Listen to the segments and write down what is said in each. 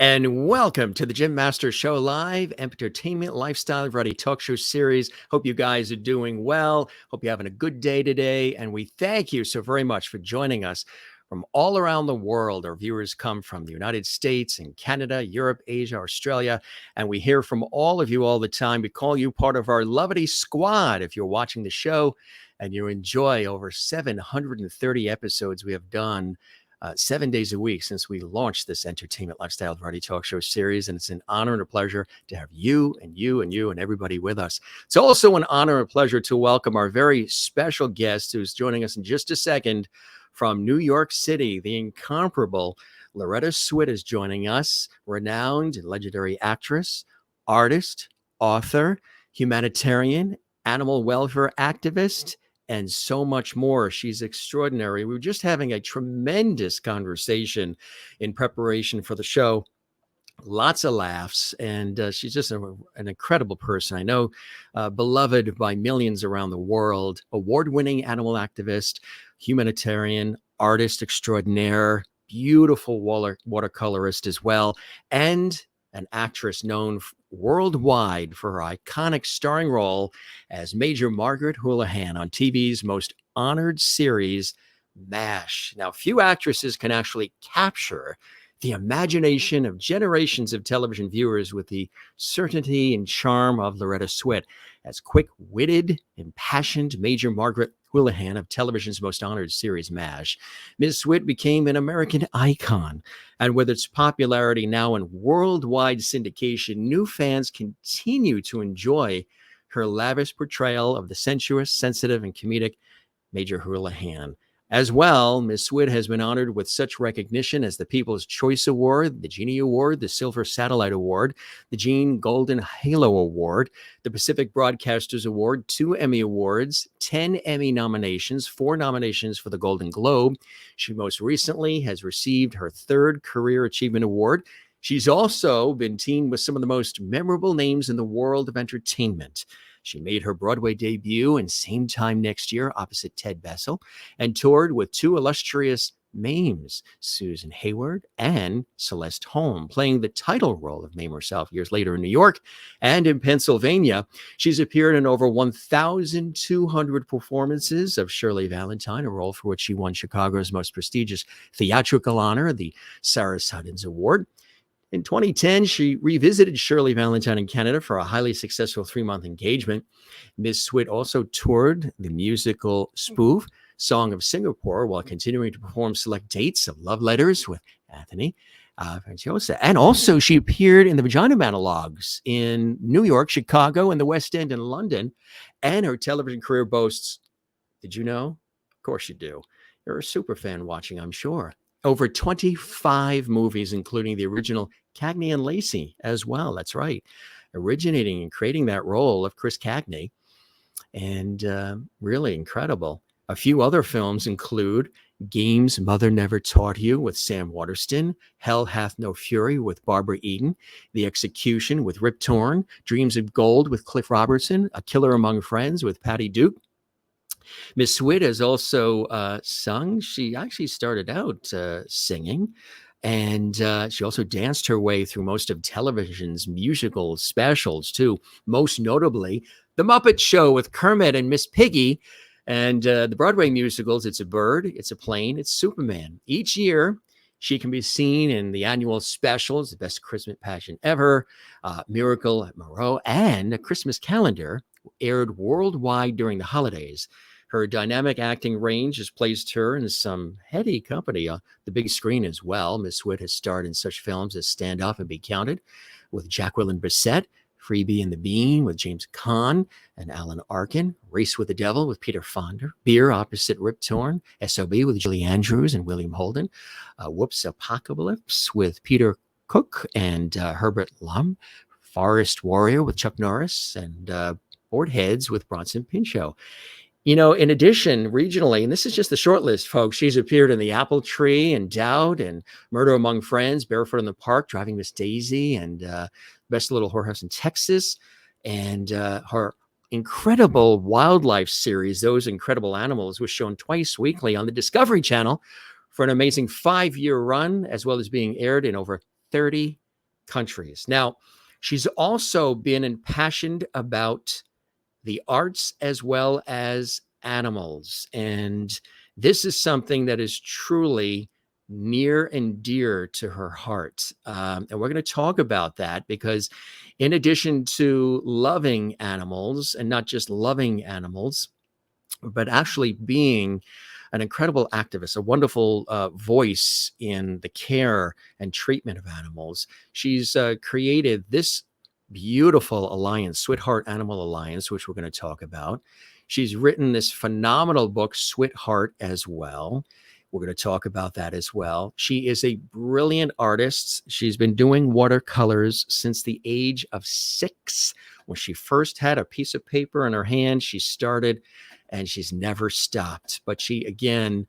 And welcome to the Jim Master Show Live Entertainment Lifestyle Variety Talk Show Series. Hope you guys are doing well. Hope you're having a good day today. And we thank you so very much for joining us from all around the world. Our viewers come from the United States and Canada, Europe, Asia, Australia. And we hear from all of you all the time. We call you part of our lovely squad if you're watching the show and you enjoy over 730 episodes we have done 7 days a week since we launched this entertainment lifestyle variety talk show series. And it's an honor and a pleasure to have you and you and you and everybody with us. It's also an honor and a pleasure to welcome our very special guest who's joining us in just a second from New York City. The incomparable Loretta Swit is joining us, renowned and legendary actress, artist, author, humanitarian, animal welfare activist, and so much more. She's extraordinary. We were just having a tremendous conversation in preparation for the show. Lots of laughs, and she's just an incredible person. I know, beloved by millions around the world, award-winning animal activist, humanitarian, artist extraordinaire, beautiful watercolorist as well, and an actress known worldwide for her iconic starring role as Major Margaret Houlihan on TV's most honored series, MASH. Now, few actresses can actually capture the imagination of generations of television viewers with the certainty and charm of Loretta Swit as quick-witted, impassioned Major Margaret Houlihan of television's most honored series, MASH. Ms. Swit became an American icon, and with its popularity now in worldwide syndication, new fans continue to enjoy her lavish portrayal of the sensuous, sensitive, and comedic Major Houlihan. As well, Ms. Swit has been honored with such recognition as the People's Choice Award, the Genie Award, the Silver Satellite Award, the Gene Golden Halo Award, the Pacific Broadcasters Award, 2 Emmy Awards, 10 Emmy nominations, 4 nominations for the Golden Globe. She most recently has received her 3rd Career Achievement Award. She's also been teamed with some of the most memorable names in the world of entertainment. She made her Broadway debut in Same Time Next Year opposite Ted Bessel and toured with 2 illustrious Mames, Susan Hayward and Celeste Holm, playing the title role of Mame herself years later in New York and in Pennsylvania. She's appeared in over 1,200 performances of Shirley Valentine, a role for which she won Chicago's most prestigious theatrical honor, the Sarah Siddons Award. In 2010, she revisited Shirley Valentine in Canada for a highly successful 3-month engagement. Ms. Swit also toured the musical spoof Song of Singapore while continuing to perform select dates of Love Letters with Anthony Franciosa. And also she appeared in the Vagina Monologues in New York, Chicago, and the West End in London. And her television career boasts, did you know? Of course you do. You're a super fan watching, I'm sure. Over 25 movies, including the original Cagney and Lacey as well. That's right. Originating and creating that role of Chris Cagney. And really incredible. A few other films include Games Mother Never Taught You with Sam Waterston, Hell Hath No Fury with Barbara Eden, The Execution with Rip Torn, Dreams of Gold with Cliff Robertson, A Killer Among Friends with Patty Duke. Miss Swit has also sung. She actually started out singing, and she also danced her way through most of television's musical specials, too. Most notably, The Muppet Show with Kermit and Miss Piggy, and the Broadway musicals, It's a Bird, It's a Plane, It's Superman. Each year, she can be seen in the annual specials, The Best Christmas Pageant Ever, Miracle at Moreau, and A Christmas Calendar, aired worldwide during the holidays. Her dynamic acting range has placed her in some heady company on the big screen as well. Miss Swit has starred in such films as Stand Up and Be Counted with Jacqueline Bisset, Freebie and the Bean with James Caan and Alan Arkin, Race with the Devil with Peter Fonda, Beer opposite Rip Torn, S.O.B. with Julie Andrews and William Holden, Whoops Apocalypse with Peter Cook and Herbert Lum, Forest Warrior with Chuck Norris, and Board Heads with Bronson Pinchot. You know, in addition, regionally, and this is just the short list, folks, she's appeared in The Apple Tree and Doubt and Murder Among Friends, Barefoot in the Park, Driving Miss Daisy, and Best Little Whorehouse in Texas. And her incredible wildlife series, Those Incredible Animals, was shown twice weekly on the Discovery Channel for an amazing 5-year run, as well as being aired in over 30 countries. Now, she's also been impassioned about the arts as well as animals. And this is something that is truly near and dear to her heart. And we're going to talk about that because, in addition to loving animals, and not just loving animals, but actually being an incredible activist, a wonderful voice in the care and treatment of animals, she's created this beautiful alliance, Sweetheart Animal Alliance, which we're going to talk about. She's written this phenomenal book, Sweetheart, as well. We're going to talk about that as well. She is a brilliant artist. She's been doing watercolors since the age of 6. When she first had a piece of paper in her hand, she started, and she's never stopped. But she, again,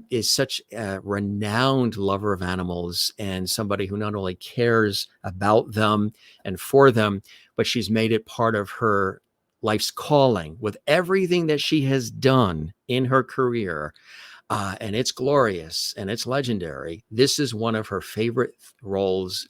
is such a renowned lover of animals and somebody who not only cares about them and for them, but she's made it part of her life's calling with everything that she has done in her career. And it's glorious and it's legendary. This is one of her favorite roles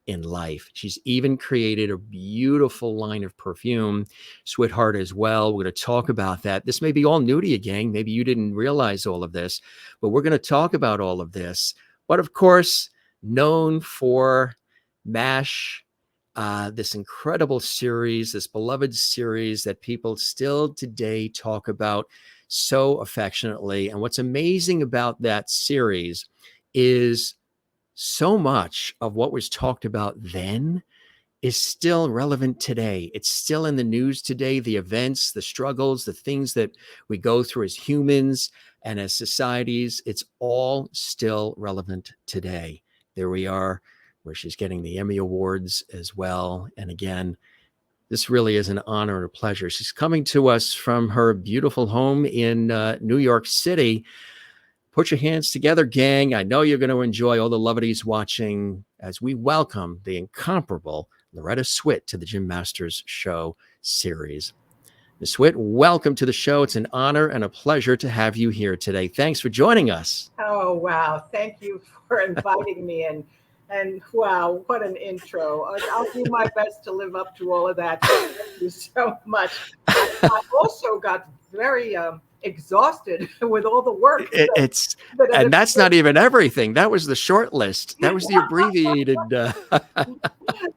in life. She's even created a beautiful line of perfume, Sweetheart, as well. We're going to talk about that. This may be all new to you, gang. Maybe you didn't realize all of this, but we're going to talk about all of this. But of course, known for MASH, this incredible series, this beloved series that people still today talk about so affectionately. And what's amazing about that series is so much of what was talked about then is still relevant today. It's still in the news today, the events, the struggles, the things that we go through as humans and as societies. It's all still relevant today. There we are, where she's getting the Emmy Awards as well. And again, this really is an honor and a pleasure. She's coming to us from her beautiful home in New York City. Put your hands together, gang. I know you're going to enjoy all the lovelies watching as we welcome the incomparable Loretta Swit to the Jim Masters Show series. Ms. Swit, welcome to the show. It's an honor and a pleasure to have you here today. Thanks for joining us. Oh, wow. Thank you for inviting me in. And wow, what an intro. I'll do my best to live up to all of that. Thank you so much. I also got very exhausted with all the work. And that's not even everything. That was the short list. That was the abbreviated that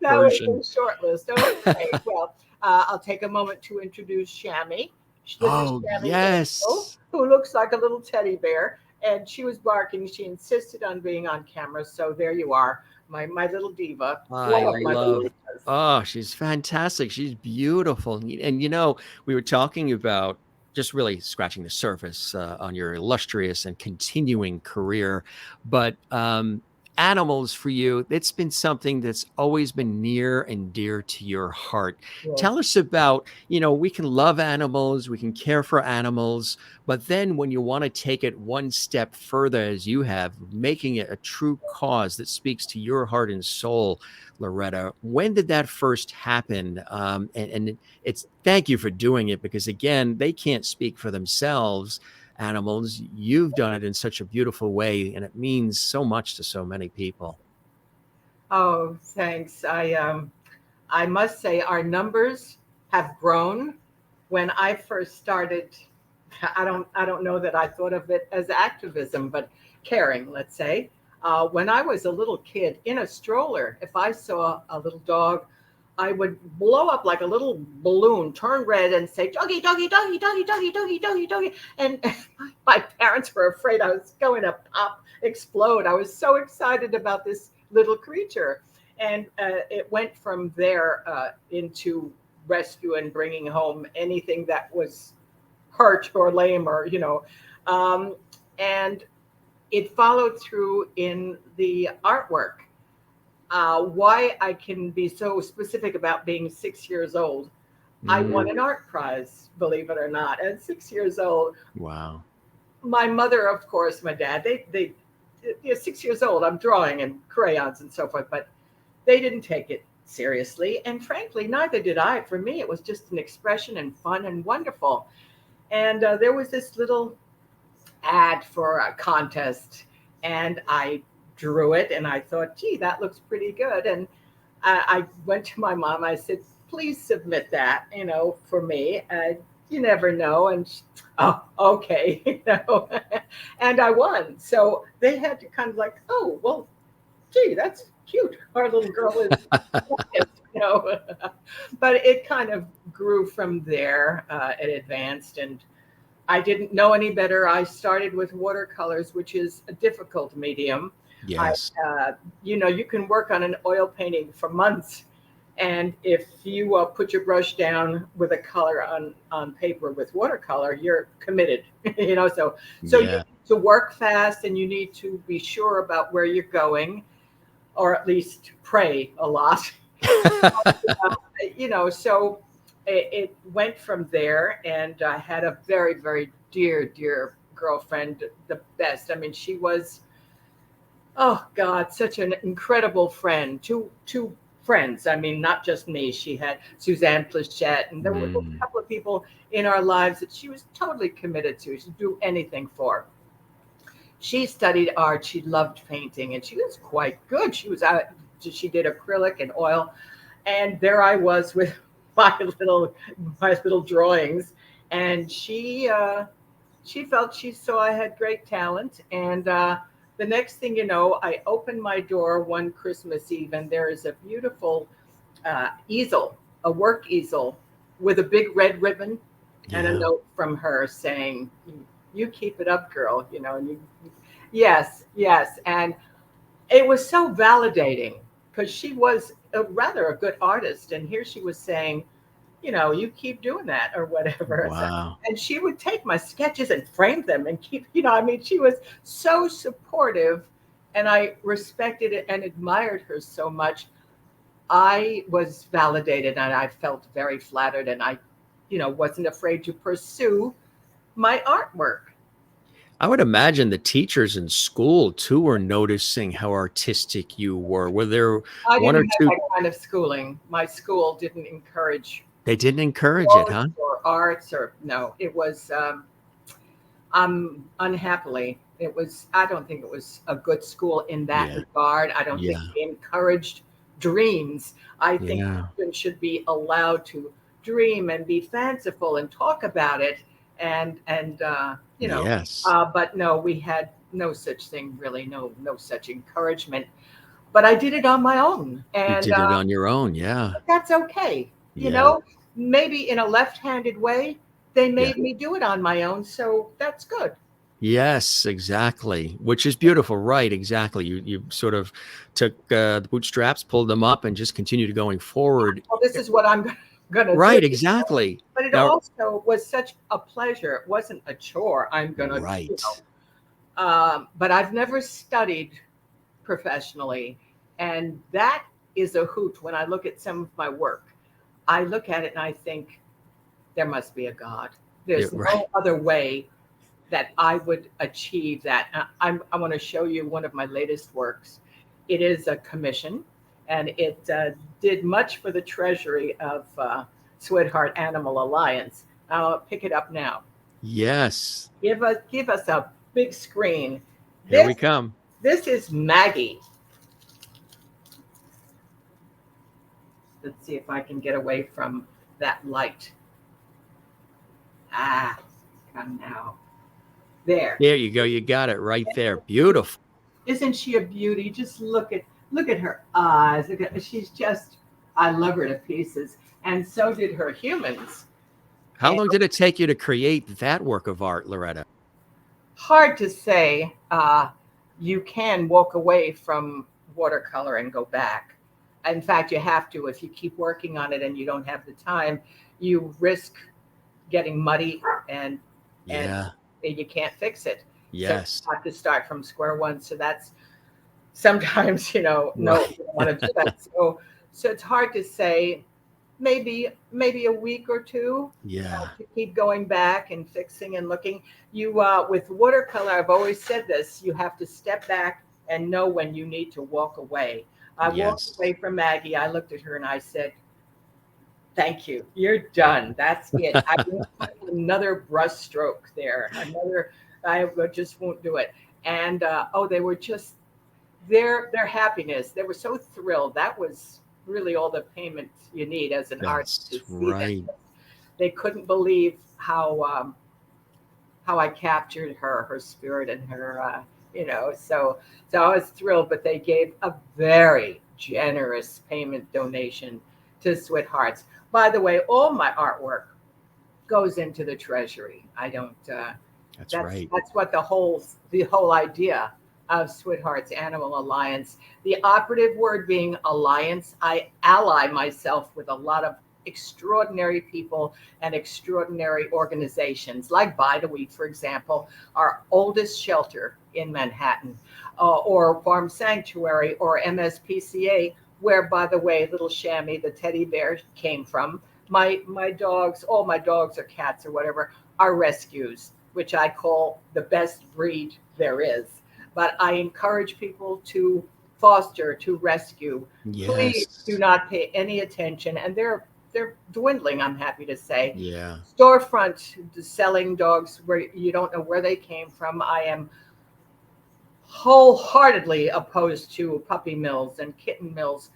version. was the short list. Okay, well, I'll take a moment to introduce Shammy. This is Shammy yes. Angel, who looks like a little teddy bear. And she was barking. She insisted on being on camera. So there you are, my little diva. She's fantastic. She's beautiful. And, we were talking about just really scratching the surface on your illustrious and continuing career. But animals for you, it's been something that's always been near and dear to your heart. Yes. Tell us about, we can love animals, we can care for animals, but then when you want to take it one step further, as you have, making it a true cause that speaks to your heart and soul, Loretta, when did that first happen? And it's thank you for doing it, because again, they can't speak for themselves. Animals, you've done it in such a beautiful way, and it means so much to so many people. Oh, thanks. I must say our numbers have grown. When I first started, I don't know that I thought of it as activism, but caring, let's say. When I was a little kid in a stroller, if I saw a little dog, I would blow up like a little balloon, turn red, and say, doggy, doggy, doggy, doggy, doggy, doggy, doggy, doggy. And my parents were afraid I was going to explode. I was so excited about this little creature. And it went from there into rescue and bringing home anything that was hurt or lame or, and it followed through in the artwork. Why I can be so specific about being 6 years old. I won an art prize, believe it or not, at 6 years old. Wow. My mother, of course, my dad, they 6 years old, I'm drawing and crayons and so forth, but they didn't take it seriously. And frankly, neither did I. For me, it was just an expression and fun and wonderful. And there was this little ad for a contest, and I drew it and I thought, gee, that looks pretty good. And I went to my mom. I said, please submit that, for me. You never know. And oh, okay, and I won. So they had to kind of like, oh, well, gee, that's cute. Our little girl is, you know. But it kind of grew from there. It advanced, and I didn't know any better. I started with watercolors, which is a difficult medium. I, Yes. you can work on an oil painting for months, and if you put your brush down with a color on paper with watercolor, you're committed. So you Yeah. need to work fast, and you need to be sure about where you're going, or at least pray a lot. So it went from there, and I had a very, very dear, dear girlfriend, the best. I mean, she was, oh God, such an incredible friend. Two friends. I mean, not just me. She had Suzanne Plachette, and there were a Mm. couple of people in our lives that she was totally committed to. She'd do anything for. She studied art. She loved painting, and she was quite good. She was out. She did acrylic and oil, and there I was with my little drawings, and she felt she saw I had great talent, and the next thing you know, I opened my door one Christmas Eve, and there is a beautiful easel, a work easel with a big red ribbon and a Yeah. note from her saying, "You keep it up, girl." And yes, yes, and it was so validating because she was rather a good artist, and here she was saying, you keep doing that or whatever. Wow. And she would take my sketches and frame them and keep, I mean, she was so supportive, and I respected it and admired her so much. I was validated, and I felt very flattered, and I, wasn't afraid to pursue my artwork. I would imagine the teachers in school too were noticing how artistic you were. Were there I one didn't or have two? that kind of schooling. My school didn't encourage They didn't encourage it, huh? sports or arts, or no, it was unhappily, it was, I don't think it was a good school in that Yeah. regard. I don't think Yeah. they encouraged dreams. I think Yeah. children should be allowed to dream and be fanciful and talk about it. And but no, we had no such thing, really, no such encouragement. But I did it on my own, You and did it on your own. Yeah. that's okay. You Yeah. know, maybe in a left-handed way, they Yeah. made me do it on my own, so that's good. Yes, exactly. Which is beautiful. Right. Exactly. You sort of took the bootstraps, pulled them up, and just continued going forward. Well, this is what I'm going to do. Right. Exactly. But it Now, also was such a pleasure. It wasn't a chore. I'm going to, right. but I've never studied professionally. And that is a hoot when I look at some of my work. I look at it and I think there must be a God. Yeah, There's right. no other way that I would achieve that. I want to show you one of my latest works. It is a commission, and it did much for the treasury of Sweetheart Animal Alliance. I'll pick it up now. Yes. Give us a big screen. Here This we come. this is Maggie. Let's see if I can get away from that light. Come now. There. There you go. You got it right there. Beautiful. Isn't she a beauty? Just look at her eyes. She's just, I love her to pieces. And so did her humans. How And long did it take you to create that work of art, Loretta? hard to say. You can walk away from watercolor and go back. In fact, you have to. If you keep working on it and you don't have the time, you risk getting muddy, and Yeah. you can't fix it. So you Yes. have to start from square one. So that's sometimes, no, Right. you don't want to do that. So it's hard to say. Maybe a week or two Yeah. to keep going back and fixing and looking. You with watercolor, I've always said this. You have to step back and know when you need to walk away. I walked Yes. away from Maggie. I looked at her and I said, "Thank you. You're done. That's it. I won't put another brush stroke there. Another. I just won't do it." And they were just their happiness. They were so thrilled. That was really all the payment you need as an artist to That's see them. right. They couldn't believe how I captured her spirit and her, so I was thrilled. But they gave a very generous payment donation to Sweethearts. By the way, all my artwork goes into the treasury. I don't. That's That's right. what the whole idea of Sweethearts Animal Alliance. The operative word being alliance. I ally myself with a lot of extraordinary people and extraordinary organizations, like Buy the Wheat, for example, our oldest shelter in Manhattan, or Farm Sanctuary, or MSPCA, where, by the way, little Shammy, the teddy bear, came from. My dogs, all my dogs or cats or whatever, are rescues, which I call the best breed there is. But I encourage people to foster, to rescue. Please do Yes. not pay any attention, and they're dwindling, I'm happy to say. Yeah. Storefront selling dogs where you don't know where they came from. I am wholeheartedly opposed to puppy mills and kitten mills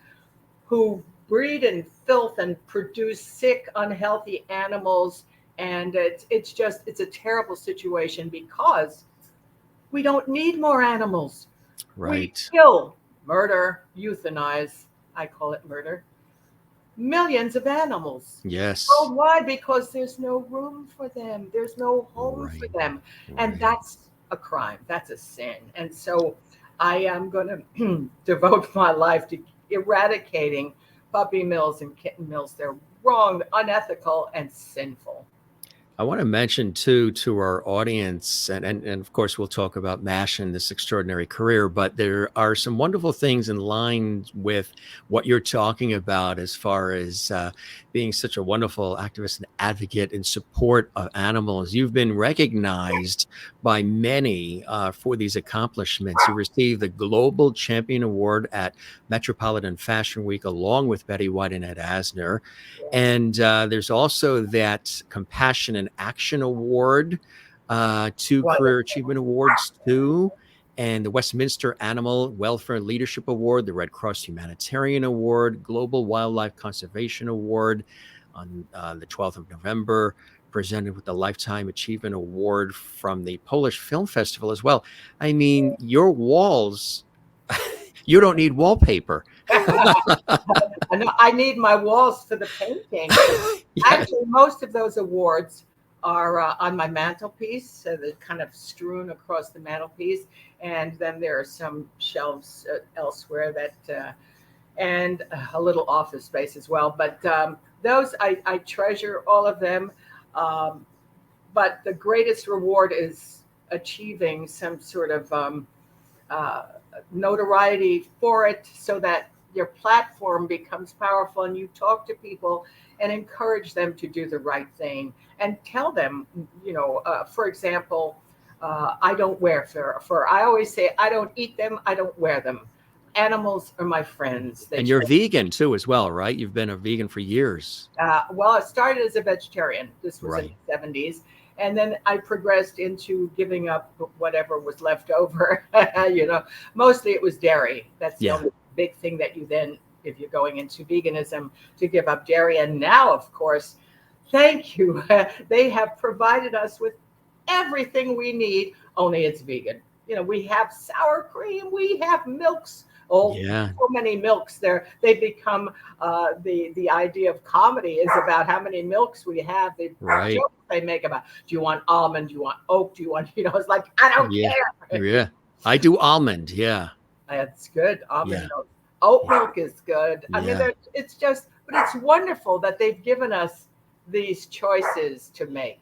who breed in filth and produce sick, unhealthy animals. And it's a terrible situation because we don't need more animals. We Right. kill, murder, euthanize. I call it murder. Millions of animals Yes. worldwide because there's no room for them. There's no home for Right. them. And Right. that's a crime. That's a sin. And so I am going to devote my life to eradicating puppy mills and kitten mills. They're wrong, unethical, and sinful. I want to mention too to our audience, and of course we'll talk about MASH and this extraordinary career, but there are some wonderful things in line with what you're talking about as far as being such a wonderful activist and advocate in support of animals. You've been recognized by many for these accomplishments. You received the Global Champion Award at Metropolitan Fashion Week along with Betty White and Ed Asner. And there's also that Compassion and Action Award, two Career Wonderful. Achievement Awards, too, and the Westminster Animal Welfare Leadership Award, the Red Cross Humanitarian Award, Global Wildlife Conservation Award on the 12th of November, presented with the Lifetime Achievement Award from the Polish Film Festival as well. I mean, your walls, you don't need wallpaper. I need my walls for the painting. Yes. Actually, most of those awards are on my mantelpiece, so they're kind of strewn across the mantelpiece. And then there are some shelves elsewhere and a little office space as well. But those, I treasure all of them. Um, but the greatest reward is achieving some sort of uh, notoriety for it so that your platform becomes powerful and you talk to people and encourage them to do the right thing and tell them, for example, I don't wear fur. I always say, I don't eat them, I don't wear them. Animals are my friends. They And you're should. vegan too, as well, right? You've been a vegan for years. Well, I started as a vegetarian. This was in Right. the 70s. And then I progressed into giving up whatever was left over. Mostly it was dairy. That's the Yeah. only big thing that you then, if you're going into veganism, to give up dairy. And now, of course, thank you. They have provided us with everything we need, only it's vegan. We have sour cream, we have milks. Oh, Yeah. so many milks there. They become the idea of comedy is about how many milks we have. The Right. jokes they make about, do you want almond? Do you want oat? Do you want, it's like, I don't Yeah. care. Yeah. I do almond. Yeah. It's good. Almond Yeah. milk. Oat milk is good. I mean, Yeah. it's just, but it's wonderful that they've given us these choices to make.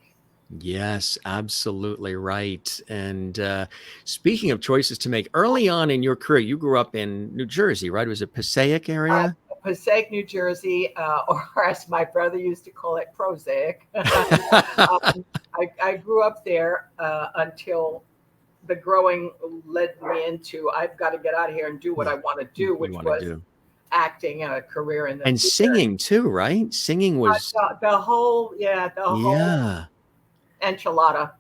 Yes, absolutely right. And speaking of choices to make, early on in your career, you grew up in New Jersey, right? Was it Passaic Uh, area? Passaic, New Jersey, or as my brother used to call it, prosaic. I grew up there until the growing led me into I've got to get out of here and do what Yeah. I want to do, You which want to was do. acting, a career in the And theater. singing too, right? Singing was, The whole yeah. enchilada.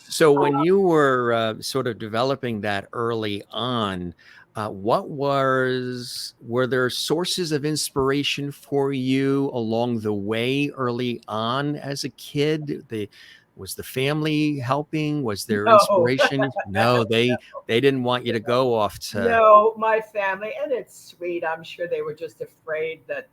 So when you were sort of developing that early on, Were there sources of inspiration for you along the way early on as a kid? Was the family helping? Was there No. inspiration? No, they didn't want you to go off to. No, my family, and it's sweet. I'm sure they were just afraid that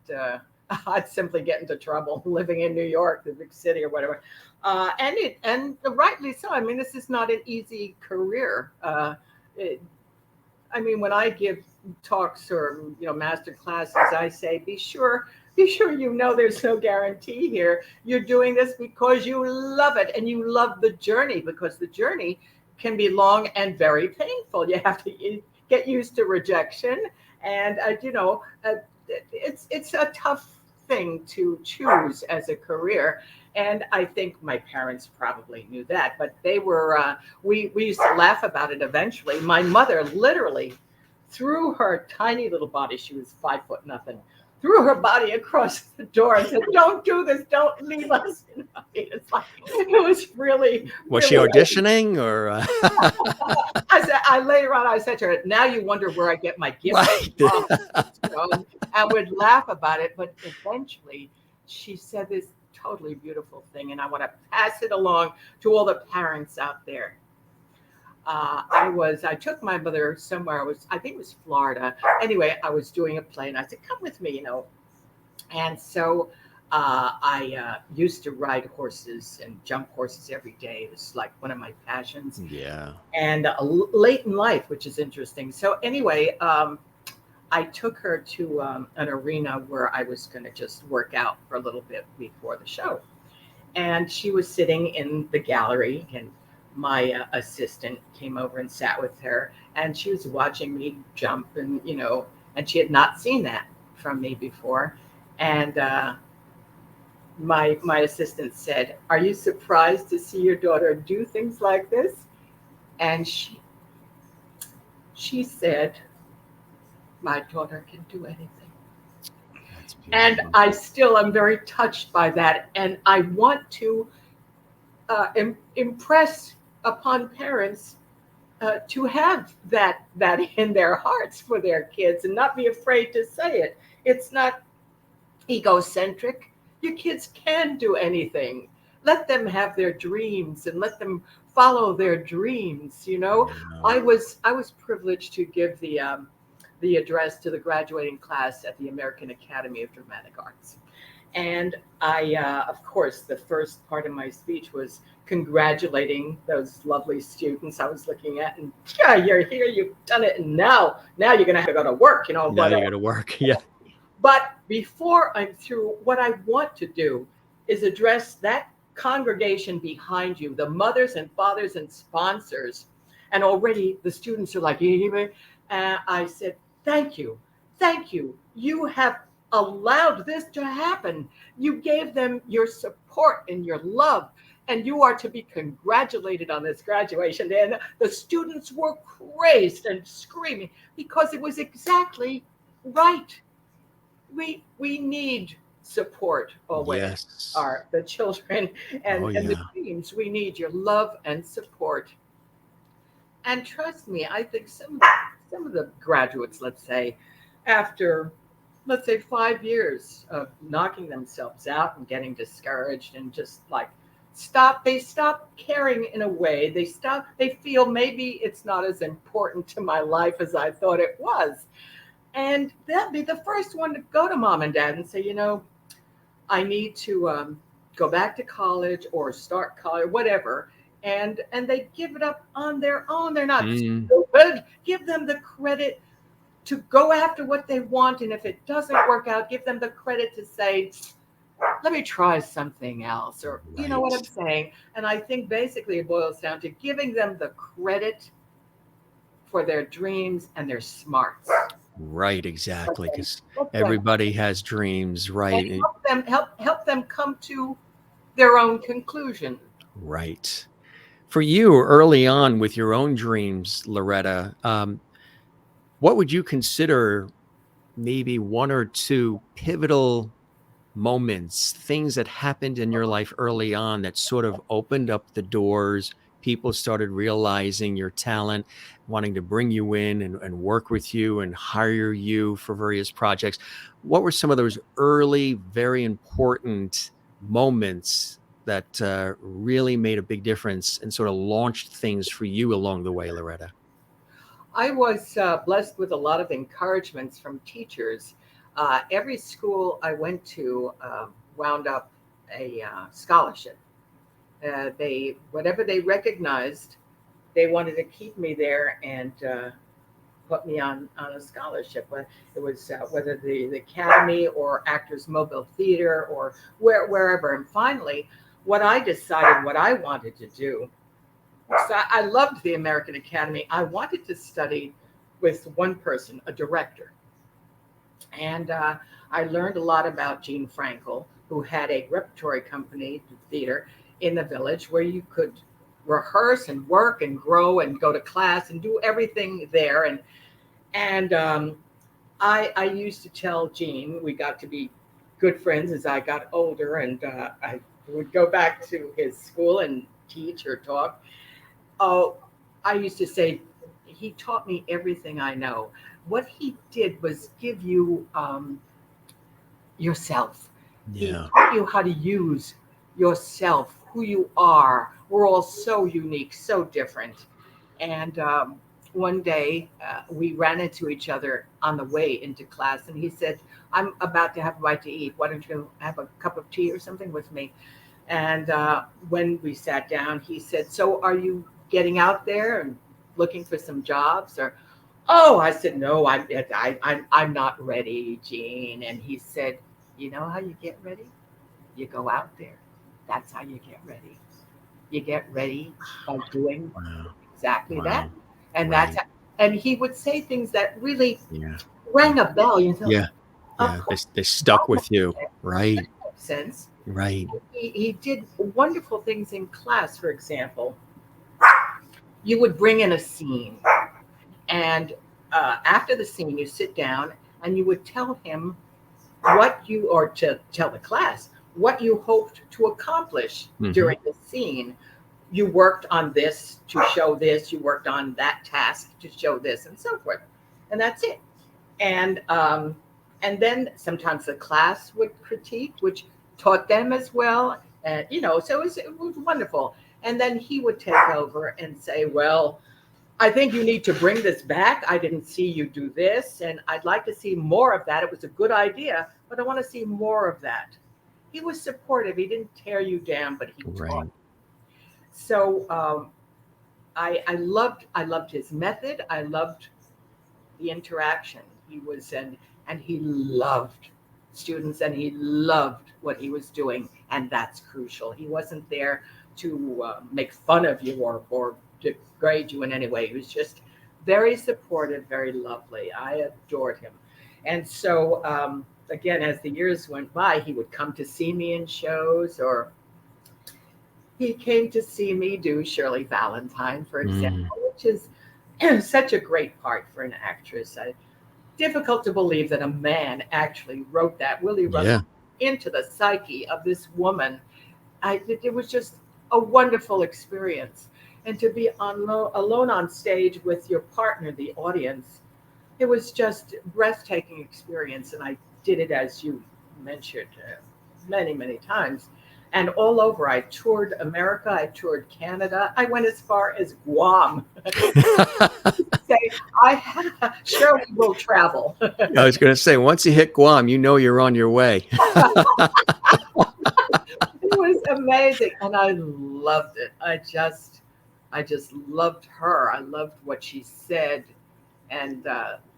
I'd simply get into trouble living in New York, the big city, or whatever. And rightly so. I mean, this is not an easy career. I mean, when I give talks or master classes, I say, be sure there's no guarantee here. You're doing this because you love it and you love the journey, because the journey can be long and very painful. You have to get used to rejection, and it's a tough thing to choose as a career. And I think my parents probably knew that, but they were, we used to laugh about it eventually. My mother literally threw her tiny little body, she was 5 foot nothing, threw her body across the door and said, "Don't do this, don't leave us." It's like, it was really. Was she auditioning or? Later on, I said to her, "Now you wonder where I get my gift Right. from," and would laugh about it. But eventually, she said this totally beautiful thing, and I want to pass it along to all the parents out there. I took my mother somewhere. I think it was Florida. Anyway, I was doing a play, and I said, "Come with me," And so I used to ride horses and jump horses every day. It was like one of my passions. Yeah. And late in life, which is interesting. So anyway, I took her to an arena where I was going to just work out for a little bit before the show. And she was sitting in the gallery, and my assistant came over and sat with her, and she was watching me jump, and and she had not seen that from me before. And my assistant said, "Are you surprised to see your daughter do things like this?" And she said, "My daughter can do anything." And I still am very touched by that, and I want to impress upon parents to have that in their hearts for their kids, and not be afraid to say it. It's not egocentric. Your kids can do anything. Let them have their dreams and let them follow their dreams. I was privileged to give the address to the graduating class at the American Academy of Dramatic Arts. And I, of course, the first part of my speech was congratulating those lovely students I was looking at. And yeah, you're here, you've done it. And now you're going to have to go to work, Now you're going to work. Yeah. But before I'm through, what I want to do is address that congregation behind you, the mothers and fathers and sponsors. And already the students are like, I said, thank you. You have allowed this to happen. You gave them your support and your love, and you are to be congratulated on this graduation. And the students were crazed and screaming because it was exactly right. We need support always. Yes. The children and the teams. We need your love and support. And trust me, I think some of the graduates, let's say, after 5 years of knocking themselves out and getting discouraged and just like they stop caring in a way. They feel maybe it's not as important to my life as I thought it was. And they'll be the first one to go to mom and dad and say, I need to go back to college or start college, whatever. And they give it up on their own. They're not stupid. Give them the credit to go after what they want. And if it doesn't work out, give them the credit to say, let me try something else. Or, you know what I'm saying? And I think basically it boils down to giving them the credit for their dreams and their smarts. Right, exactly, because everybody has dreams, right? And help them come to their own conclusion. Right. For you, early on with your own dreams, Loretta, what would you consider maybe one or two pivotal moments, things that happened in your life early on that sort of opened up the doors, people started realizing your talent, wanting to bring you in and work with you and hire you for various projects. What were some of those early, very important moments that really made a big difference and sort of launched things for you along the way, Loretta? I was blessed with a lot of encouragements from teachers. Every school I went to wound up a scholarship. They whatever they recognized, they wanted to keep me there and put me on a scholarship. It was whether the academy or Actors Mobile Theater or wherever. And finally, what I decided what I wanted to do. So I loved the American Academy. I wanted to study with one person, a director. And I learned a lot about Gene Frankel, who had a repertory company, theater, in the village where you could rehearse and work and grow and go to class and do everything there. And I used to tell Gene, we got to be good friends as I got older, and I would go back to his school and teach or talk. Oh, I used to say, he taught me everything I know. What he did was give you yourself. He Yeah. taught you how to use yourself, who you are. We're all so unique, so different. And one day we ran into each other on the way into class, and he said, I'm about to have a bite to eat. Why don't you have a cup of tea or something with me? And when we sat down, he said, so are you getting out there and looking for some jobs? Or, oh, I said, no, I'm not ready, Gene. And he said, you know how you get ready? You go out there. That's how you get ready. You get ready by doing Wow. exactly that. Wow. And Right. and he would say things that really Yeah. rang a bell. You know, Yeah. of Yeah. course, They stuck with you. that Right. makes sense. Right. He did wonderful things in class. For example, you would bring in a scene, and after the scene, you sit down and you would tell him what you, or to tell the class, what you hoped to accomplish Hmm. during the scene. You worked on this to show this, you worked on that task to show this, and so forth. And that's it. And then sometimes the class would critique, which taught them as well. And so it was wonderful. And then he would take over and say, well, I think you need to bring this back. I didn't see you do this, and I'd like to see more of that. It was a good idea, but I want to see more of that. He was supportive. He didn't tear you down, but he taught. Right. So I loved his method. I loved the interaction. He was and he loved students, and he loved what he was doing, and that's crucial. He wasn't there to make fun of you or degrade you in any way. He was just very supportive, very lovely. I adored him. And so again, as the years went by, he would come to see me in shows, or he came to see me do Shirley Valentine, for Mm. example, which is such a great part for an actress. Difficult to believe that a man actually wrote that. Willie Russell Yeah. into the psyche of this woman. It was just a wonderful experience. And to be alone on stage with your partner, the audience, it was just breathtaking experience. And I did it, as you mentioned, many, many times. And all over, I toured America, I toured Canada, I went as far as Guam. Say, surely will travel. I was going to say, once you hit Guam, you know you're on your way. It was amazing, and I loved it. I just loved her. I loved what she said, and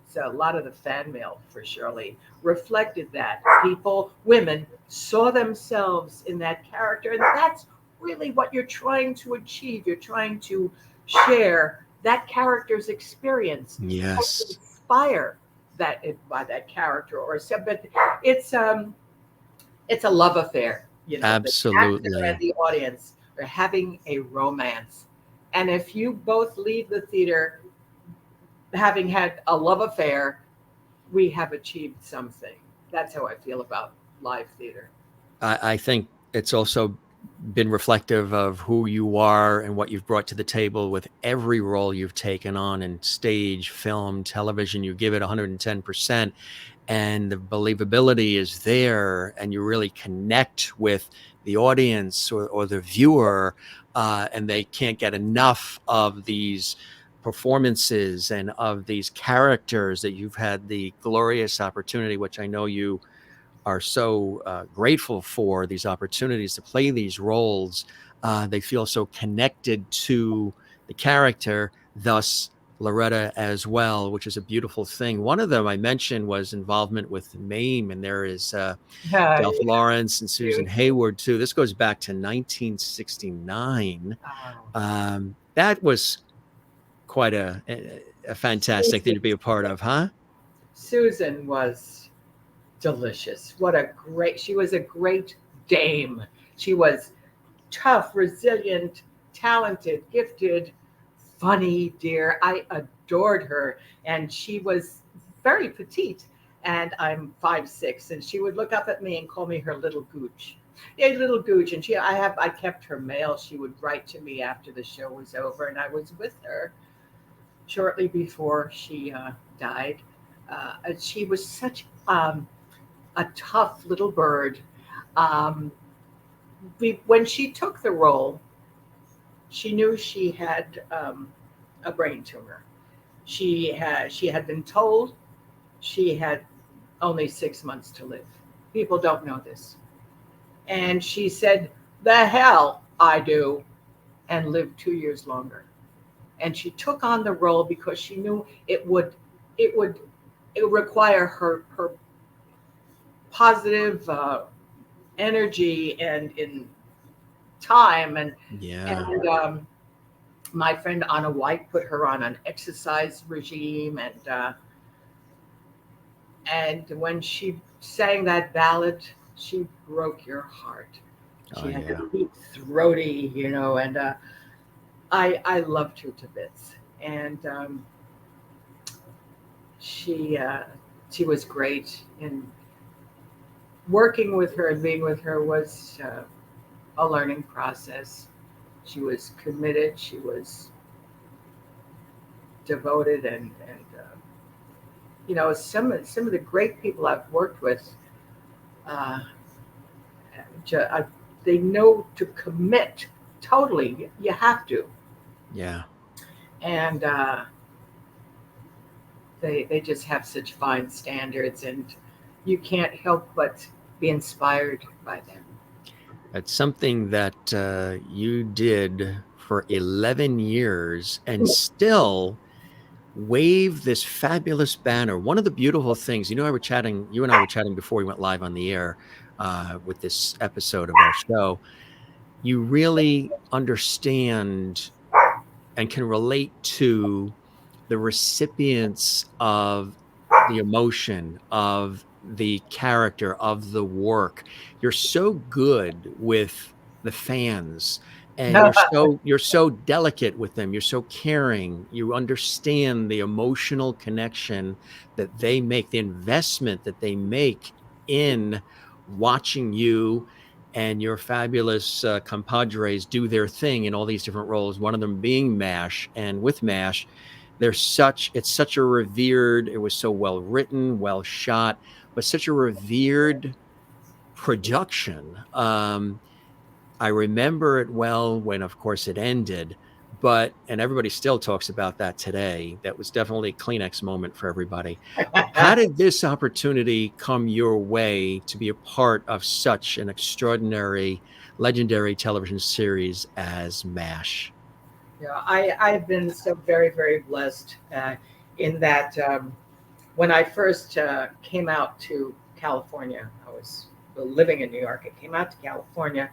so a lot of the fan mail for Shirley reflected that people, women, saw themselves in that character, and that's really what you're trying to achieve. You're trying to share that character's experience, hope to Yes. inspire by that character, or so. But it's a love affair. The actor and Absolutely. the audience are having a romance. And if you both leave the theater having had a love affair, we have achieved something. That's how I feel about live theater. I think it's also been reflective of who you are and what you've brought to the table with every role you've taken on in stage, film, television. You give it 110%, and the believability is there, and you really connect with the audience or the viewer, and they can't get enough of these performances and of these characters that you've had the glorious opportunity, which I know you are so grateful for, these opportunities to play these roles. They feel so connected to the character, thus Loretta as well, which is a beautiful thing. One of them I mentioned was involvement with MAME, and there is Yeah, Delph Lawrence and Susan cute. Hayward too. This goes back to 1969. Oh, That was quite a fantastic thing to be a part of, huh? Susan was delicious. She was a great dame. She was tough, resilient, talented, gifted, funny, dear. I adored her. And she was very petite. And I'm 5'6", and she would look up at me and call me her little gooch. Yeah, little gooch. And I kept her mail. She would write to me after the show was over, and I was with her shortly before she died. And she was such a tough little bird. Um, when she took the role, she knew she had a brain tumor. She had been told she had only 6 months to live. People don't know this, and she said, "The hell I do," and lived 2 years longer. And she took on the role because she knew it would require her positive energy and in time Yeah. and my friend Anna White put her on an exercise regime, and when she sang that ballad, she broke your heart. Oh She had yeah. to be throaty, and I loved her to bits, and she she was great. And working with her and being with her was a learning process. She was committed. She was devoted, and some of the great people I've worked with, uh, they know to commit totally. You have to, Yeah. and they just have such fine standards, and you can't help but be inspired by them. It's something that you did for 11 years and still wave this fabulous banner. One of the beautiful things, you and I were chatting before we went live on the air with this episode of our show. You really understand and can relate to the recipients of the emotion, of the character, of the work. You're so good with the fans, and you're so delicate with them. You're so caring. You understand the emotional connection that they make, the investment that they make in watching you and your fabulous compadres do their thing in all these different roles, one of them being MASH. And with MASH, it's such a revered, it was so well written, well shot, but such a revered production. I remember it well when, of course, it ended, and everybody still talks about that today. That was definitely a Kleenex moment for everybody. How did this opportunity come your way to be a part of such an extraordinary, legendary television series as MASH? Yeah, I've been so very, very blessed in that when I first came out to California, I was living in New York. I came out to California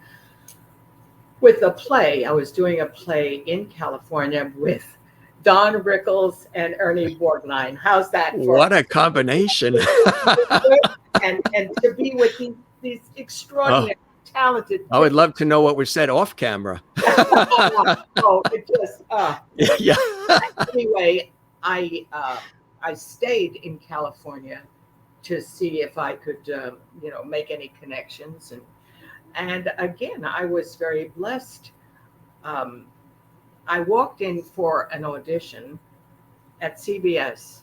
with a play. I was doing a play in California with Don Rickles and Ernie Borgnine. How's that for What a combination. and to be with these Oh, extraordinary, talented, I would love to know what was said off camera. oh, it just Yeah. anyway, I stayed in California to see if I could make any connections, And again, I was very blessed. Um, I walked in for an audition at CBS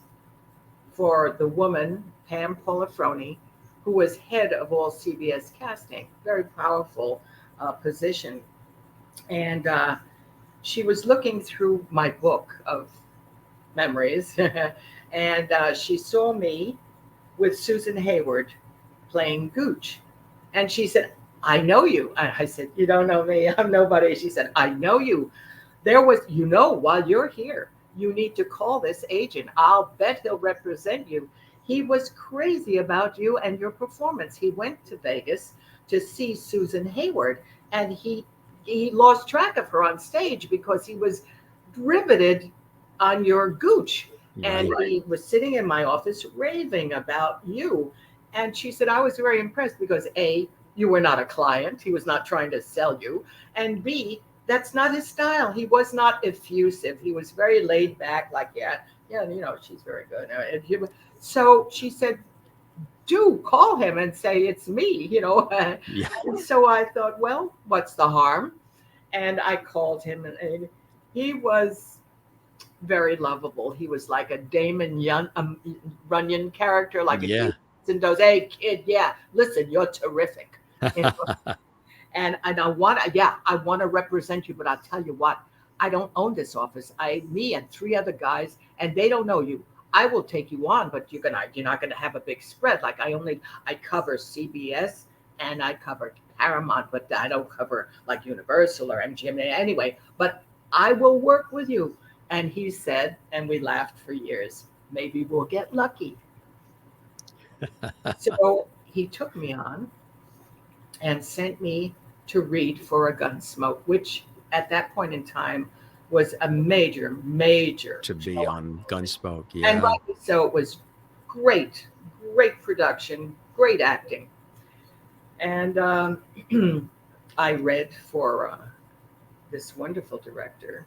for the woman, Pam Polifroni, who was head of all CBS casting, very powerful position. And she was looking through my book of memories, and she saw me with Susan Hayward playing Gooch. And she said, I know you. I said, you don't know me. I'm nobody. She said, I know you. There was, while you're here, you need to call this agent. I'll bet he'll represent you. He was crazy about you and your performance. He went to Vegas to see Susan Hayward, and he lost track of her on stage because he was riveted on your Gooch. And he was sitting in my office raving about you. And she said, I was very impressed because A, you were not a client. He was not trying to sell you. And B, that's not his style. He was not effusive. He was very laid back, like, yeah, she's very good. So she said, do call him and say it's me, Yeah. And so I thought, well, what's the harm? And I called him, and he was very lovable. He was like a Damon Runyon character, like Yeah. and goes, hey kid, yeah, listen, you're terrific. And I want to represent you, but I'll tell you what, I don't own this office. Me and 3 other guys, and they don't know you. I will take you on, but you're not gonna have a big spread. Like I cover CBS and I cover Paramount, but I don't cover like Universal or MGM anyway. But I will work with you. And he said, and we laughed for years, maybe we'll get lucky. So he took me on and sent me to read for a Gunsmoke, which at that point in time was a major to be on Gunsmoke. Yeah. And rightly so, it was great production, great acting. And I read for this wonderful director.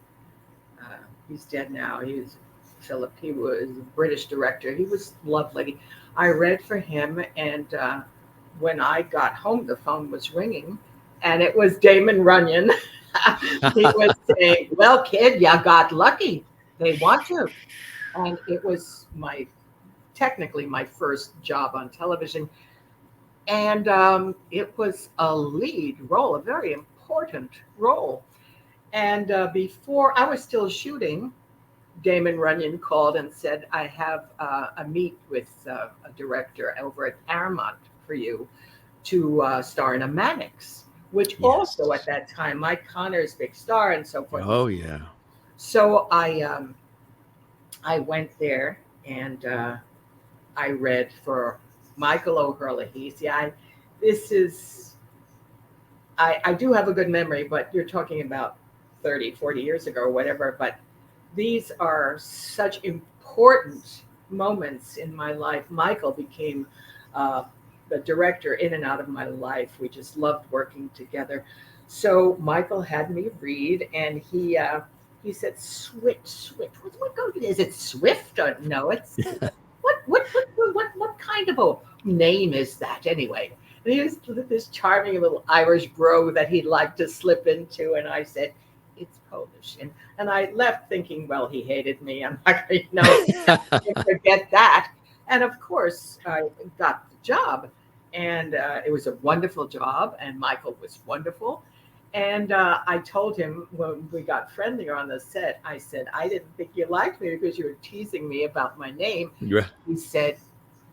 He's dead now. He was Philip. He was a British director. He was lovely. I read for him, and when I got home, the phone was ringing, and it was Damon Runyon. He was saying, well, kid, you got lucky. They want you. And it was technically my first job on television. And it was a lead role, a very important role. And before I was still shooting, Damon Runyon called and said, I have a meet with a director over at Paramount for you to star in a Mannix, which also at that time, Mike Connor's big star and so forth. Oh, yeah. So I went there and I read for Michael O'Hurley. See, I do have a good memory, but you're talking about 30, 40 years ago or whatever. But these are such important moments in my life. Michael became the director in and out of my life. We just loved working together. So Michael had me read, and he said, Swit. Is it Swift? Or, no, it's what kind of a name is that anyway? And he was this charming little Irish brogue that he'd like to slip into, and I said, it's Polish. And I left thinking, well, he hated me. I'm not going to forget that. And of course, I got the job, and it was a wonderful job, and Michael was wonderful. And I told him when we got friendlier on the set, I said, I didn't think you liked me because you were teasing me about my name. Yeah. He said,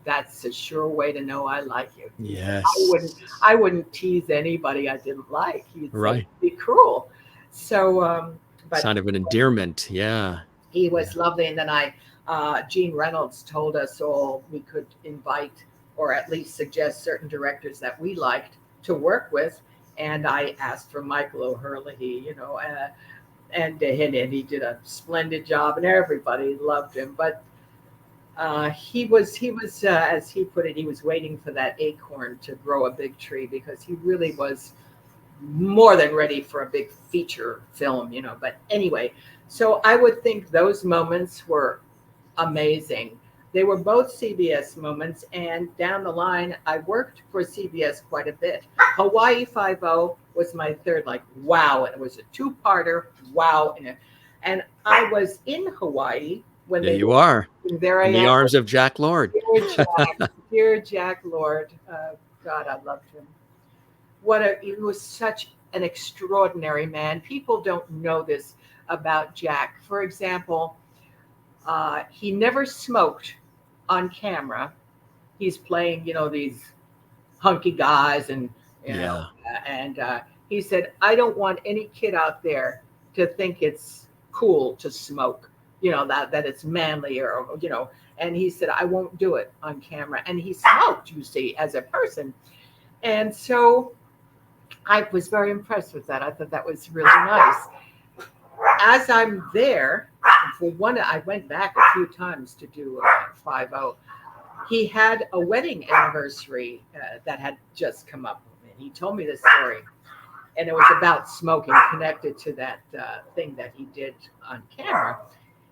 that's a sure way to know I like you. Yes. I wouldn't tease anybody I didn't like. He'd Right. be cruel. So, but Sign of an endearment. Yeah. He was lovely. And then Gene Reynolds told us all we could invite or at least suggest certain directors that we liked to work with. And I asked for Michael O'Hurley, and he did a splendid job, and everybody loved him. But he was, as he put it, he was waiting for that acorn to grow a big tree, because he really was more than ready for a big feature film, But anyway, so I would think those moments were amazing. They were both CBS moments, and down the line, I worked for CBS quite a bit. Hawaii Five-O was my third, like, wow. And it was a two-parter, wow. And I was in Hawaii when There they you were, are, there I in the am, arms of Jack Lord. dear Jack Lord. God, I loved him. He was such an extraordinary man. People don't know this about Jack. For example, he never smoked on camera. He's playing, these hunky guys, and Yeah. he said, "I don't want any kid out there to think it's cool to smoke. That it's manly, or. And he said, I won't do it on camera." And he smoked, you see, as a person. And so I was very impressed with that. I thought that was really nice. As I'm there, for one, I went back a few times to do 5-0. He had a wedding anniversary that had just come up. And he told me this story. And it was about smoking, connected to that thing that he did on camera.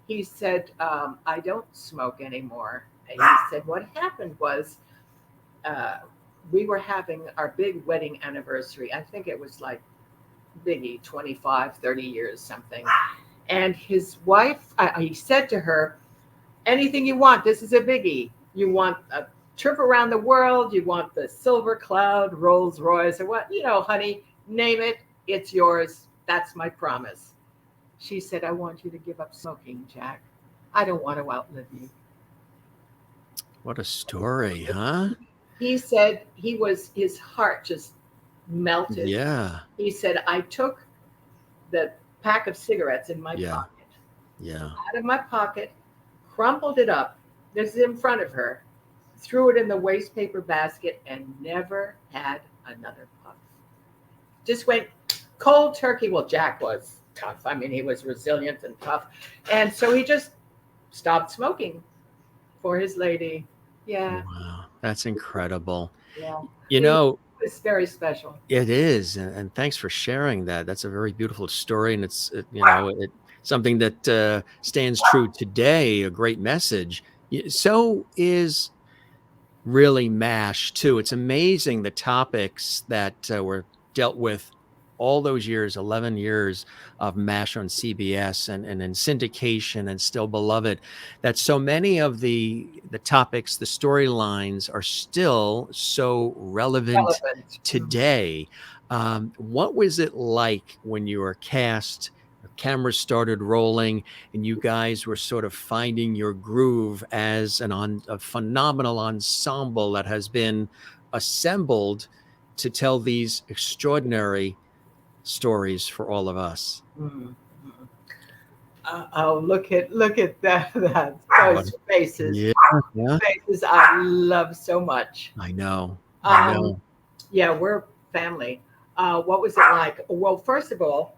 He said, I don't smoke anymore. And he said, what happened was we were having our big wedding anniversary. I think it was like biggie, 25, 30 years, something. And his wife, he said to her, anything you want, this is a biggie. You want a trip around the world, you want the Silver Cloud, Rolls Royce, or what, honey, name it, it's yours. That's my promise. She said, I want you to give up smoking, Jack. I don't want to outlive you. What a story, huh? He said his heart just melted. Yeah. He said, I took the pack of cigarettes in my pocket. Yeah. Out of my pocket, crumpled it up. This is in front of her. Threw it in the waste paper basket and never had another puff. Just went cold turkey. Well, Jack was tough. I mean, he was resilient and tough. And so he just stopped smoking for his lady. Yeah. Wow. That's incredible. Yeah. It's very special. It is. And thanks for sharing that. That's a very beautiful story. And it's, something that stands true today, a great message. So is really MASH too. It's amazing the topics that were dealt with all those years, 11 years of MASH on CBS and in syndication and still beloved, that so many of the topics, the storylines are still so relevant today. What was it like when you were cast, the cameras started rolling, and you guys were sort of finding your groove as a phenomenal ensemble that has been assembled to tell these extraordinary stories for all of us? Mm-hmm. Oh, look at that those faces. Yeah. Faces I love so much. I know. Yeah, we're family. What was it like? Well, first of all,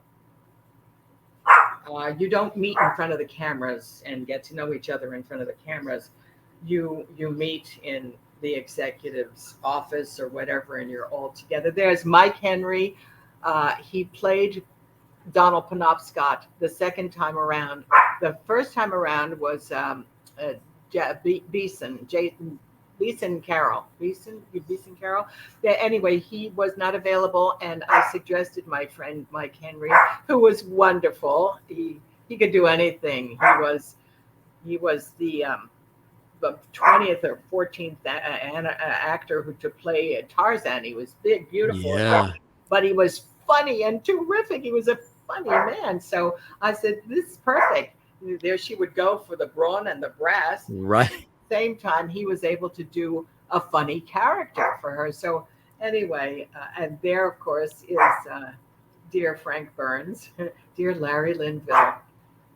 you don't meet in front of the cameras and get to know each other in front of the cameras. You meet in the executive's office or whatever, and you're all together. There's Mike Henry. He played Donald Penobscot the second time around. The first time around was Beeson Carroll. Anyway, he was not available, and I suggested my friend Mike Henry, who was wonderful. He could do anything. He was the 20th or 14th actor to play Tarzan. He was big, beautiful, but he was funny and terrific. He was a funny man. So I said, this is perfect. There she would go for the brawn and the brass. Right. At the same time, he was able to do a funny character for her. So anyway, and there, of course, is dear Frank Burns, dear Larry Linville,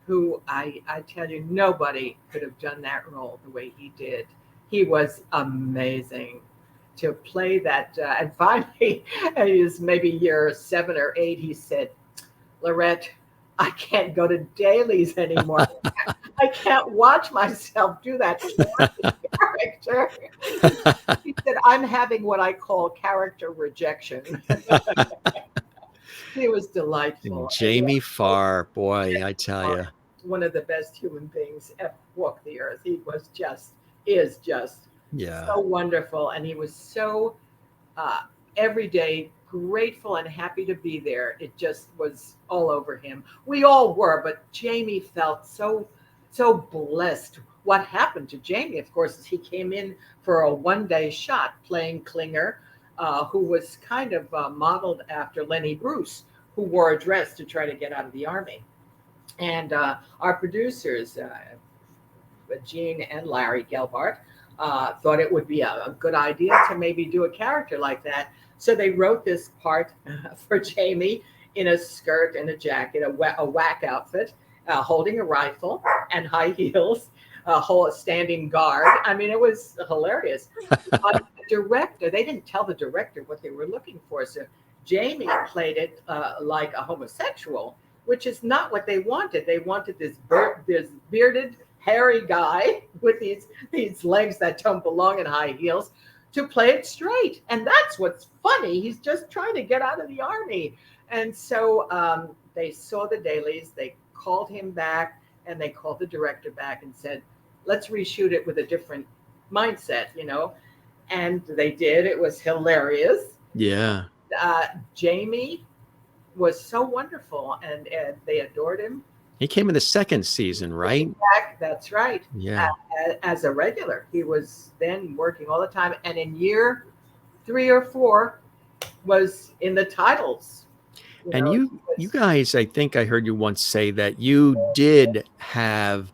who I tell you, nobody could have done that role the way he did. He was amazing to play that. And finally, he was maybe year 7 or 8, he said, Loretta, I can't go to dailies anymore. I can't watch myself do that character. He said, I'm having what I call character rejection. He was delightful. And Jamie Farr, boy, I tell you. One of the best human beings ever walked the earth. He was just is just Yeah. so wonderful. And he was so uh, every day grateful and happy to be there. It just was all over him. We all were, but Jamie felt so blessed. What happened to Jamie, of course, is he came in for a one-day shot playing Klinger, who was kind of modeled after Lenny Bruce, who wore a dress to try to get out of the army. And our producers, Gene and Larry Gelbart, thought it would be a good idea to maybe do a character like that. So they wrote this part for Jamie in a skirt and a jacket, a whack outfit, holding a rifle and high heels, a whole standing guard. I mean, it was hilarious. But the director, they didn't tell the director what they were looking for. So Jamie played it like a homosexual, which is not what they wanted. They wanted this bearded, hairy guy with these legs that don't belong in high heels to play it straight. And that's what's funny. He's just trying to get out of the army. And so they saw the dailies, they called him back, and they called the director back and said, let's reshoot it with a different mindset, And they did. It was hilarious. Yeah. Jamie was so wonderful, and they adored him. He came in the second season, right? That's right. Yeah. As a regular, he was then working all the time, and in year 3 or 4 was in the titles. And you guys, I think I heard you once say that you did have,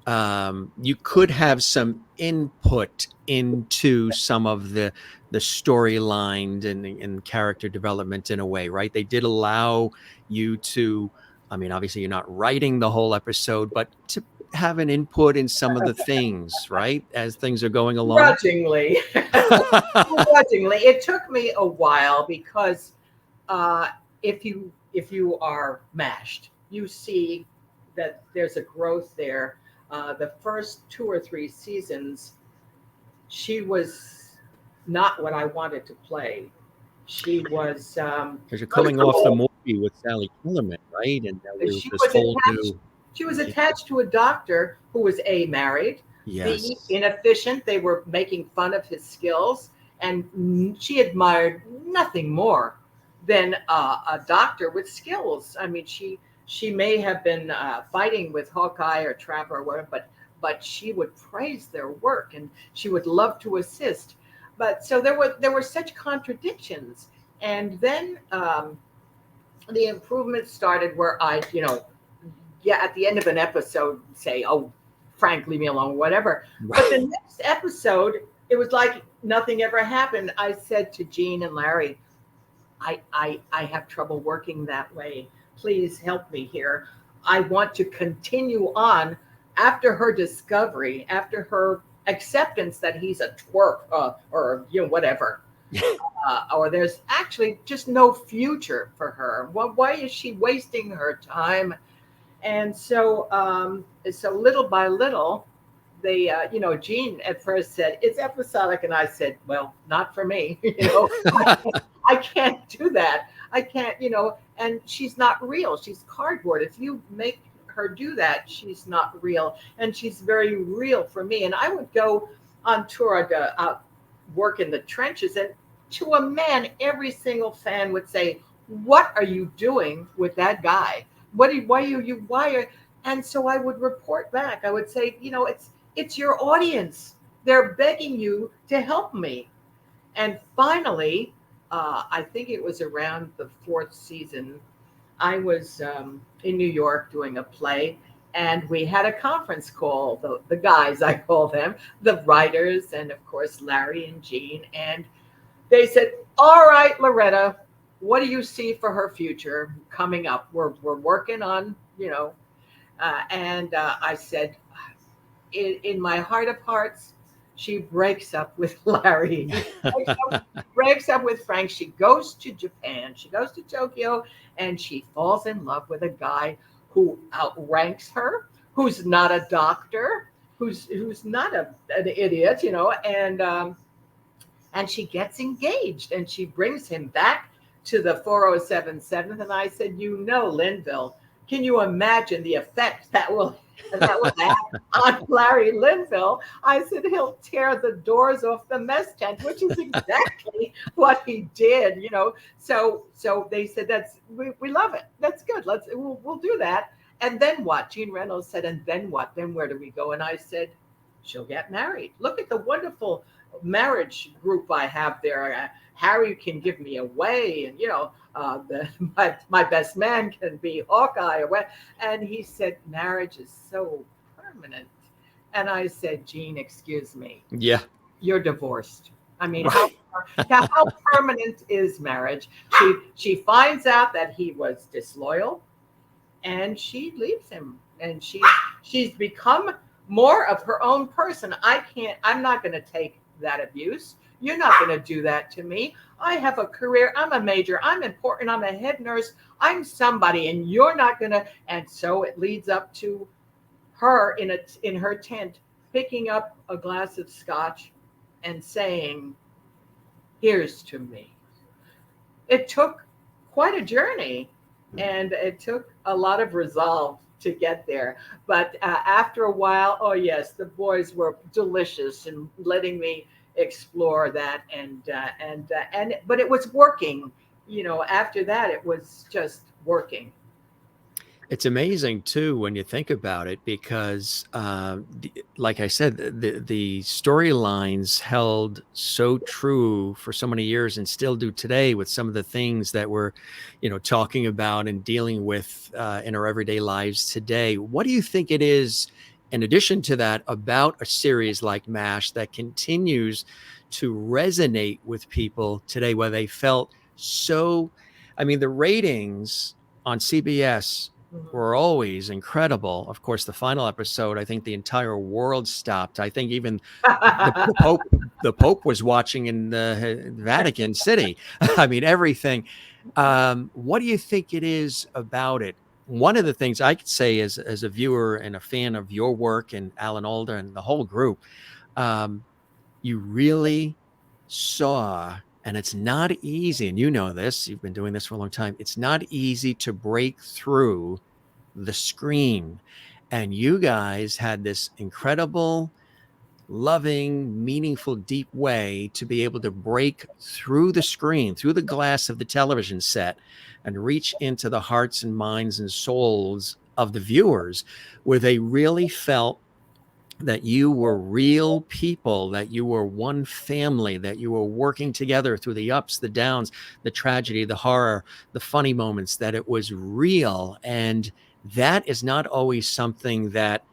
you could have some input into some of the storyline and character development in a way, right? They did allow you to, I mean, obviously you're not writing the whole episode, but to have an input in some of the things, right? As things are going along. Grudgingly. Grudgingly. It took me a while because if you are mashed, you see that there's a growth there. The first 2 or 3 seasons, she was not what I wanted to play. She was because you're coming off the movie with Sally Kellerman, right? And she was attached to a doctor who was married, yes, B, inefficient. They were making fun of his skills, and she admired nothing more than a doctor with skills. I mean, she may have been fighting with Hawkeye or Trapper or whatever, but she would praise their work and she would love to assist. But so there were such contradictions, and then the improvement started where I, at the end of an episode, say, "Oh, Frank, leave me alone," whatever. Right. But the next episode, it was like nothing ever happened. I said to Gene and Larry, I have trouble working that way. Please help me here. I want to continue on after her discovery, after her acceptance that he's a twerp or whatever. Or there's actually just no future for her. Why is she wasting her time? And so little by little, they, Gene at first said, it's episodic. And I said, well, not for me. I can't do that. I can't, and she's not real. She's cardboard. If you make her do that, she's not real. And she's very real for me. And I would go on tour to work in the trenches. And to a man, every single fan would say, what are you doing with that guy? And so I would report back. I would say, it's your audience. They're begging you to help me. And finally, I think it was around the 4th season, I was in New York doing a play, and we had a conference call, the guys, I call them, the writers, and of course, Larry and Gene. And they said, all right, Loretta, what do you see for her future coming up? We're working on, and I said, in my heart of hearts, she breaks up with Larry, breaks up with Frank. She goes to Japan. She goes to Tokyo, and she falls in love with a guy who outranks her, who's not a doctor, who's not an idiot, and she gets engaged, and she brings him back to the 407 7th. And I said, Linville, can you imagine the effect that will And that was Aunt Larry Linville. I said, he'll tear the doors off the mess tent, which is exactly what he did, you know. So they said, we love it. That's good. We'll do that. And then what? Gene Reynolds said, and then what? Then where do we go? And I said, she'll get married. Look at the wonderful marriage group I have there. Harry can give me away, and you know, my best man can be Hawkeye or what. And he said, marriage is so permanent. And I said, Gene, excuse me. Yeah. You're divorced. I mean, Right. how permanent is marriage? She finds out that he was disloyal, and she leaves him, and she's become more of her own person. I'm not going to take that abuse. You're not going to do that to me. I have a career. I'm a major. I'm important. I'm a head nurse. I'm somebody, and you're not going to. And so it leads up to her in her tent, picking up a glass of scotch and saying, here's to me. It took quite a journey, and it took a lot of resolve to get there. But after a while, oh yes, the boys were delicious in letting me explore that, but it was working. You know, after that, it was just working. It's amazing too when you think about it, because like I said, the storylines held so true for so many years and still do today with some of the things that we're, you know, talking about and dealing with in our everyday lives today. What do you think it is, in addition to that, about a series like MASH that continues to resonate with people today, where they felt so, I mean, the ratings on CBS were always incredible. Of course, the final episode, I think the entire world stopped. I think even the Pope was watching in the Vatican City. I mean, everything. What do you think it is about it? One of the things I could say as a viewer and a fan of your work and Alan Alda and the whole group, you really saw, and it's not easy, and you know this, you've been doing this for a long time, it's not easy to break through the screen. And you guys had this incredible, loving, meaningful, deep way to be able to break through the screen, through the glass of the television set, and reach into the hearts and minds and souls of the viewers, where they really felt that you were real people, that you were one family, that you were working together through the ups, the downs, the tragedy, the horror, the funny moments, that it was real. And that is not always something that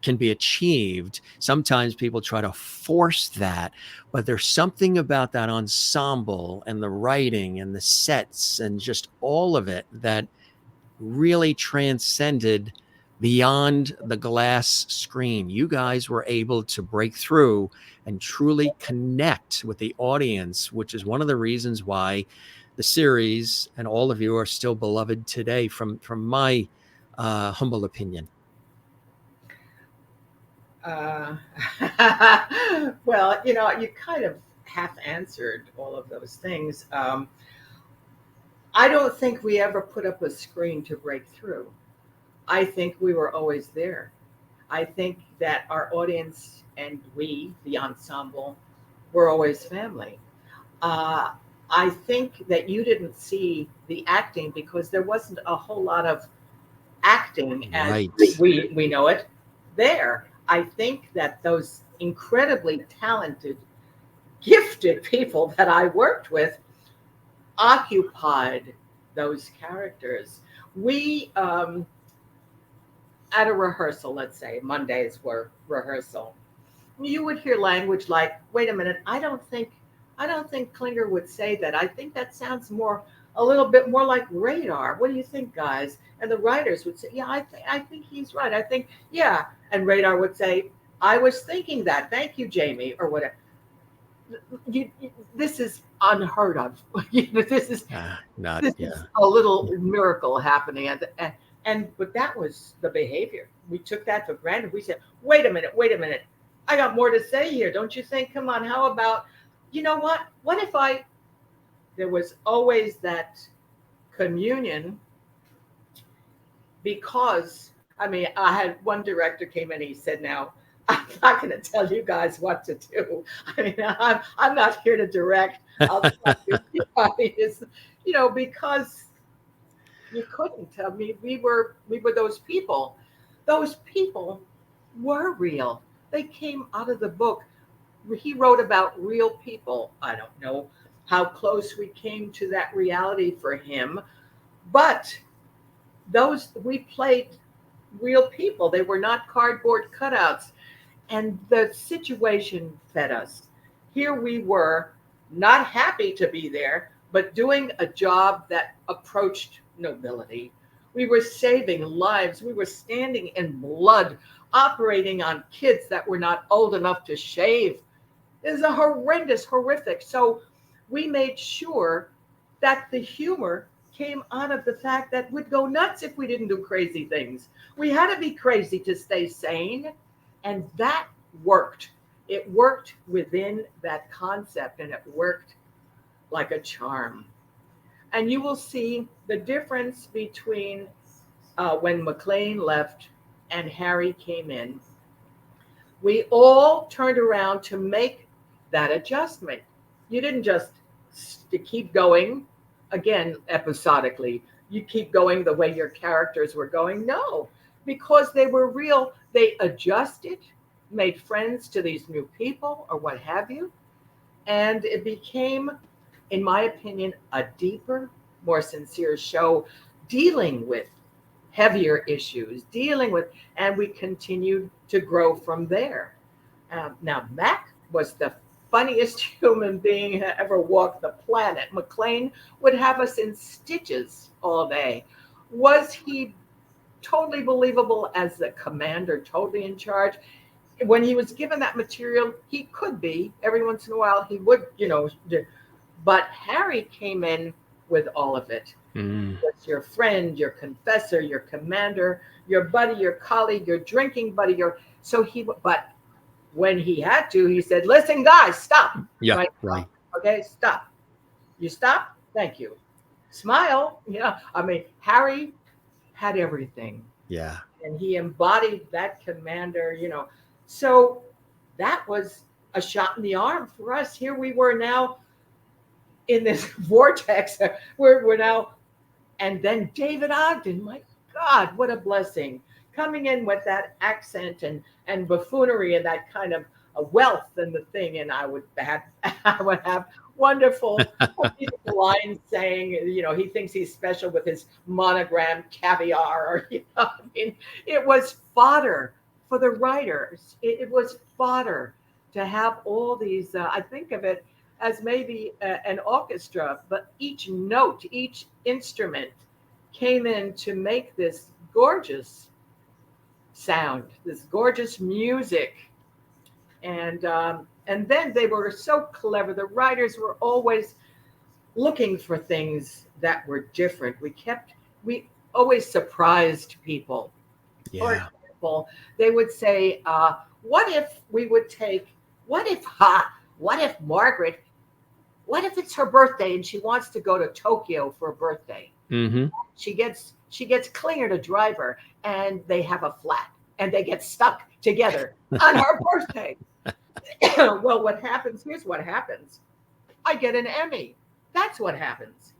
can be achieved. Sometimes people try to force that, but there's something about that ensemble and the writing and the sets and just all of it that really transcended beyond the glass screen. You guys were able to break through and truly connect with the audience, which is one of the reasons why the series and all of you are still beloved today, from my humble opinion. Well, you know, you kind of half answered all of those things. I don't think we ever put up a screen to break through. I think we were always there. I think that our audience and we, the ensemble, were always family. I think that you didn't see the acting because there wasn't a whole lot of acting as Right. we know it there. I think that those incredibly talented, gifted people that I worked with occupied those characters. We, at a rehearsal, let's say Mondays were rehearsal, you would hear language like, wait a minute, I don't think Klinger would say that. I think that sounds a little bit more like Radar. What do you think, guys? And the writers would say, yeah, I think he's right. I think, yeah. And Radar would say, I was thinking that. Thank you, Jamie, or whatever. This is unheard of. This is a little miracle happening. But that was the behavior. We took that for granted. We said, wait a minute. I got more to say here. Don't you think? Come on. How about, you know what? What if there was always that communion, because I mean, I had one director came in, he said, now, I'm not going to tell you guys what to do. I mean, I'm not here to direct. I'll tell you. I mean, it's, because you couldn't. I mean, we were those people. Those people were real. They came out of the book. He wrote about real people. I don't know how close we came to that reality for him, but those we played real people. They were not cardboard cutouts. And the situation fed us. Here we were, not happy to be there, but doing a job that approached nobility. We were saving lives. We were standing in blood, operating on kids that were not old enough to shave. It was a horrendous, horrific. So we made sure that the humor came out of the fact that we'd go nuts if we didn't do crazy things. We had to be crazy to stay sane. And that worked. It worked within that concept, and it worked like a charm. And you will see the difference between when McLean left and Harry came in. We all turned around to make that adjustment. You didn't just keep going, again, episodically. You keep going the way your characters were going. No, because they were real. They adjusted, made friends to these new people or what have you. And it became, in my opinion, a deeper, more sincere show dealing with heavier issues, and we continued to grow from there. Now, Mac was the funniest human being who ever walked the planet. McLean would have us in stitches all day. Was he totally believable as the commander, totally in charge? When he was given that material, he could be. Every once in a while, he would, but Harry came in with all of it. Was your friend, your confessor, your commander, your buddy, your colleague, your drinking buddy, but when he had to, he said, listen, guys, stop. Right. Okay, stop. You stop? Thank you. Smile. I mean, Harry had everything. Yeah. And he embodied that commander, So that was a shot in the arm for us. Here we were now in this vortex. We're now, and then David Ogden, my God, what a blessing. Coming in with that accent and buffoonery and that kind of a wealth and the thing. And I would have wonderful lines saying, he thinks he's special with his monogram caviar, or, I mean, it was fodder for the writers. It was fodder to have all these, I think of it as maybe an orchestra, but each note, each instrument came in to make this gorgeous sound, this gorgeous music. And then they were so clever. The writers were always looking for things that were different. We always surprised people. Yeah. For example, they would say, what if it's her birthday and she wants to go to Tokyo for a birthday? Mm-hmm. She gets Klinger to drive her, and they have a flat, and they get stuck together on her birthday. Well, what happens? Here's what happens. I get an Emmy. That's what happens.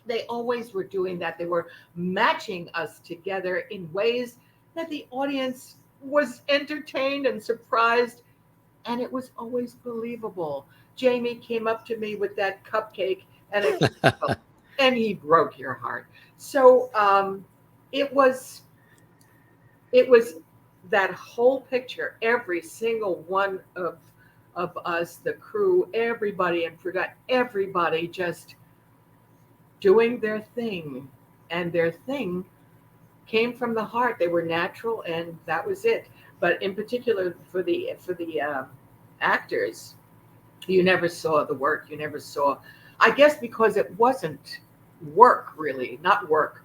They always were doing that. They were matching us together in ways that the audience was entertained and surprised, and it was always believable. Jamie came up to me with that cupcake and he broke your heart. So it was that whole picture. Every single one of us, the crew, everybody, and forgot everybody just doing their thing, and their thing came from the heart. They were natural, and that was it. But in particular for the actors, you never saw the work. You never saw, I guess, because it wasn't work, really, not work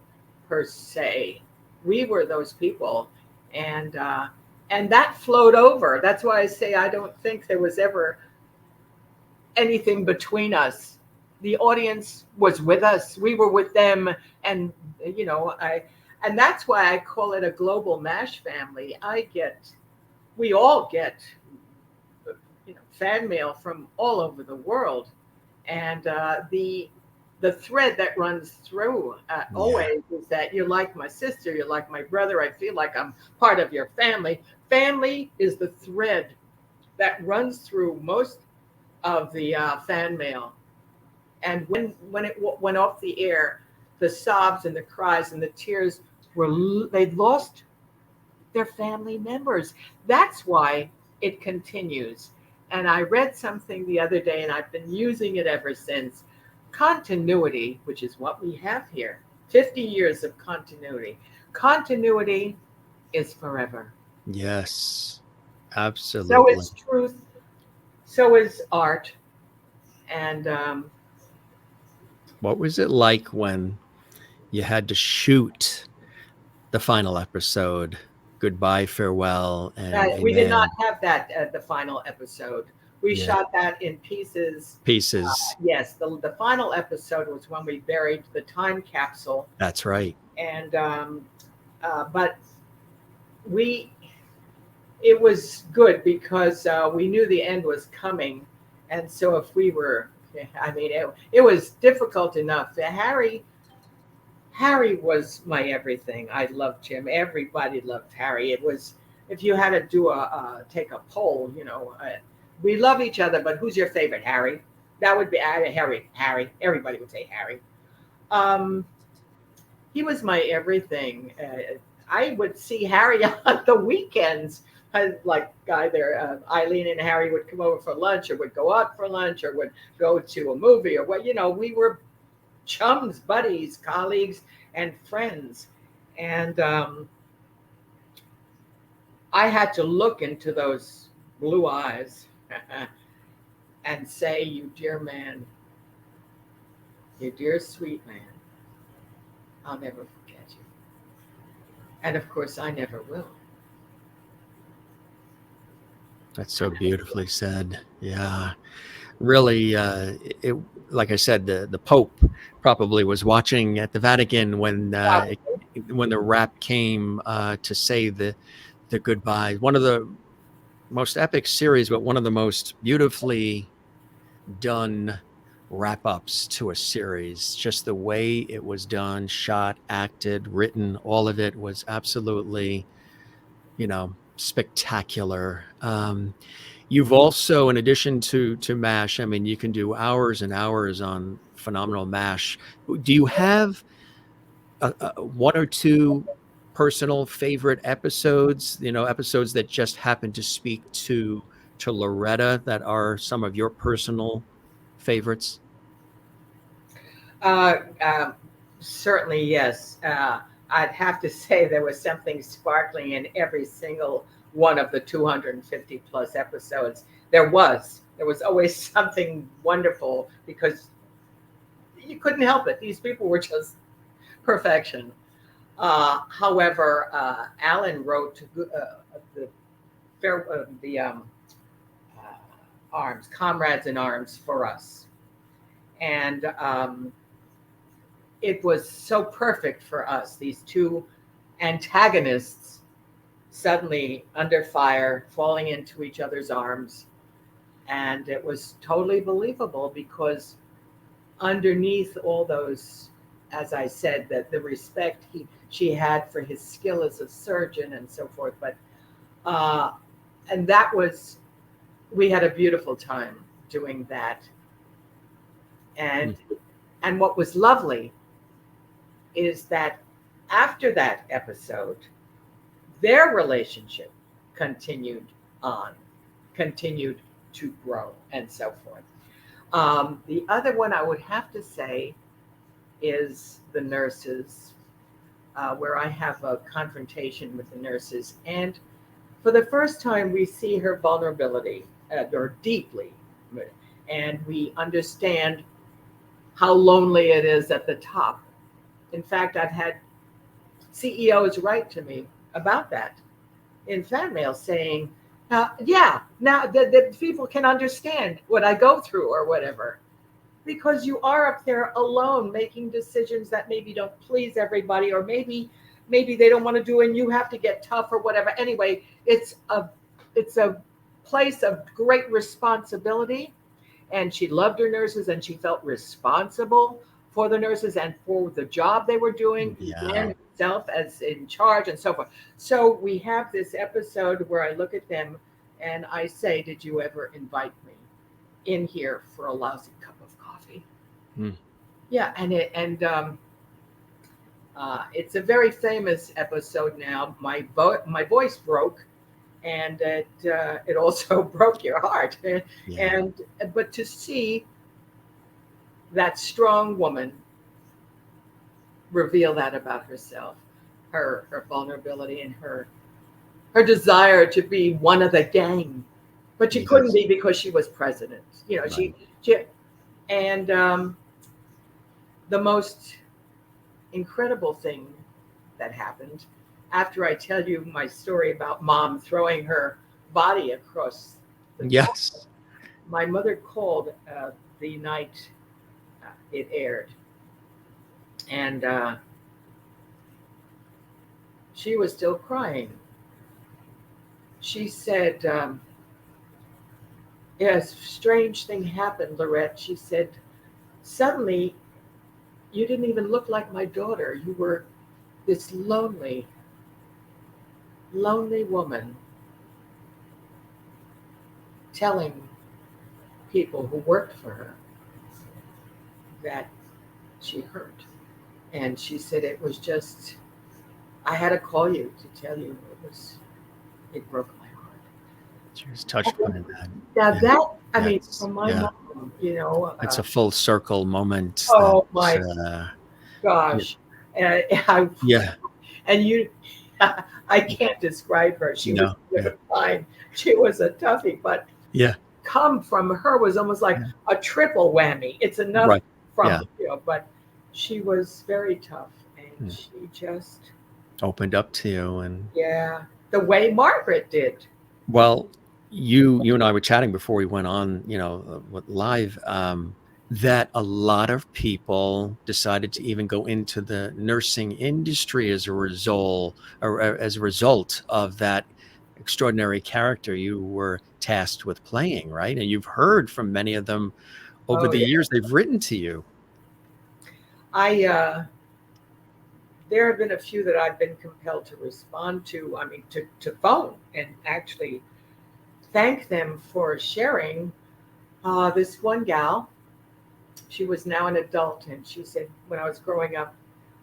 per se. We were those people, and that flowed over. That's why I say I don't think there was ever anything between us. The audience was with us. We were with them, and And that's why I call it a global MASH family. We all get, fan mail from all over the world, and the thread that runs through always is that you're like my sister, you're like my brother. I feel like I'm part of your family. Family is the thread that runs through most of the fan mail. And when it went off the air, the sobs and the cries and the tears they'd lost their family members. That's why it continues. And I read something the other day, and I've been using it ever since. Continuity, which is what we have here, 50 years of continuity. Continuity is forever. Yes, So absolutely. is truth. So is art. And What was it like when you had to shoot the final episode, Goodbye, Farewell, and we did not Amen? have that at the final episode. We Yeah, shot that in pieces. pieces. Yes, the final episode was when we buried the time capsule. That's right. And but it was good because we knew the end was coming. And so if we were, I mean, it was difficult enough. Harry was my everything. I loved him. Everybody loved Harry. It was, if you had to take a poll, we love each other, but who's your favorite, Harry? That would be Harry. Harry. Everybody would say Harry. He was my everything. I would see Harry on the weekends. Like either Eileen and Harry would come over for lunch, or would go out for lunch, or would go to a movie, or what. We were chums, buddies, colleagues, and friends. And I had to look into those blue eyes and say, "You dear man, you dear sweet man, I'll never forget you." And of course, I never will. That's so beautifully said. Yeah, really. It, like I said, the Pope probably was watching at the Vatican when the rap came to say the goodbye. One of the most epic series, but one of the most beautifully done wrap ups to a series. Just the way it was done, shot, acted, written, all of it was absolutely, spectacular. You've also, in addition to MASH, I mean, you can do hours and hours on phenomenal MASH. Do you have one or two personal favorite episodes? Episodes that just happen to speak to Loretta, that are some of your personal favorites? Uh, um, Certainly, yes. I'd have to say there was something sparkling in every single one of the 250 plus episodes. There was always something wonderful because you couldn't help it. These people were just perfection. However, Alan wrote the arms, comrades in arms for us, and it was so perfect for us. These two antagonists suddenly under fire, falling into each other's arms. And it was totally believable because underneath all those, as I said, that the respect she had for his skill as a surgeon and so forth. But and we had a beautiful time doing that. And what was lovely is that after that episode, their relationship continued to grow and so forth. The other one I would have to say is the nurses, where I have a confrontation with the nurses. And for the first time, we see her vulnerability, or deeply, and we understand how lonely it is at the top. In fact, I've had CEOs write to me about that in fan mail saying, now the people can understand what I go through or whatever, because you are up there alone making decisions that maybe don't please everybody, or maybe maybe they don't want to do, and you have to get tough or whatever. Anyway, it's a place of great responsibility, and she loved her nurses, and she felt responsible for the nurses and for the job they were doing, Yeah. and herself as in charge and so forth. So we have this episode where I look at them and I say, did you ever invite me in here for a lousy cup of coffee? Yeah, and it's a very famous episode now. My voice broke, and it also broke your heart. Yeah. But to see that strong woman reveal that about herself, her vulnerability, and her desire to be one of the gang, but she couldn't be because she was president. Right. She and the most incredible thing that happened after I tell you my story about Mom throwing her body across the Yes. table, my mother called the night it aired, and she was still crying. She said, yes, strange thing happened, Lorette. She said, suddenly you didn't even look like my daughter. You were this lonely woman telling people who worked for her that she hurt. And she said, it was just, I had to call you to tell you it broke my heart. She was touched by that. Now Yeah. that, I mean, That's- from my yeah. mom, you know. It's a full circle moment. Oh that, my gosh. And yeah. and you, I can't describe her. She was No. fine. She was a toughie, but Yeah. come from her was almost like a triple whammy. It's enough Right. from, Yeah. you know, but she was very tough, and she just Opened up to you, and yeah, the way Margaret did. well, you and I were chatting before we went on, live, that a lot of people decided to even go into the nursing industry as a result, or as a result of that extraordinary character you were tasked with playing, right? And you've heard from many of them over Oh, the yeah. years. They've written to you. There have been a few that I've been compelled to respond to. I mean, to phone and actually thank them for sharing. This one gal, she was now an adult, and she said, when I was growing up,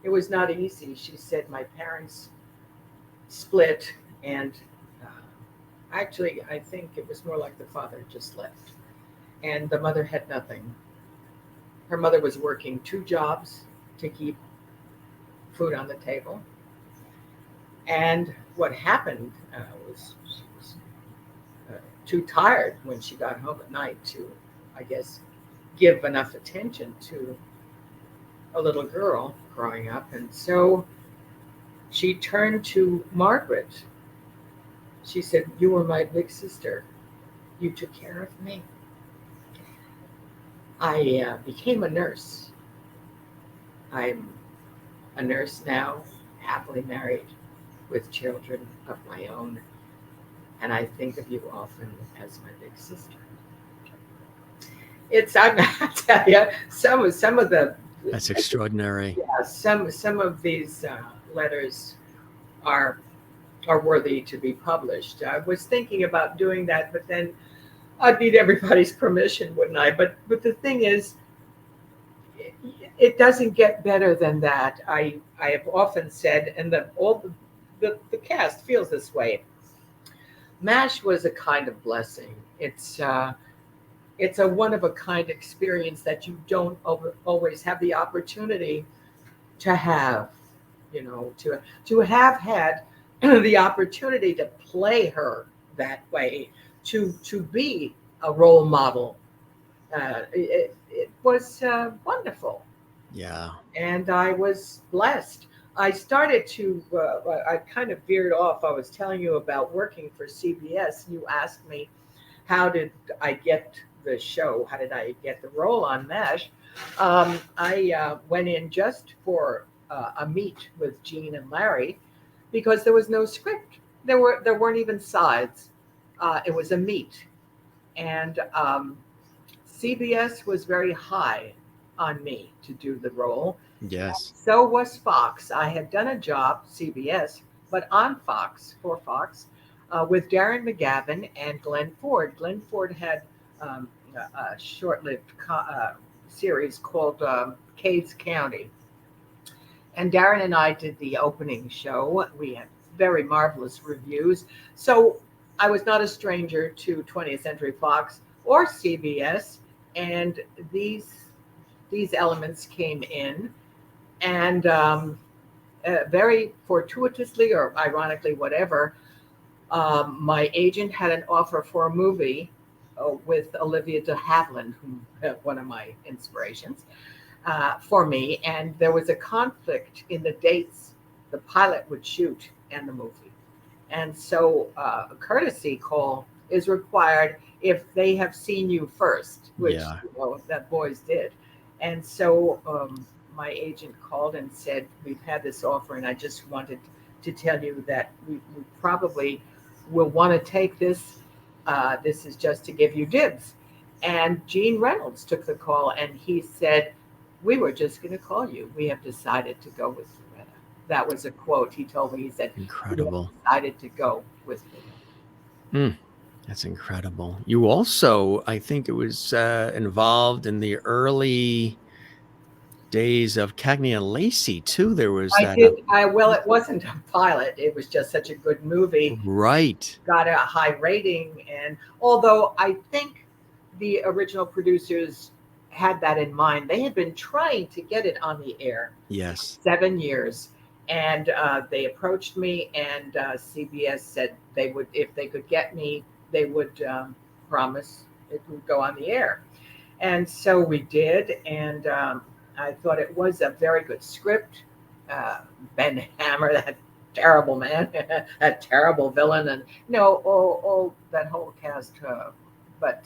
it was not easy. She said, my parents split, and actually, I think it was more like the father just left, and the mother had nothing. Her mother was working 2 jobs to keep food on the table. And what happened was she was too tired when she got home at night to, I guess, give enough attention to a little girl growing up. And so she turned to Margaret. She said, you were my big sister. You took care of me. I became a nurse. I'm a nurse now, happily married with children of my own, and I think of you often as my big sister. I'm gonna tell you, some of the That's extraordinary. Yeah, some of these letters are worthy to be published. I was thinking about doing that, but then I'd need everybody's permission, wouldn't I? But the thing is, it doesn't get better than that. I have often said, and all the cast feels this way. MASH was a kind of blessing. It's a one of a kind experience that you don't always have the opportunity to have. You know, to have had the opportunity to play her that way, to be a role model. It was wonderful. Yeah. And I was blessed. I started to, I kind of veered off. I was telling you about working for CBS. You asked me, how did I get the show? How did I get the role on MASH? I went in just for a meet with Gene and Larry because there was no script. There weren't even sides. It was a meet, and CBS was very high on me to do the role. Yes. So was Fox. I had done a job, CBS, but on Fox, for Fox, with Darren McGavin and Glenn Ford. Glenn Ford had a short lived series called Cades County. And Darren and I did the opening show. We had very marvelous reviews. So I was not a stranger to 20th Century Fox or CBS. And these elements came in. And very fortuitously or ironically, whatever, my agent had an offer for a movie with Olivia de Havilland, who one of my inspirations, for me. And there was a conflict in the dates the pilot would shoot and the movie. And so a courtesy call is required if they have seen you first, which that boys did. And so my agent called and said, we've had this offer, and I just wanted to tell you that we probably will want to take this. This is just to give you dibs. And Gene Reynolds took the call, and he said, we were just going to call you. We have decided to go with Loretta. That was a quote he told me. He said, incredible. We decided to go with Loretta. That's incredible. You also, I think it was involved in the early days of Cagney and Lacey too. There was well, it wasn't a pilot. It was just such a good movie. Right. Got a high rating. And although I think the original producers had that in mind, they had been trying to get it on the air. Yes. 7 years. And they approached me, and CBS said they would, if they could get me, they would promise it would go on the air. And so we did. And I thought it was a very good script. Ben Hammer, that terrible man, that terrible villain, and all that whole cast. But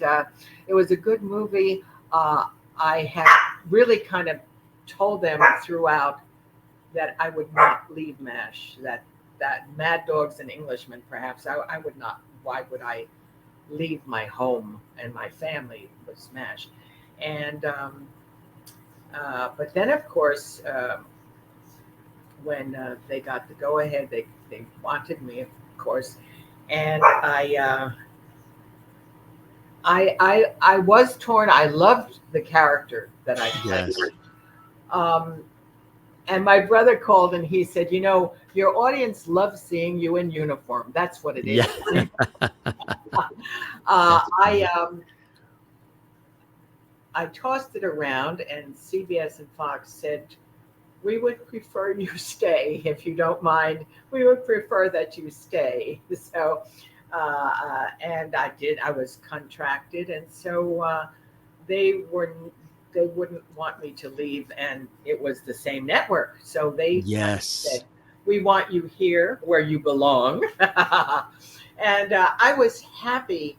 it was a good movie. I had really kind of told them throughout that I would not leave MASH. That Mad Dogs and Englishmen, perhaps I would not. Why would I leave my home and my family with MASH? And but then, of course, when they got the go-ahead, they wanted me, of course, and I was torn. I loved the character that I played. Yes. And my brother called and he said, your audience loves seeing you in uniform. That's what it is. Yeah. I tossed it around, and CBS and Fox said, we would prefer you stay. If you don't mind, we would prefer that you stay. So, and I did. I was contracted, and so they wouldn't want me to leave, and it was the same network. So they said, we want you here where you belong. And I was happy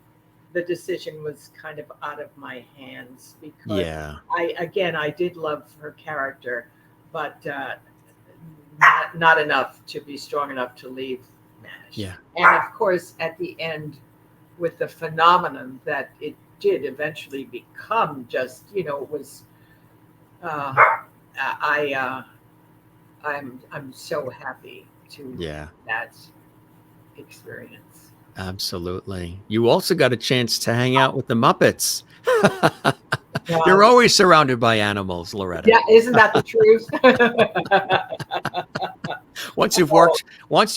the decision was kind of out of my hands because I did love her character, but not enough to be strong enough to leave MASH. Yeah. And of course, at the end, with the phenomenon that it did eventually become, just it was. I'm so happy to that experience. Absolutely. You also got a chance to hang out with the Muppets. You're always surrounded by animals, Loretta. Yeah, isn't that the truth? Once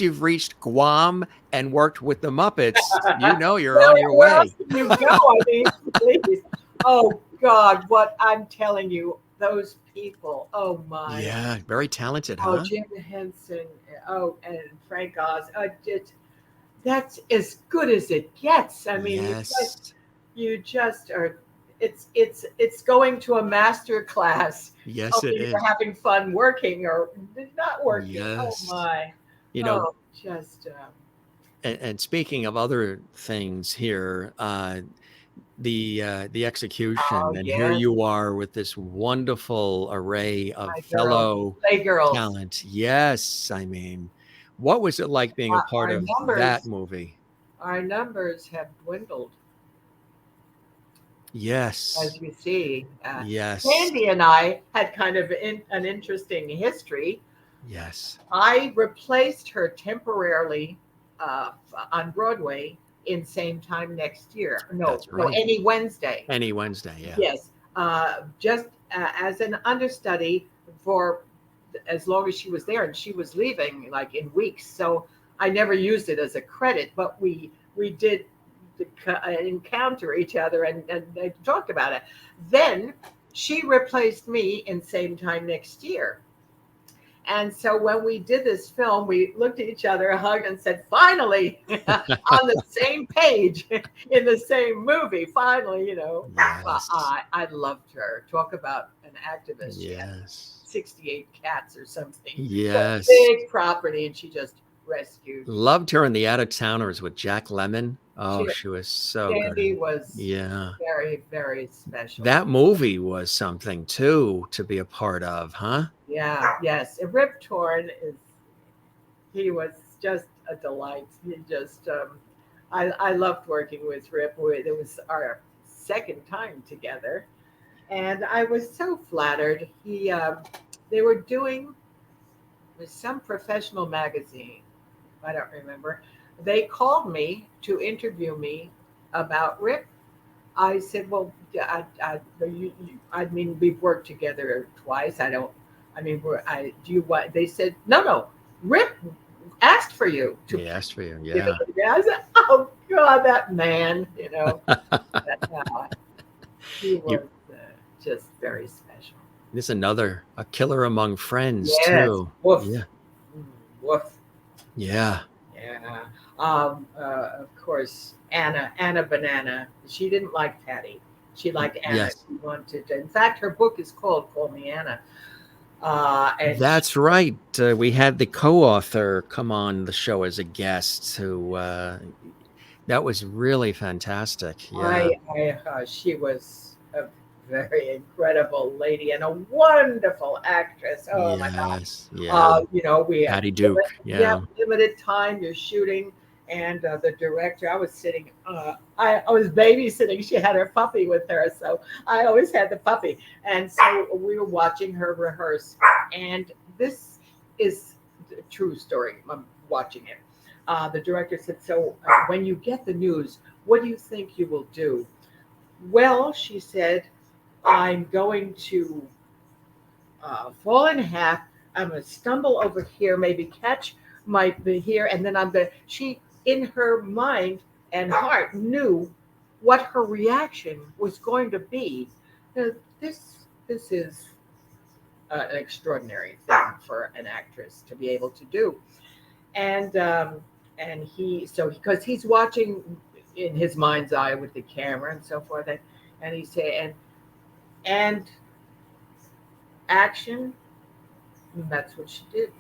you've reached Guam and worked with the Muppets, you're on your way. Where else can you go? I mean, please. Oh God, what I'm telling you, those people. Oh my. Yeah, very talented, huh? Oh, Jim Henson. Oh, and Frank Oz. That's as good as it gets. I mean, you just are. It's going to a master class. Yes, it is. You're having fun working or not working. Yes. Oh my. And speaking of other things here, the execution, Oh and here yes, you are with this wonderful array of my girls, fellow Playgirls. talent. Yes, I mean, what was it like being a part Our of that numbers, movie? our numbers have dwindled, Yes, as you see. yes, Sandy and I had kind of an interesting history. yes. I replaced her temporarily on Broadway in Same Time Next year. No, That's no, right. any Wednesday. Any Wednesday, yeah. Yes, just as an understudy for as long as she was there, and she was leaving like in weeks. So I never used it as a credit, but we did encounter each other and talked about it. Then she replaced me in Same Time Next year. And so when we did this film, we looked at each other, hugged, and said, finally, on the same page in the same movie. Finally, you know, Yes, I loved her. Talk about an activist. She had yes, 68 cats or something. So yes. big property, and she just rescued. Loved her in The Out of Towners with Jack Lemmon. Oh, She, she was so Sandy good. was Yeah. very, very special. That movie was something too to be a part of, huh? Yeah, yes. And Rip Torn is, he was just a delight. He just, I loved working with Rip. It was our second time together, and I was so flattered. They were doing with some professional magazine. I don't remember. They called me to interview me about Rip. I said, "Well, I mean, we've worked together twice. I don't. I mean, do you what?" They said, "No, no. Rip asked for you to He asked for you. give it Yeah. to me." I said, "Oh God, that man! You know, that, he You, was just very special." there's another, a killer among friends Yes. too. Woof. Yeah. Mm, woof. Yeah. Yeah. Of course, Anna Banana. She didn't like Patty. She liked Anna. Yes. She wanted to. In fact, her book is called "Call Me Anna." And she, That's right. We had the co-author come on the show as a guest who that was really fantastic. Yeah. she was a very incredible lady and a wonderful actress. Oh my God. Yes. Yeah. You know, we have Patty Duke. yeah, Yeah. limited time. You're shooting, and the director. I was sitting. I was babysitting. She had her puppy with her, so I always had the puppy, and so we were watching her rehearse. And this is a true story. I'm watching it. The director said, "So when you get the news, what do you think you will do?" Well, she said, "I'm going to fall in half. I'm going to stumble over here, maybe catch my here, and then I'm going to." She, in her mind and heart, knew what her reaction was going to be. Now, this is an extraordinary thing for an actress to be able to do, and he so because he's watching in his mind's eye with the camera and so forth, and he said and action. And that's what she did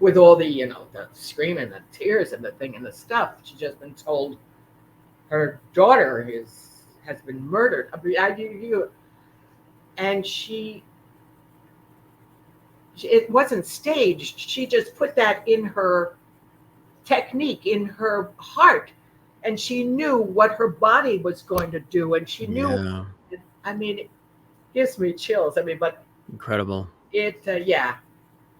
with all the, you know, the screaming, the tears, and the thing and the stuff. She's just been told her daughter has been murdered. I mean, and it wasn't staged. She just put that in her technique, in her heart, and she knew what her body was going to do, and she knew. Yeah. I mean, it gives me chills. I mean, but Incredible. yeah,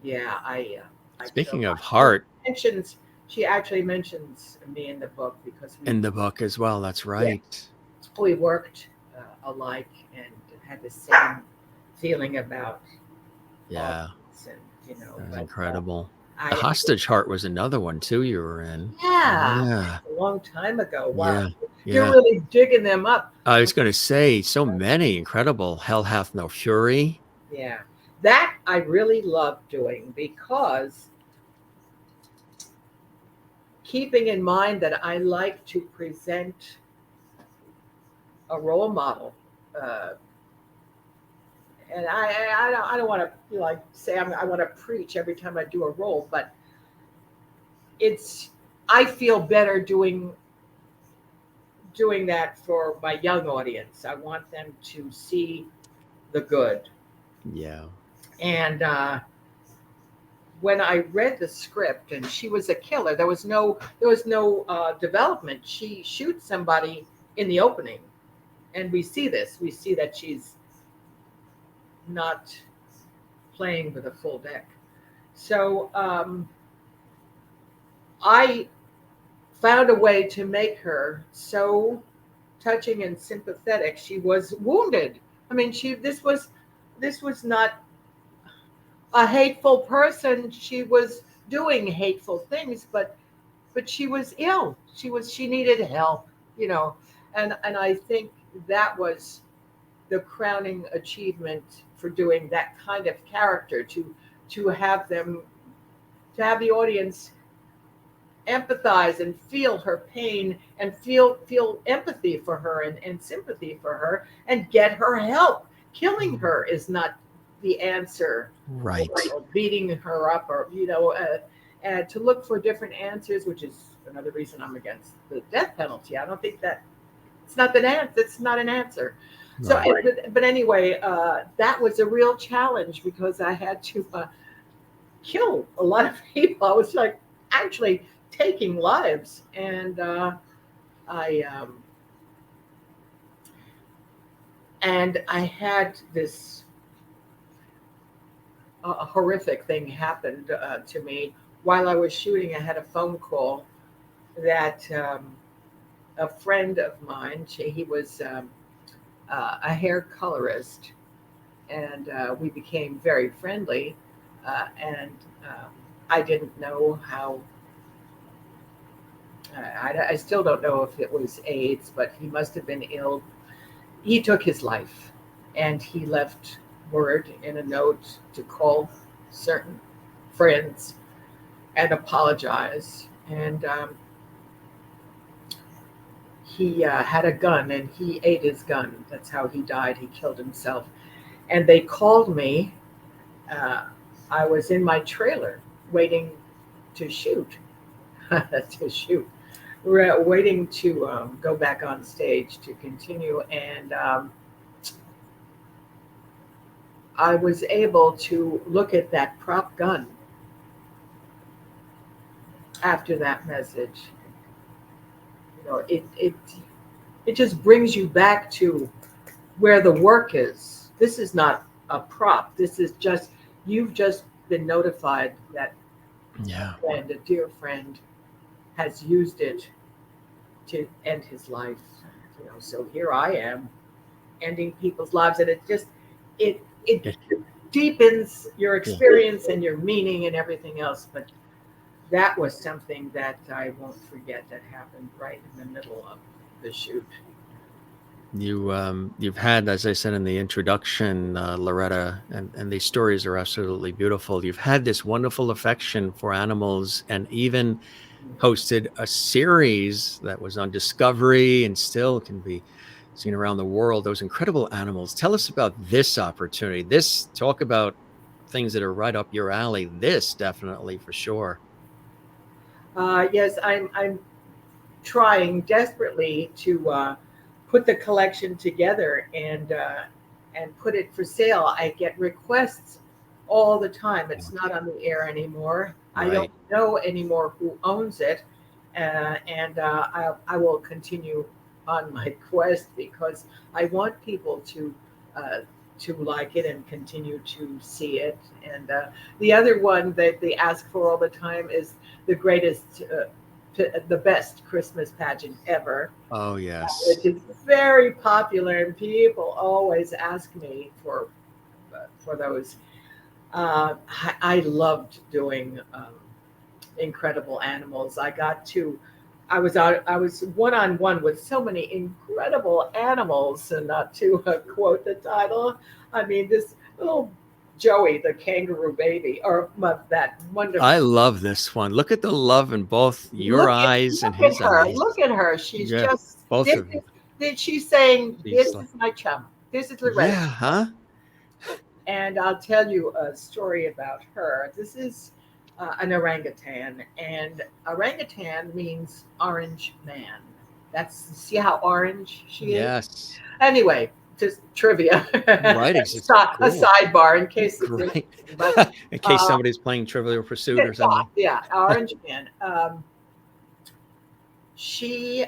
yeah, I liked her a Speaking of lot. heart, Mentions She actually mentions me in the book because in the book as well. That's yeah, right. we worked alike and had the same feeling about all Yeah. this, and you know, That was but incredible. The I Hostage Heart was another one too you were in. yeah, Yeah. a long time ago. Wow, Yeah. you're Yeah. really digging them up. I was going to say so many incredible. Hell Hath No Fury. Yeah, that I really love doing because keeping in mind that I like to present a role model. Uh, and I don't want to like say I want to preach every time I do a role, but it's I feel better doing that for my young audience. I want them to see the good. Yeah. And when I read the script, and she was a killer, there was no development. She shoots somebody in the opening, and we see this. We see that she's not playing with a full deck. So I found a way to make her so touching and sympathetic. She was wounded. I mean, this was not a hateful person. She was doing hateful things, but she was ill. She needed help, you know. And I think that was the crowning achievement for doing that kind of character, to have them to have the audience empathize and feel her pain and feel empathy for her and sympathy for her and get her help. Killing her is not the answer, Right. or beating her up, or and to look for different answers, which is another reason I'm against the death penalty. I don't think that it's not an answer. It's not an answer. So, Right. but anyway, that was a real challenge because I had to kill a lot of people. I was like actually taking lives, and I I had this horrific thing happened to me while I was shooting. I had a phone call that a friend of mine, he was a hair colorist, and we became very friendly. And I didn't know how. I still don't know if it was AIDS, but he must have been ill. He took his life, and he left word in a note to call certain friends and apologize. And he had a gun, and he ate his gun. That's how he died. He killed himself. And they called me. Uh, I was in my trailer waiting to shoot, to shoot. We're waiting to go back on stage to continue. And I was able to look at that prop gun after that message. It just brings you back to where the work is. This is not a prop. This is just, you've just been notified that Yeah. a dear friend, has used it to end his life. So here I am ending people's lives, and it It- deepens your yeah. experience and your meaning and everything else. But that was something that I won't forget, that happened right in the middle of the shoot. You've had, as I said in the introduction, Loretta, and these stories are absolutely beautiful. You've had this wonderful affection for animals, and even hosted a series that was on Discovery and still can be seen around the world. Those incredible animals. Tell us about this opportunity. This, talk about things that are right up your alley. This definitely, for sure. Yes, I'm trying desperately to put the collection together and put it for sale. I get requests all the time. It's not on the air anymore. I don't Right. know anymore who owns it, and I will continue on my quest because I want people uh, to like it and continue to see it. And the other one that they ask for all the time is the greatest. The best Christmas pageant ever, Oh, yes. which is very popular, and people always ask me for those. I loved doing incredible animals. I was one on one with so many incredible animals, and not to quote the title, I mean this little Joey, the kangaroo baby, or that wonderful. I love this one. Look at the love in both your eyes and Look at his her. eyes. Look at her. She's Yeah, just both this of you. is that she's saying, She's this like, is my chum. This is Loretta. yeah, huh? And I'll tell you a story about her. This is an orangutan, and orangutan means orange man. See how orange she is? Yes. Anyway, just trivia. Right. It's A cool. sidebar in case it's Great. interesting. But In case somebody's playing Trivial Pursuit or something. yeah, orange man. She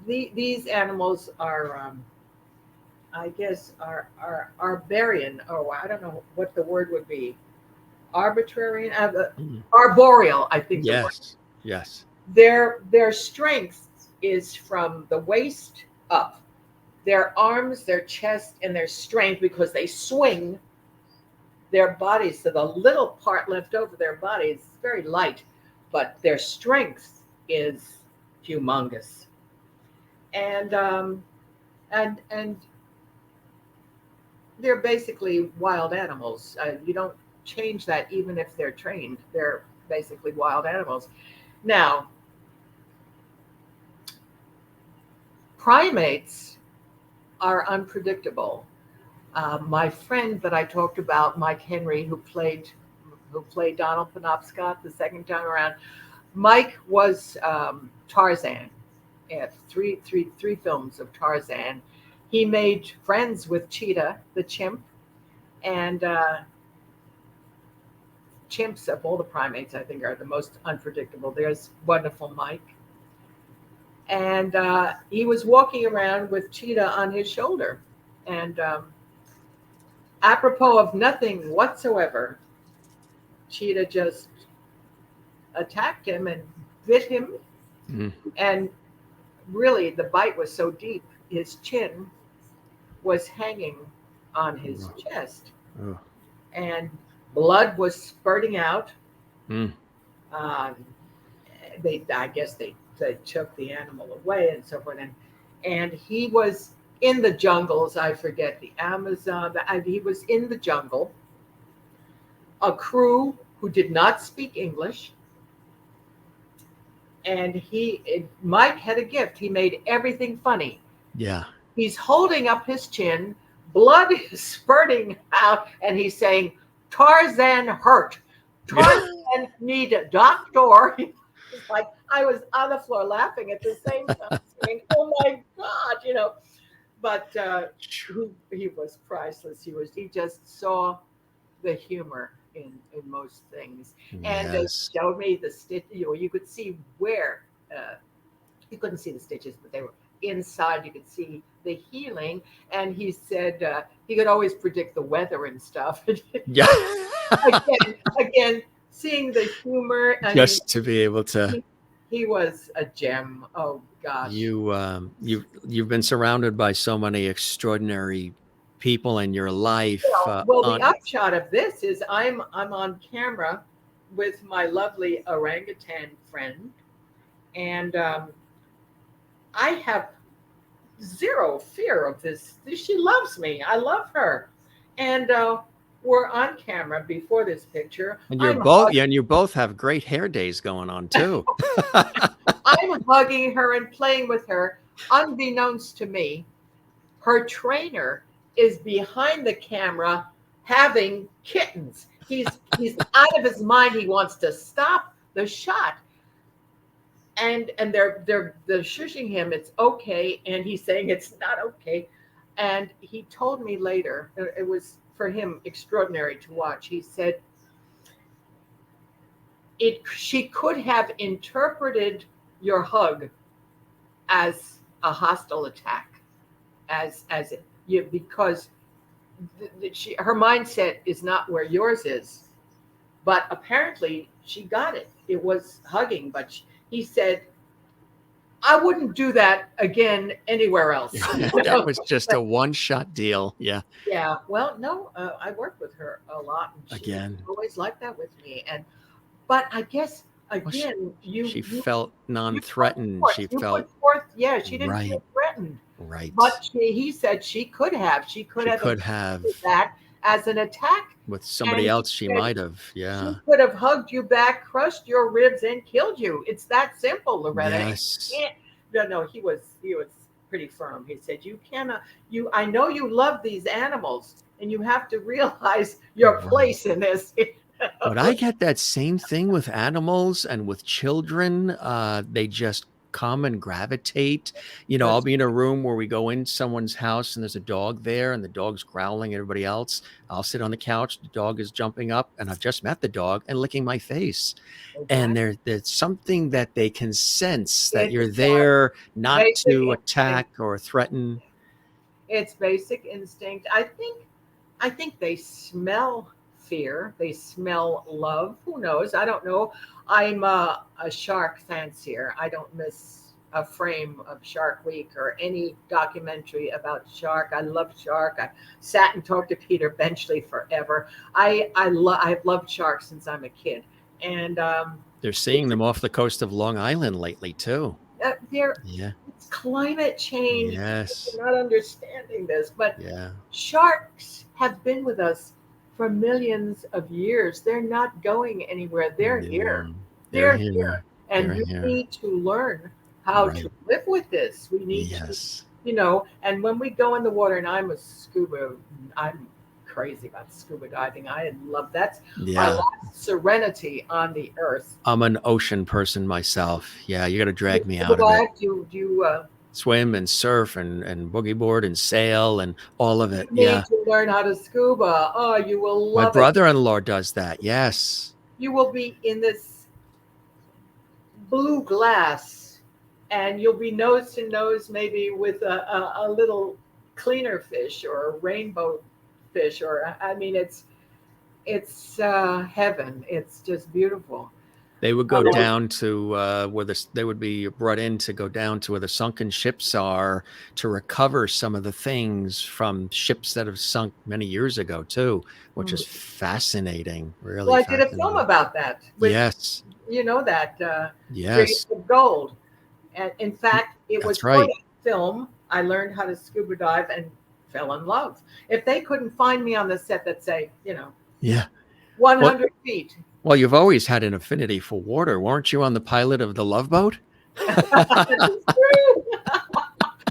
these animals are I guess are arbarian. Oh, I don't know what the word would be. Arbitrary, Mm. arboreal. I think the word. Yes. Yes. Their strength is from the waist up. Their arms, their chest, and their strength, because they swing their bodies. So the little part left over their body is very light, but their strength is humongous. And and they're basically wild animals. You don't change that even if they're trained. They're basically wild animals. Now, primates are unpredictable. My friend that I talked about, Mike Henry, who played Donald Penobscot the second time around. Mike was Tarzan. Three films of Tarzan. He made friends with Cheetah, the chimp, and chimps of all the primates, I think, are the most unpredictable. There's wonderful Mike. And he was walking around with Cheetah on his shoulder. And apropos of nothing whatsoever, Cheetah just attacked him and bit him. Mm. And really, the bite was so deep, his chin was hanging on his chest. Oh. And blood was spurting out. Mm. I guess they took the animal away and so forth. And he was in the jungles. I forget, the Amazon. He was in the jungle. A crew who did not speak English. And Mike had a gift. He made everything funny. Yeah. He's holding up his chin. Blood is spurting out. And he's saying, Tarzan hurt. Tarzan need a doctor. It's like I was on the floor laughing at the same time, saying, "Oh my God!" But he was priceless. He just saw the humor in most things, and they showed me the stitch. You could see where you couldn't see the stitches, but they were inside. You could see the healing, and he said he could always predict the weather and stuff. Yeah. again, seeing the humor. Just to be able to. He was a gem. Oh gosh. You've been surrounded by so many extraordinary people in your life. Well, the upshot of this is I'm on camera with my lovely orangutan friend, and I have zero fear of this. She loves me. I love her, and we're on camera before this picture. And you both have great hair days going on too. I'm hugging her and playing with her. Unbeknownst to me, her trainer is behind the camera having kittens. He's out of his mind. He wants to stop the shot. And they're shushing him. It's okay. And he's saying it's not okay. And he told me later, it was for him extraordinary to watch. He said she could have interpreted your hug as a hostile attack, because her mindset is not where yours is. But apparently she got it. It was hugging, but he said, I wouldn't do that again anywhere else. That was just a one-shot deal. Yeah. Yeah. Well, no, I worked with her a lot. And she always liked that with me. But I guess, again, she felt non-threatened. She felt. Yeah, she didn't feel threatened. Right. But he said she could have that as an attack. With somebody else, she might have. Yeah. She could have hugged you back, crushed your ribs, and killed you. It's that simple, Loretta. Yes. No, he was pretty firm. He said, you cannot, I know you love these animals, and you have to realize your place in this. But I get that same thing with animals and with children. They just come and gravitate. I'll That's be in a room where we go in someone's house and there's a dog there and the dog's growling at everybody else. I'll sit on the couch, the dog is jumping up, and I've just met the dog and licking my face. And exactly. there's something that they can sense, that you're It's there not basic to instinct. attack or threaten. It's basic instinct. I think they smell fear. They smell love. Who knows? I don't know. I'm a shark fancier. I don't miss a frame of Shark Week or any documentary about shark. I love shark. I sat and talked to Peter Benchley forever. I've loved sharks since I'm a kid, and They're seeing them off the coast of Long Island lately too. they're Yeah. it's climate change. People Yes. are not understanding this, but Yeah. sharks have been with us for millions of years. They're not going anywhere. They're here. No, they're They're here. here. And They're we here. need to learn how Right. to live with this. We need to, Yes. and when we go in the water, and I'm crazy about scuba diving. I love that's my Yeah. last serenity on the earth. I'm an ocean person myself. Yeah, you got to You drag me scuba out of it. dive? Do you Swim and surf and boogie board and sail and all of it. you Yeah. need to learn how to scuba? Oh, you will My love it. brother-in-law does that. Yes. You will be in this blue glass, and you'll be nose to nose maybe with a little cleaner fish or a rainbow fish, or I mean it's heaven. It's just beautiful. They would go Um, down to they would be brought in to go down to where the sunken ships are to recover some of the things from ships that have sunk many years ago too, which is fascinating, well, really I did a film fascinating. about that with Yes. that Streets Yes. of Gold, and in fact, it was That's for right. that film I learned how to scuba dive and fell in love. If they couldn't find me on the set that say Yeah. Well, 100 feet. well, you've always had an affinity for water. Weren't you on the pilot of the Love Boat? That's true.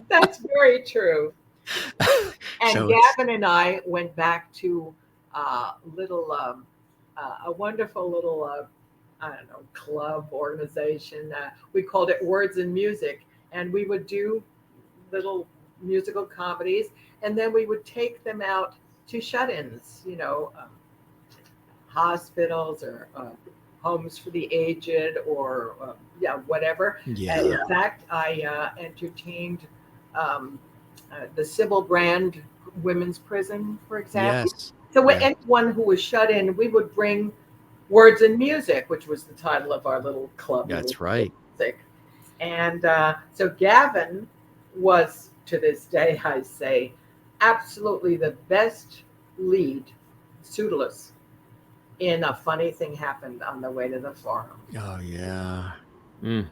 That's very true. And So it's Gavin and I went back to a wonderful little, I don't know, club organization. We called it Words and Music, and we would do little musical comedies, and then we would take them out to shut-ins, hospitals or homes for the aged, or whatever. And yeah. in fact, I entertained the Sybil Brand Women's Prison, for example. Yes. So when Yeah. anyone who was shut in, we would bring Words and Music, which was the title of our little club. That's right. Music. And so Gavin was, to this day, I say, absolutely the best lead, Pseudolus, in A Funny Thing Happened on the Way to the Forum. Oh yeah. Mm,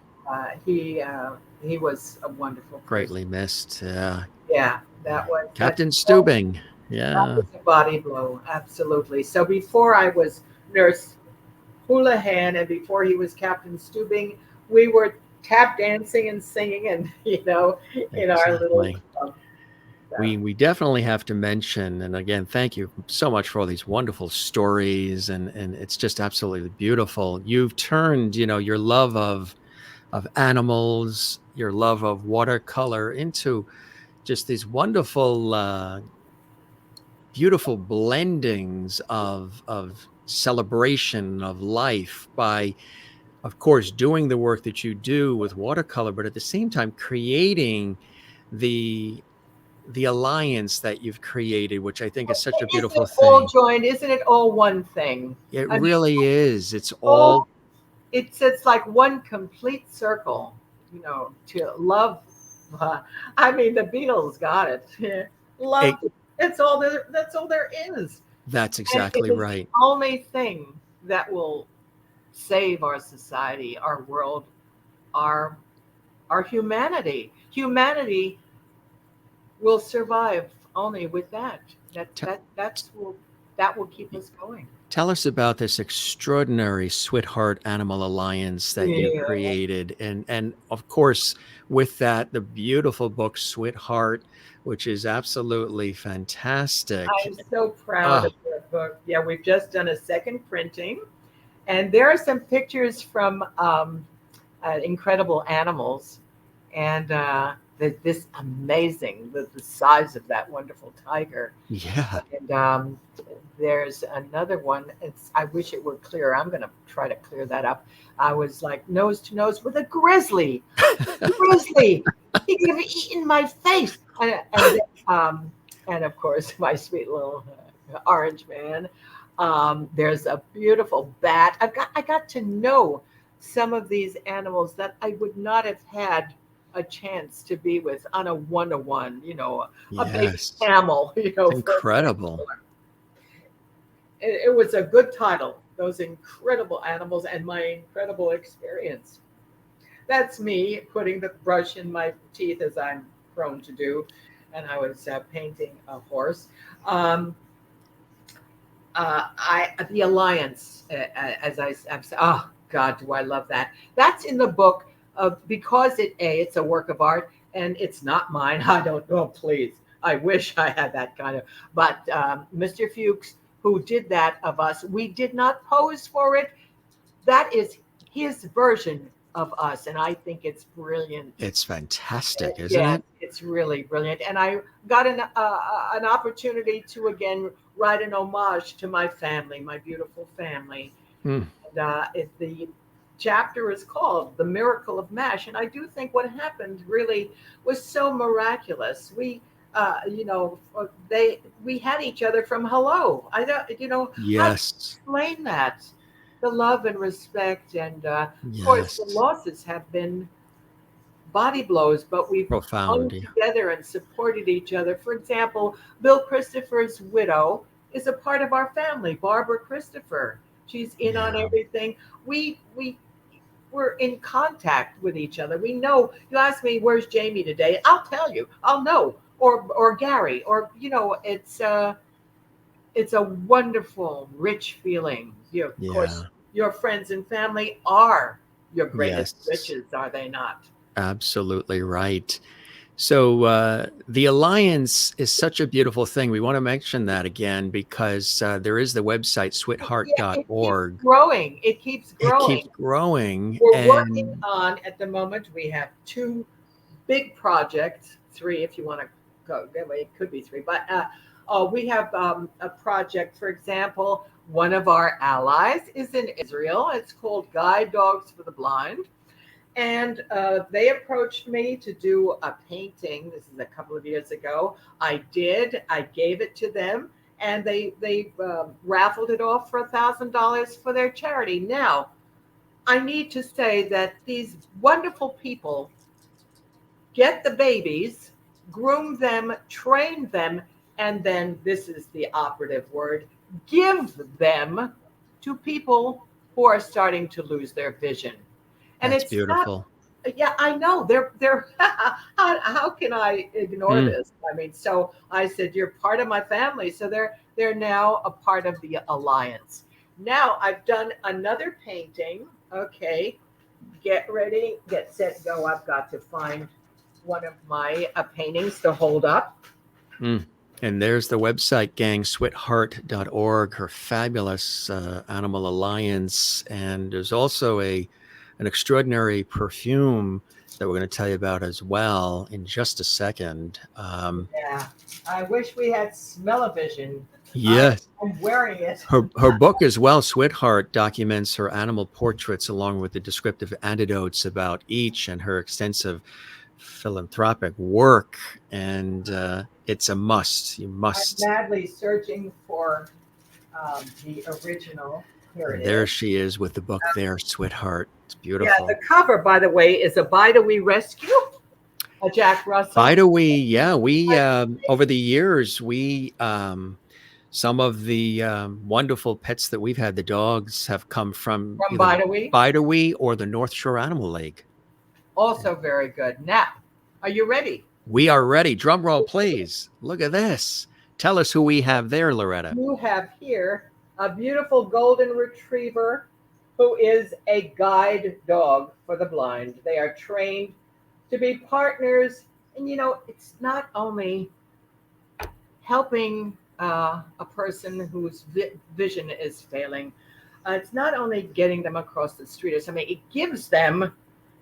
He was a wonderful person. greatly missed. Yeah. Yeah, that was Captain Steubing. that Yeah. was a body blow, absolutely. So before I was Nurse Houlihan and before he was Captain Steubing, we were tap dancing and singing, and in our little Exactly. club. So, We definitely have to mention, and again, thank you so much for all these wonderful stories, and it's just absolutely beautiful. You've turned, your love of animals, your love of watercolor into just these wonderful, beautiful blendings of celebration of life by, of course, doing the work that you do with watercolor, but at the same time creating the alliance that you've created, which I think is such a isn't beautiful it all thing. joined? Isn't it all one thing? It I mean, really is. It's all all it's like one complete circle, to love. I mean, the Beatles got it. Love. it, That's all there is. that's And it exactly is right. the only thing that will save our society, our world, our humanity. Humanity will survive only with that. T- That will keep us going. Tell us about this extraordinary sweetheart animal alliance that you Yeah. created. And of course, with that, the beautiful book, Sweetheart, which is absolutely fantastic. I'm so proud Oh, of that book. Yeah, we've just done a second printing, and there are some pictures from incredible animals, and this amazing, the size of that wonderful tiger. Yeah. And there's another one. I wish it were clear. I'm going to try to clear that up. I was like nose to nose with a grizzly. Grizzly. He could have eaten my face. And of course, my sweet little orange man. There's a beautiful bat. I got to know some of these animals that I would not have had a chance to be with on a one-to-one, a baby Yes. camel, It's for incredible. example. It was a good title, Those Incredible Animals and My Incredible Experience. That's me putting the brush in my teeth, as I'm prone to do, and I was painting a horse. The Alliance, as I've said, oh God, do I love that. That's in the book because it's a work of art, and it's not mine. I don't know, please. I wish I had that kind of, but Mr. Fuchs, who did that of us, we did not pose for it. That is his version of us, and I think it's brilliant. It's fantastic, isn't it? It's really brilliant. And I got an opportunity to again write an homage to my family, my beautiful family. Mm. And the chapter is called "The Miracle of MASH," and I do think what happened really was so miraculous. We we had each other from hello. I don't, how to Yes. explain that? The love and respect, and of course the Yes. losses have been body blows, but we've hung Profound. Yeah. together and supported each other. For example, Bill Christopher's widow is a part of our family, Barbara Christopher. She's in on Yeah. everything. We're in contact with each other. We know. You ask me, where's Jamie today? I'll tell you. I'll know. Or Gary. Or it's a wonderful, rich feeling. Of course, your friends and family are your greatest Yes. riches, are they not? Absolutely right. So the Alliance is such a beautiful thing. We want to mention that again because there is the website sweetheart.org. Growing. It keeps It growing. keeps growing. We're working And on, at the moment, we have 2 big projects, 3 if you want to go. It could be 3, but we have a project, for example, one of our allies is in Israel. It's called Guide Dogs for the Blind. And they approached me to do a painting. This is a couple of years ago. I did. I gave it to them, and they raffled it off for $1,000 for their charity. Now, I need to say that these wonderful people get the babies, groom them, train them, and then, this is the operative word, give them to people who are starting to lose their vision. And that's it's beautiful. not, yeah, I know. They're how can I ignore this? I mean, so I said, you're part of my family. So they're now a part of the Alliance. Now I've done another painting. Okay, get ready, get set, go. I've got to find one of my paintings to hold up. And there's the website, gang, sweetheart.org, her fabulous Animal Alliance. And there's also an extraordinary perfume that we're going to tell you about as well in just a second. Yeah, I wish we had smell-o-vision. Yes. I'm wearing it. Her book as well, Sweetheart, documents her animal portraits along with the descriptive anecdotes about each and her extensive philanthropic work. And it's a must. You must. I'm madly searching for the original. There she is with the book there, Sweetheart. It's beautiful. Yeah, the cover, by the way, is a Bide a Wee Rescue, a Jack Russell. Bide a Wee, yeah. We, over the years, some of the wonderful pets that we've had, the dogs, have come from Bide a Wee? Bide a Wee or the North Shore Animal League. Also very good. Now, are you ready? We are ready. Drum roll, please. Look at this. Tell us who we have there, Loretta. You have here a beautiful golden retriever who is a guide dog for the blind. They are trained to be partners. And, it's not only helping a person whose vision is failing. It's not only getting them across the street or something. It gives them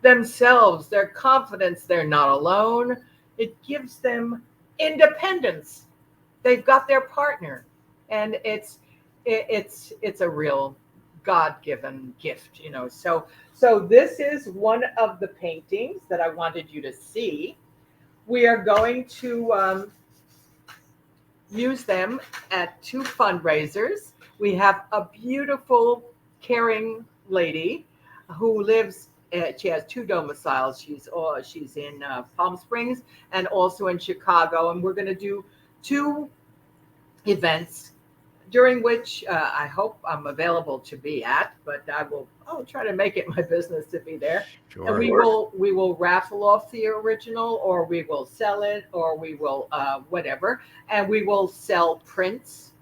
themselves, their confidence. They're not alone. It gives them independence. They've got their partner, and it's a real God-given gift, you know. So this is one of the paintings that I wanted you to see. We are going to use them at 2 fundraisers. We have a beautiful, caring lady who lives. She has 2 domiciles. She's in Palm Springs and also in Chicago, and we're going to do 2 events during which I hope I'm available to be at, but I'll try to make it my business to be there. Sure. And we will raffle off the original, or we will sell it, or we will whatever, and we will sell prints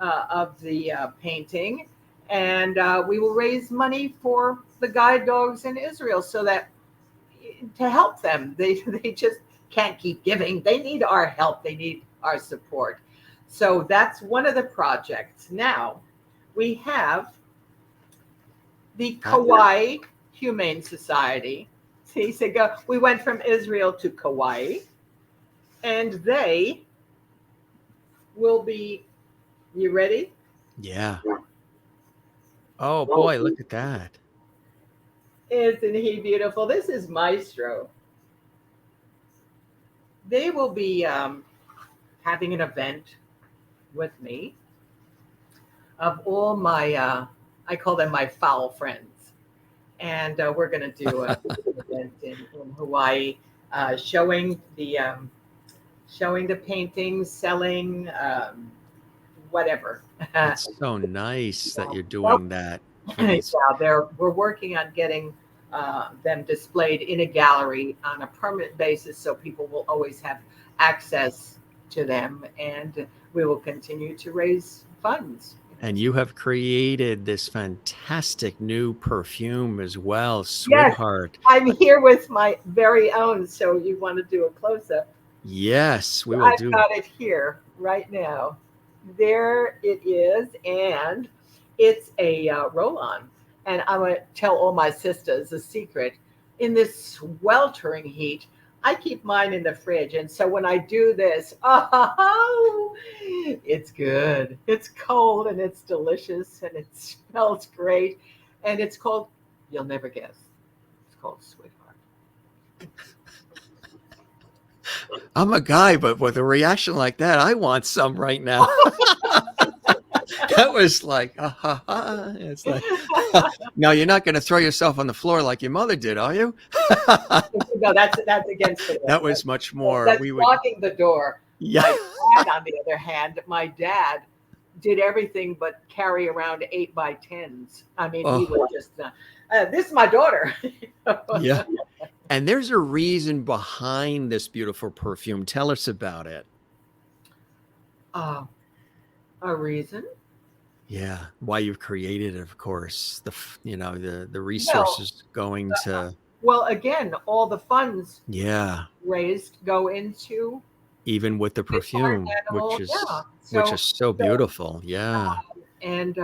of the painting, and we will raise money for the guide dogs in Israel, so that to help them. They just can't keep giving. They need our help. They need our support. So that's one of the projects. Now we have the Kauai Humane Society. See, so we went from Israel to Kauai, and they will be. You ready? Yeah. Oh boy, look at that. Isn't he beautiful? This is Maestro. They will be having an event with me of all my, I call them my foul friends. And we're going to do an event in Hawaii, showing the paintings, selling, whatever. It's so nice that you're doing that. Yeah, we're working on getting them displayed in a gallery on a permanent basis, so people will always have access to them, and we will continue to raise funds. And you have created this fantastic new perfume as well, Sweetheart. Yes, I'm here with my very own, so you want to do a close-up? Yes, we will. I've got it here right now. There it is, and it's a roll-on. And I'm going to tell all my sisters a secret. In this sweltering heat, I keep mine in the fridge. And so when I do this, oh, it's good. It's cold and it's delicious and it smells great. And it's called, you'll never guess, it's called Sweetheart. I'm a guy, but with a reaction like that, I want some right now. That was like, it's like, no, you're not going to throw yourself on the floor like your mother did, are you? No, that's against the law. That was much more. That's blocking the door. Yeah. My dad, on the other hand, my dad did everything but carry around 8x10s. I mean, he was just, this is my daughter. Yeah. And there's a reason behind this beautiful perfume. Tell us about it. A reason? Yeah, why you've created it, of course. The resources going to. Well, again, all the funds raised go into. Even with the perfume, which is so beautiful. Yeah. And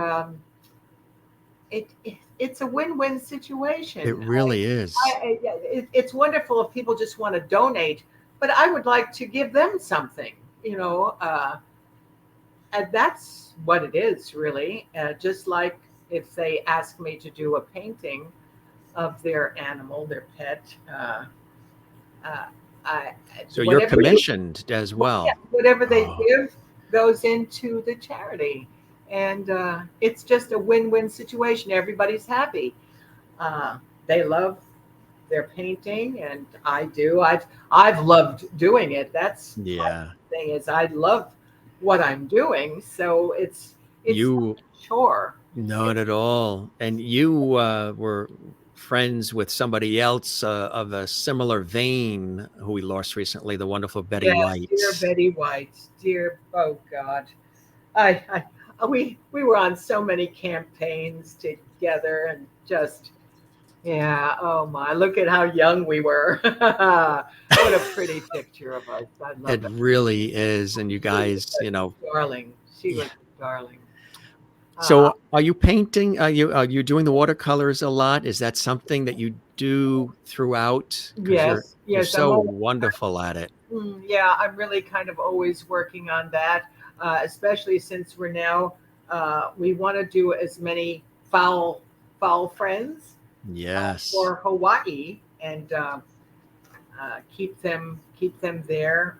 it's a win-win situation. It really is. It's wonderful if people just want to donate, but I would like to give them something, you know, and that's what it is, really. Just like if they ask me to do a painting of their animal, their pet. So you're commissioned as well. Yeah, whatever they give goes into the charity. And it's just a win-win situation. Everybody's happy. They love their painting, and I do. I've loved doing it. That's my thing is I love what I'm doing. So it's not a chore. Not at all. And you were friends with somebody else of a similar vein who we lost recently, the wonderful Betty White. Dear Betty White. Oh God. We were on so many campaigns together, and just oh my, look at how young we were. What a pretty picture of us. I love it. It really is. And you guys, darling. She was a darling. Uh, So are you painting? Are you doing the watercolors a lot? Is that something that you do throughout? Because yes, you're yes, so wonderful at it. yeah, I'm really kind of always working on that, especially since we're now we want to do as many foul foul friends Yes. for Hawaii and keep them there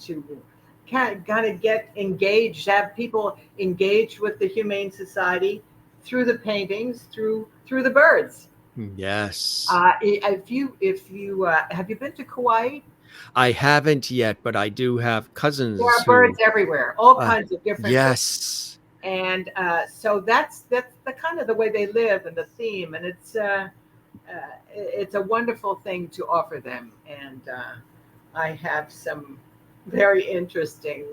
to kind of get engaged, have people engaged with the Humane Society through the paintings, through the birds. Yes. If you have you been to Kauai? I haven't yet, but I do have There cousins are birds who, everywhere, all uh, kinds of different birds. yes. And so that's the kind of the way they live and the theme, and it's a wonderful thing to offer them. And I have some very interesting,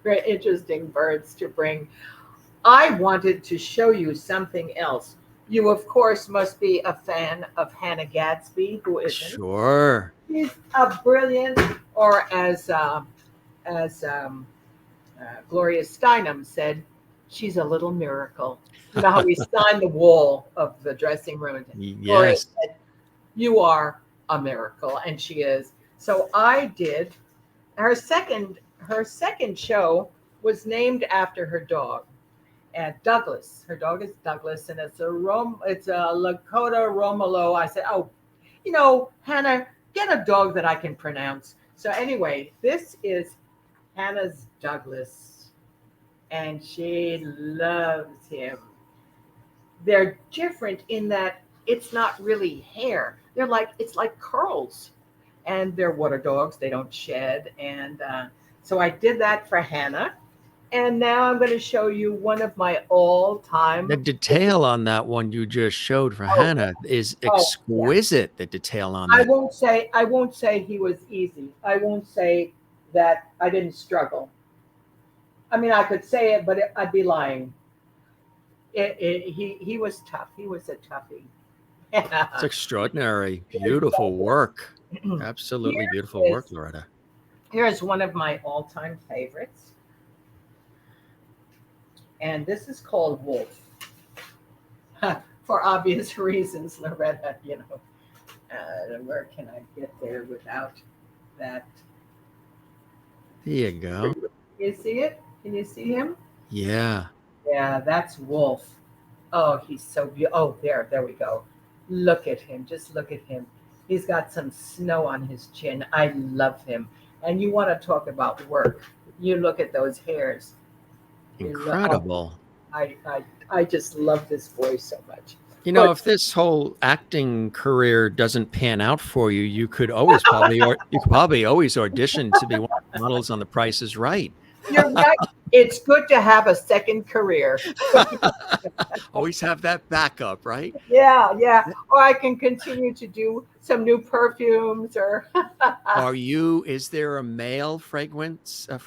very interesting birds to bring. I wanted to show you something else. You, of course, must be a fan of Hannah Gadsby. Who isn't? Sure. She's a brilliant, or as Gloria Steinem said, she's a little miracle. You know how we signed the wall of the dressing room, and Gloria Yes. said, "You are a miracle," and she is. So I did her second show was named after her dog, and Douglas. Her dog is Douglas, and it's a Lakota Romolo. I said, "Oh, Hannah, get a dog that I can pronounce." So anyway, this is Hannah's Douglas, and she loves him. They're different in that it's not really hair. It's like curls, and they're water dogs. They don't shed, and so I did that for Hannah. And now I'm going to show you one of my The all-time. detail on that one you just showed for Oh, Hannah is oh, yeah. exquisite. The detail on I that. won't say I won't say he was easy. I won't say that I didn't struggle. I mean, I could say it, but I'd be lying. He was tough. He was a toughie. It's extraordinary. Here's Beautiful work. Absolutely here beautiful work, is Loretta. here's one of my all-time favorites, and this is called Wolf. For obvious reasons, Loretta. Where can I get there without that? There you go. You see it? Can you see him? Yeah. Yeah, that's Wolf. Oh, he's so beautiful. Oh, there we go. Look at him. Just look at him. He's got some snow on his chin. I love him. And you want to talk about work? You look at those hairs. Oh, Incredible. I just love this boy so much. But If this whole acting career doesn't pan out for you, you could always probably, or you could probably always audition to be one of the models on The Price is Right. you're right. It's good to have a second career. Always have that backup, right? Yeah, yeah. Or I can continue to do some new perfumes or Is there a male fragrance you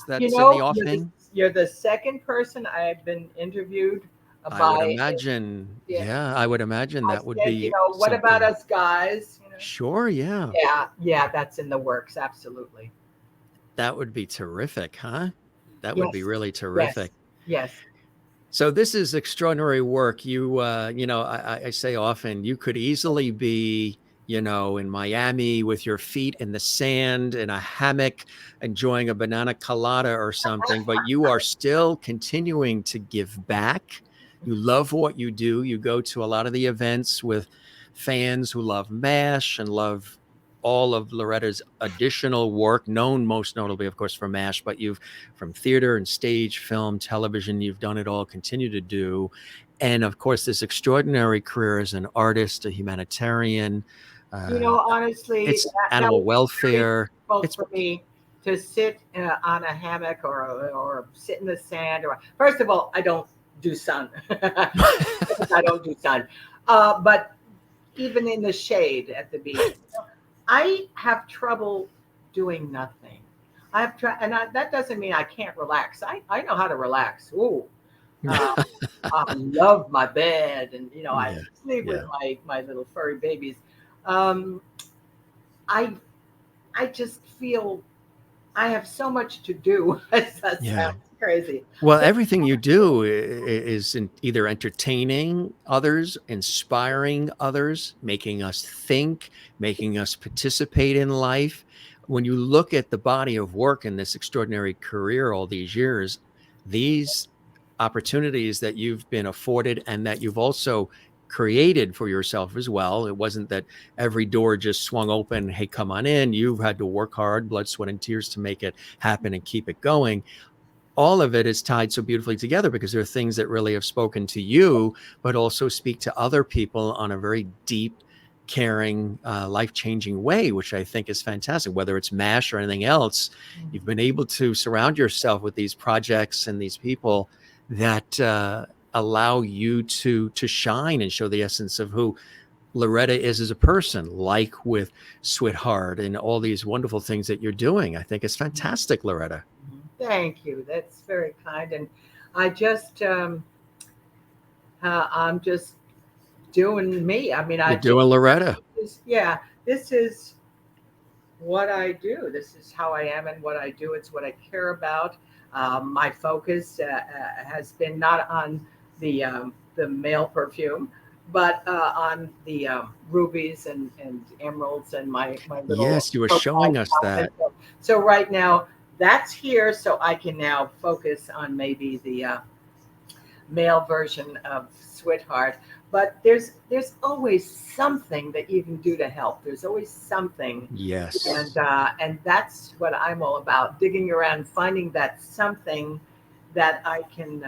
that's in the know, you're the, offing? you're the second person I've been interviewed I would by. imagine. Yeah, Yeah, I would imagine I that would said, be what about something. us guys? Sure, yeah. Yeah, yeah, that's in the works. Absolutely. That would be terrific, huh? That would be Yes, really yes, terrific. yes. So this is extraordinary work. I say often you could easily be, in Miami with your feet in the sand in a hammock, enjoying a banana colada or something, but you are still continuing to give back. You love what you do. You go to a lot of the events with fans who love MASH and love all of Loretta's additional work, known most notably, of course, for MASH, but you've from theater and stage, film, television, you've done it all, continue to do. And of course, this extraordinary career as an artist, a humanitarian, Honestly, it's that animal would be very welfare. difficult It's for me to sit on a hammock or sit in the sand. Or first of all, I don't do sun. I don't do sun. But even in the shade at the beach, I have trouble doing nothing. That doesn't mean I can't relax. I know how to relax. Ooh, uh, I love my bed, and I yeah, sleep with yeah. my little furry babies. Um, I I just feel I have so much to do. That Yeah. sounds crazy. Well, everything you do is either entertaining others, inspiring others, making us think, making us participate in life. When you look at the body of work in this extraordinary career all these years, these opportunities that you've been afforded and that you've also created for yourself as well. It wasn't that every door just swung open, hey, come on in. You've had to work hard, blood, sweat, and tears to make it happen and keep it going. All of it is tied so beautifully together because there are things that really have spoken to you, but also speak to other people on a very deep, caring, life-changing way, which I think is fantastic. Whether it's MASH or anything else, you've been able to surround yourself with these projects and these people that allow you to shine and show the essence of who Loretta is as a person, like with Sweetheart and all these wonderful things that you're doing. I think it's fantastic, Loretta. Thank you. That's very kind. And I just, I'm just doing me. I mean, You're doing Loretta. yeah, this is what I do. This is how I am and what I do. It's what I care about. My focus has been not on the male perfume, but on the rubies and emeralds and my little. Yes, you were showing us that. So right now that's here, so I can now focus on maybe the male version of Sweetheart. But there's always something that you can do to help. There's always something, Yes. and that's what I'm all about: digging around, finding that something that I can,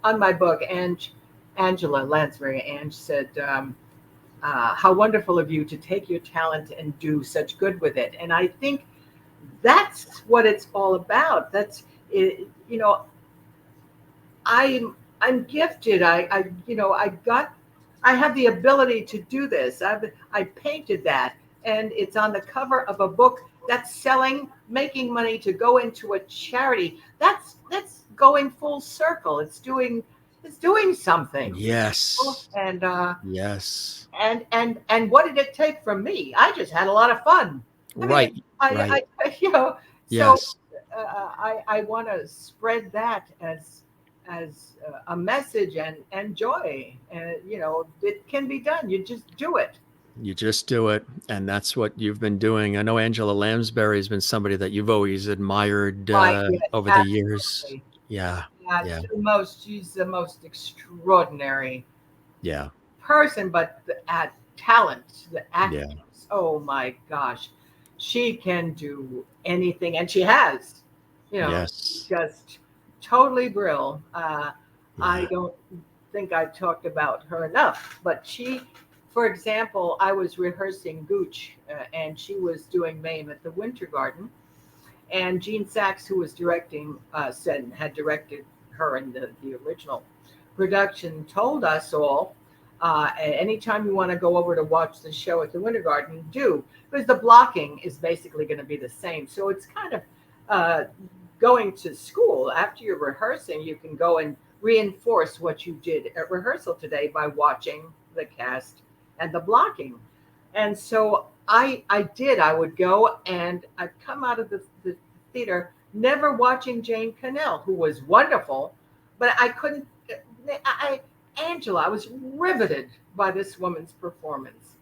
on my book, Angela Lansbury, Ange said, "How wonderful of you to take your talent and do such good with it." And I think that's what it's all about. That's it, I'm gifted. I have the ability to do this. I painted that, and it's on the cover of a book that's selling, making money to go into a charity. That's going full circle. It's doing something. Yes. And Yes. and what did it take from me? I just had a lot of fun. I mean, Right. Right. so Yes. I want to spread that as a message and joy, and it can be done. You just do it. You just do it. And that's what you've been doing. I know Angela Lansbury has been somebody that you've always admired Yes, over the years. absolutely. Yeah. That's Yeah. she's the most extraordinary Yeah. person, but the talent, the Yeah. actress, oh my gosh, she can do anything, and she has, Yes. just totally brill. I Yeah. don't think I talked about her enough, but for example, I was rehearsing Gooch, and she was doing Mame at the Winter Garden, and Gene Sachs, who was directing, had directed her in the original production, told us all, anytime you want to go over to watch the show at the Winter Garden, do, because the blocking is basically going to be the same. So it's kind of uh, going to school. After you're rehearsing, you can go and reinforce what you did at rehearsal today by watching the cast and the blocking. And so I would go, and I'd come out of the theater never watching Jane Cannell, who was wonderful, but I couldn't. Angela, I was riveted by this woman's performance.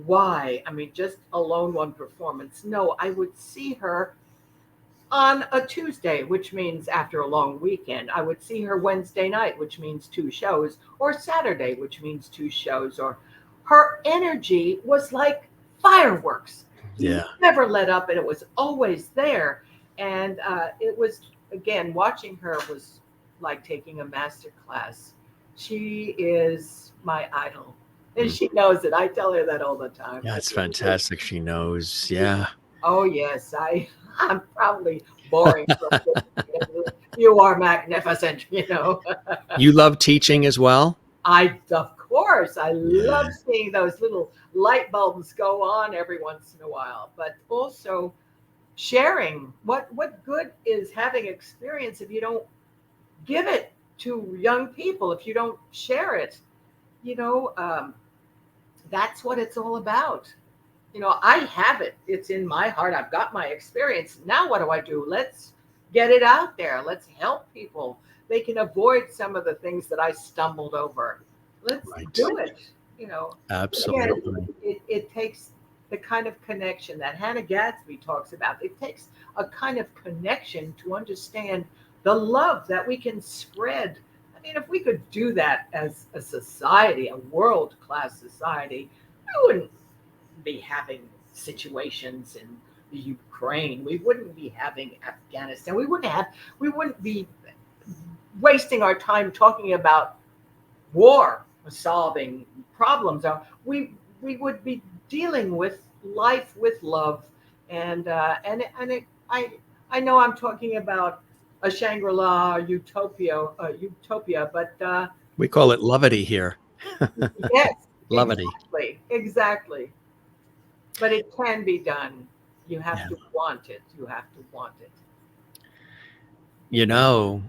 Why? I mean, just alone one performance. No, I would see her on a Tuesday, which means after a long weekend. I would see her Wednesday night, which means two shows, or Saturday, which means two shows. Or her energy was like fireworks. Yeah. Never let up, and it was always there. And it was, again, watching her was like taking a master class. She is my idol, and she knows it. I tell her that all the time. Yeah, it's fantastic. She knows. Yeah. Oh yes, I'm probably boring. You are magnificent. You love teaching as well? Of course, I Yeah. love seeing those little light bulbs go on every once in a while, but also sharing. What good is having experience if you don't give it to young people, if you don't share it? you know um, that's what it's all about. I have it. It's in my heart. I've got my experience. Now what do I do? Let's get it out there. Let's help people. They can avoid some of the things that I stumbled over. Let's Right. do it. You know, but again, Absolutely. it takes the kind of connection that Hannah Gadsby talks about. It takes a kind of connection to understand the love that we can spread. I mean, if we could do that as a society, a world class society, we wouldn't be having situations in the Ukraine. We wouldn't be having Afghanistan. We wouldn't be wasting our time talking about war solving problems. We would be dealing with life with love, and I know I'm talking about a Shangri-La utopia, but We call it levity here. yes, Levity. exactly. But it can be done. You have Yeah. to want it. You have to want it. You know,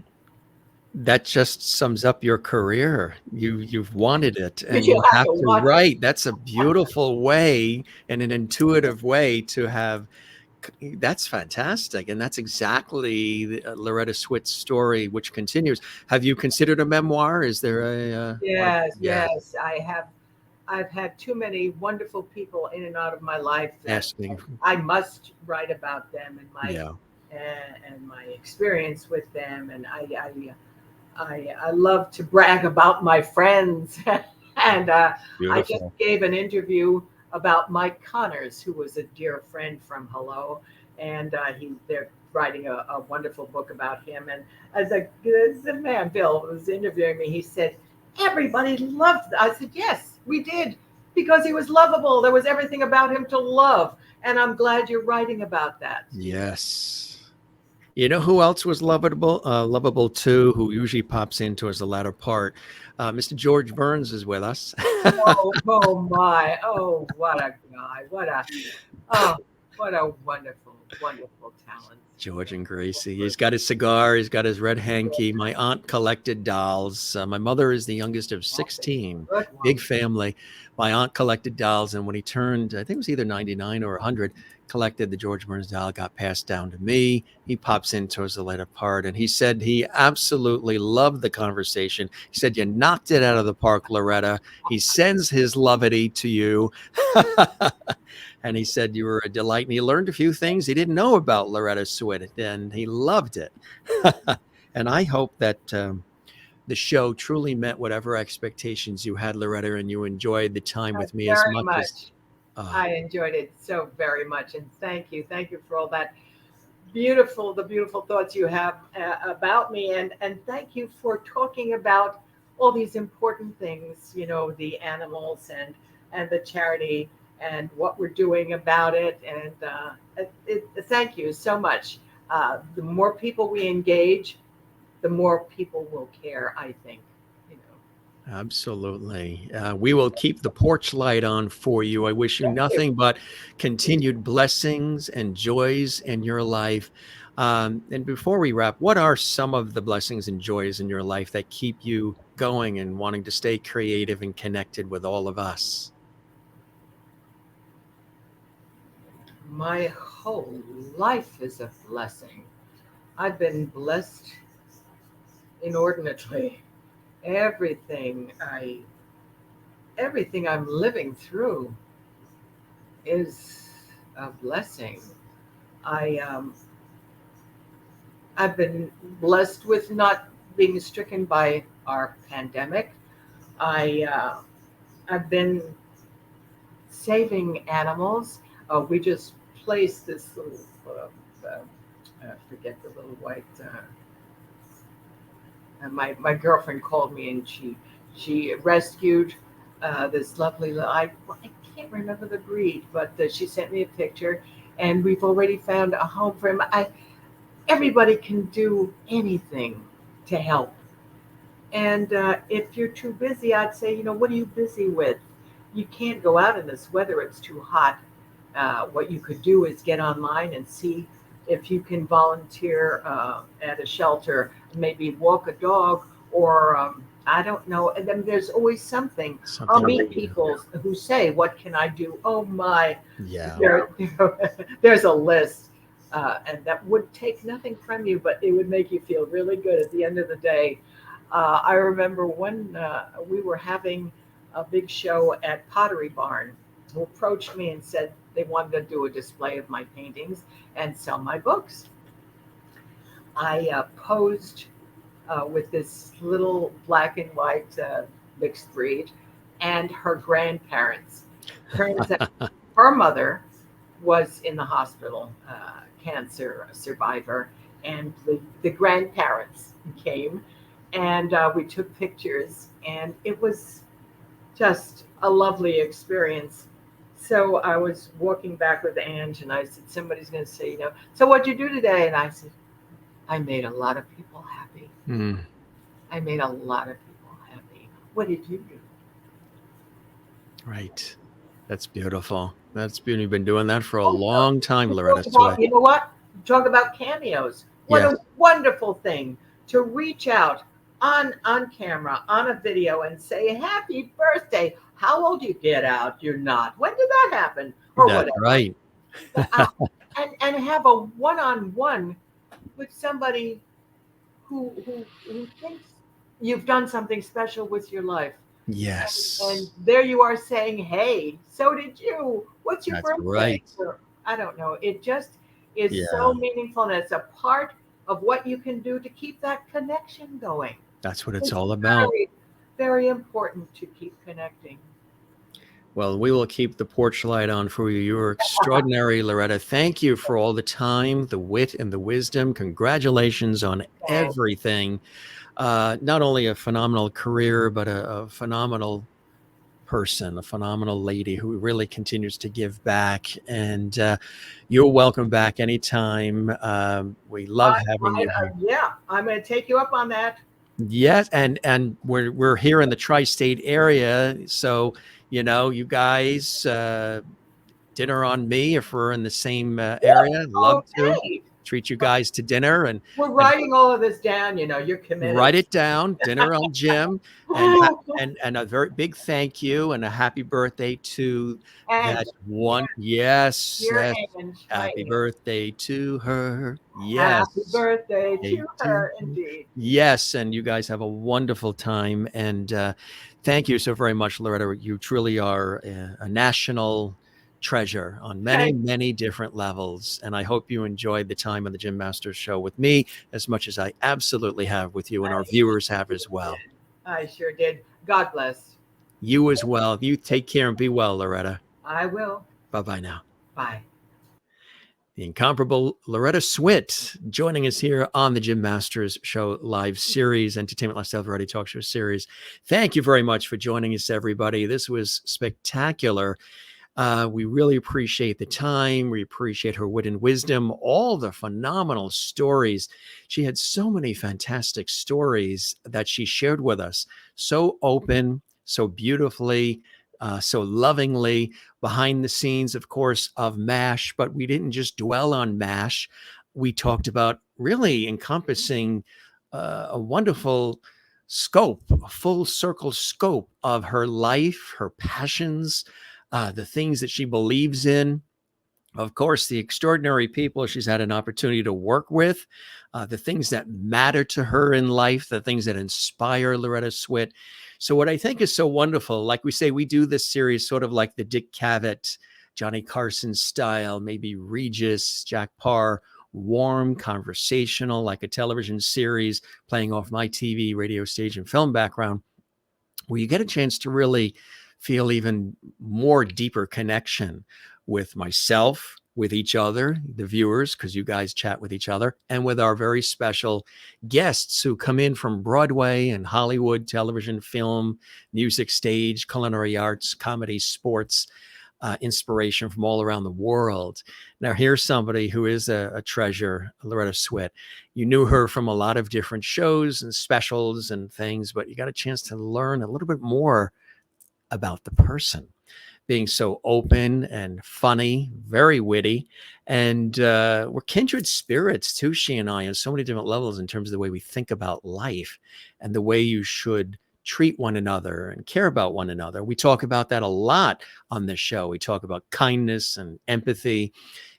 that just sums up your career. You've wanted it, and You you have have to to want it. write. That's a beautiful way and an intuitive way to have. That's fantastic, and that's exactly Loretta Swit's story, which continues. Have you considered a memoir? Is there a or Yes, yeah, yes. I have. I've had too many wondrul people in and out of my life that asking? I must write about them and Yeah, my experience with them. And I love to brag about my friends. And I just beautiful. gave an interview about Mike Connors, who was a dear friend from Hello, and they're writing a wonderful book about him. And as the man Bill was interviewing me, he said everybody loved. I said yes, we did because he was lovable. There was everything about him to love, and I'm glad you're writing about that. Yes. You know who else was lovable too, who usually pops in towards the latter part? Mr. George Burns is with us. Oh my! Oh, what a guy! Oh, what a wonderful talent. George and Gracie. He's got his cigar. He's got his red hanky. My aunt collected dolls. My mother is the youngest of That's a 16. good Big one. family. My aunt collected dolls, and when he turned, I think it was either 99 or 100, collected the George Burns doll, got passed down to me. He pops in towards the later part, and he said he absolutely loved the conversation. He said, "You knocked it out of the park, Loretta." He sends his levity to you. And he said you were a delight, and he learned a few things he didn't know about Loretta Swit, and he loved it. And I hope that the show truly met whatever expectations you had, Loretta, and you enjoyed the time with me as Very much as. much. Uh, I enjoyed it so very much, and thank you for all that the beautiful thoughts you have about me, and thank you for talking about all these important things. The animals and the charity and what we're doing about it, and thank you so much. The more people we engage, the more people will care. I think. You know. Absolutely. We will keep the porch light on for you. I wish you Thank you. nothing but continued blessings and joys in your life. And before we wrap, what are some of the blessings and joys in your life that keep you going and wanting to stay creative and connected with all of us? My whole life is a blessing. I've been blessed inordinately. Everything I everything I'm living through is a blessing. I I've been blessed with not being stricken by our pandemic. I I've been saving animals. We just placed this little I forget the little white. And my girlfriend called me and she rescued this lovely I can't remember the breed, but she sent me a picture, and we've already found a home for him. Everybody can do anything to help, and if you're too busy, I'd say, what are you busy with? You can't go out in this weather; it's too hot. What you could do is get online and see if you can volunteer at a shelter, maybe walk a dog or I don't know. And then there's always something. I'll Something. meet people who say, "What can I do?" Oh my, Yeah. there's a list, and that would take nothing from you, but it would make you feel really good at the end of the day. I remember when we were having a big show at Pottery Barn, who approached me and said they wanted to do a display of my paintings and sell my books. I posed with this little black and white mixed breed and her grandparents. Turns out her mother was in the hospital, cancer survivor, and the grandparents came and we took pictures, and it was just a lovely experience. So I was walking back with Ange, and I said, "Somebody's going to say, so what'd you do today?" And I said, "I made a lot of people happy. Mm, I made a lot of people happy. What did you do?" right. That's beautiful. That's beautiful. You've been doing that for a long time, Loretta Talk Swit. you know what? Talk about cameos. What Yes. a wonderful thing to reach out on camera, on a video, and say, "Happy birthday." How old you get out? You're not. When did that happen? Or That's whatever. right. And have a one-on-one with somebody who thinks you've done something special with your life. Yes. And there you are saying, "Hey, so did you. What's your That's birthday?" right. Or, I don't know. It just is Yeah. so meaningful, and it's a part of what you can do to keep that connection going. That's what it's It's all about. very, very important to keep connecting. Well, we will keep the porch light on for you. You are extraordinary, Loretta. Thank you for all the time, the wit, and the wisdom. Congratulations on Thanks. everything. Not only a phenomenal career, but a phenomenal person, a phenomenal lady who really continues to give back. And you're welcome back anytime. We love having you here. Yeah, I'm going to take you up on that. Yes, and we're here in the tri-state area, so you guys, dinner on me if we're in the same area. Love to Okay. treat you guys to dinner We're and writing all of this down. You're committed. write it down. Dinner on Jim, and a very big thank you and a happy birthday to And that one. Yes, dear yes. Ange, my Happy Ange, birthday to her. happy Yes. birthday Day to to her, indeed. Yes, and you guys have a wonderful time. And thank you so very much, Loretta. You truly are a national treasure on many, Thank many different levels. And I hope you enjoyed the time on the Jim Masters Show with me as much as I absolutely have with you, and our viewers have as well. I sure did. God bless. You as well. You take care and be well, Loretta. I will. Bye-bye now. Bye. The incomparable Loretta Swit joining us here on the Jim Masters Show live series, Entertainment Lifestyle Variety Talk Show series. Thank you very much for joining us, everybody. This was spectacular. We really appreciate the time. We appreciate her wit and wisdom, all the phenomenal stories. She had so many fantastic stories that she shared with us. So open, so beautifully, so lovingly, behind the scenes, of course, of MASH. But we didn't just dwell on MASH. We talked about really encompassing a wonderful scope, a full circle scope of her life, her passions, the things that she believes in, of course, the extraordinary people she's had an opportunity to work with, the things that matter to her in life, the things that inspire Loretta Swit. So, what I think is so wonderful, like we say, we do this series sort of like the Dick Cavett, Johnny Carson style, maybe Regis, Jack Parr, warm, conversational, like a television series playing off my TV, radio stage, and film background, where you get a chance to really feel even more deeper connection with myself, with each other, the viewers, because you guys chat with each other, and with our very special guests who come in from Broadway and Hollywood, television, film, music, stage, culinary arts, comedy, sports, inspiration from all around the world. Now, here's somebody who is a treasure, Loretta Swit. You knew her from a lot of different shows and specials and things, but you got a chance to learn a little bit more about the person, being so open and funny, very witty. And we're kindred spirits too, she and I, on so many different levels in terms of the way we think about life and the way you should treat one another and care about one another. We talk about that a lot on this show. We talk about kindness and empathy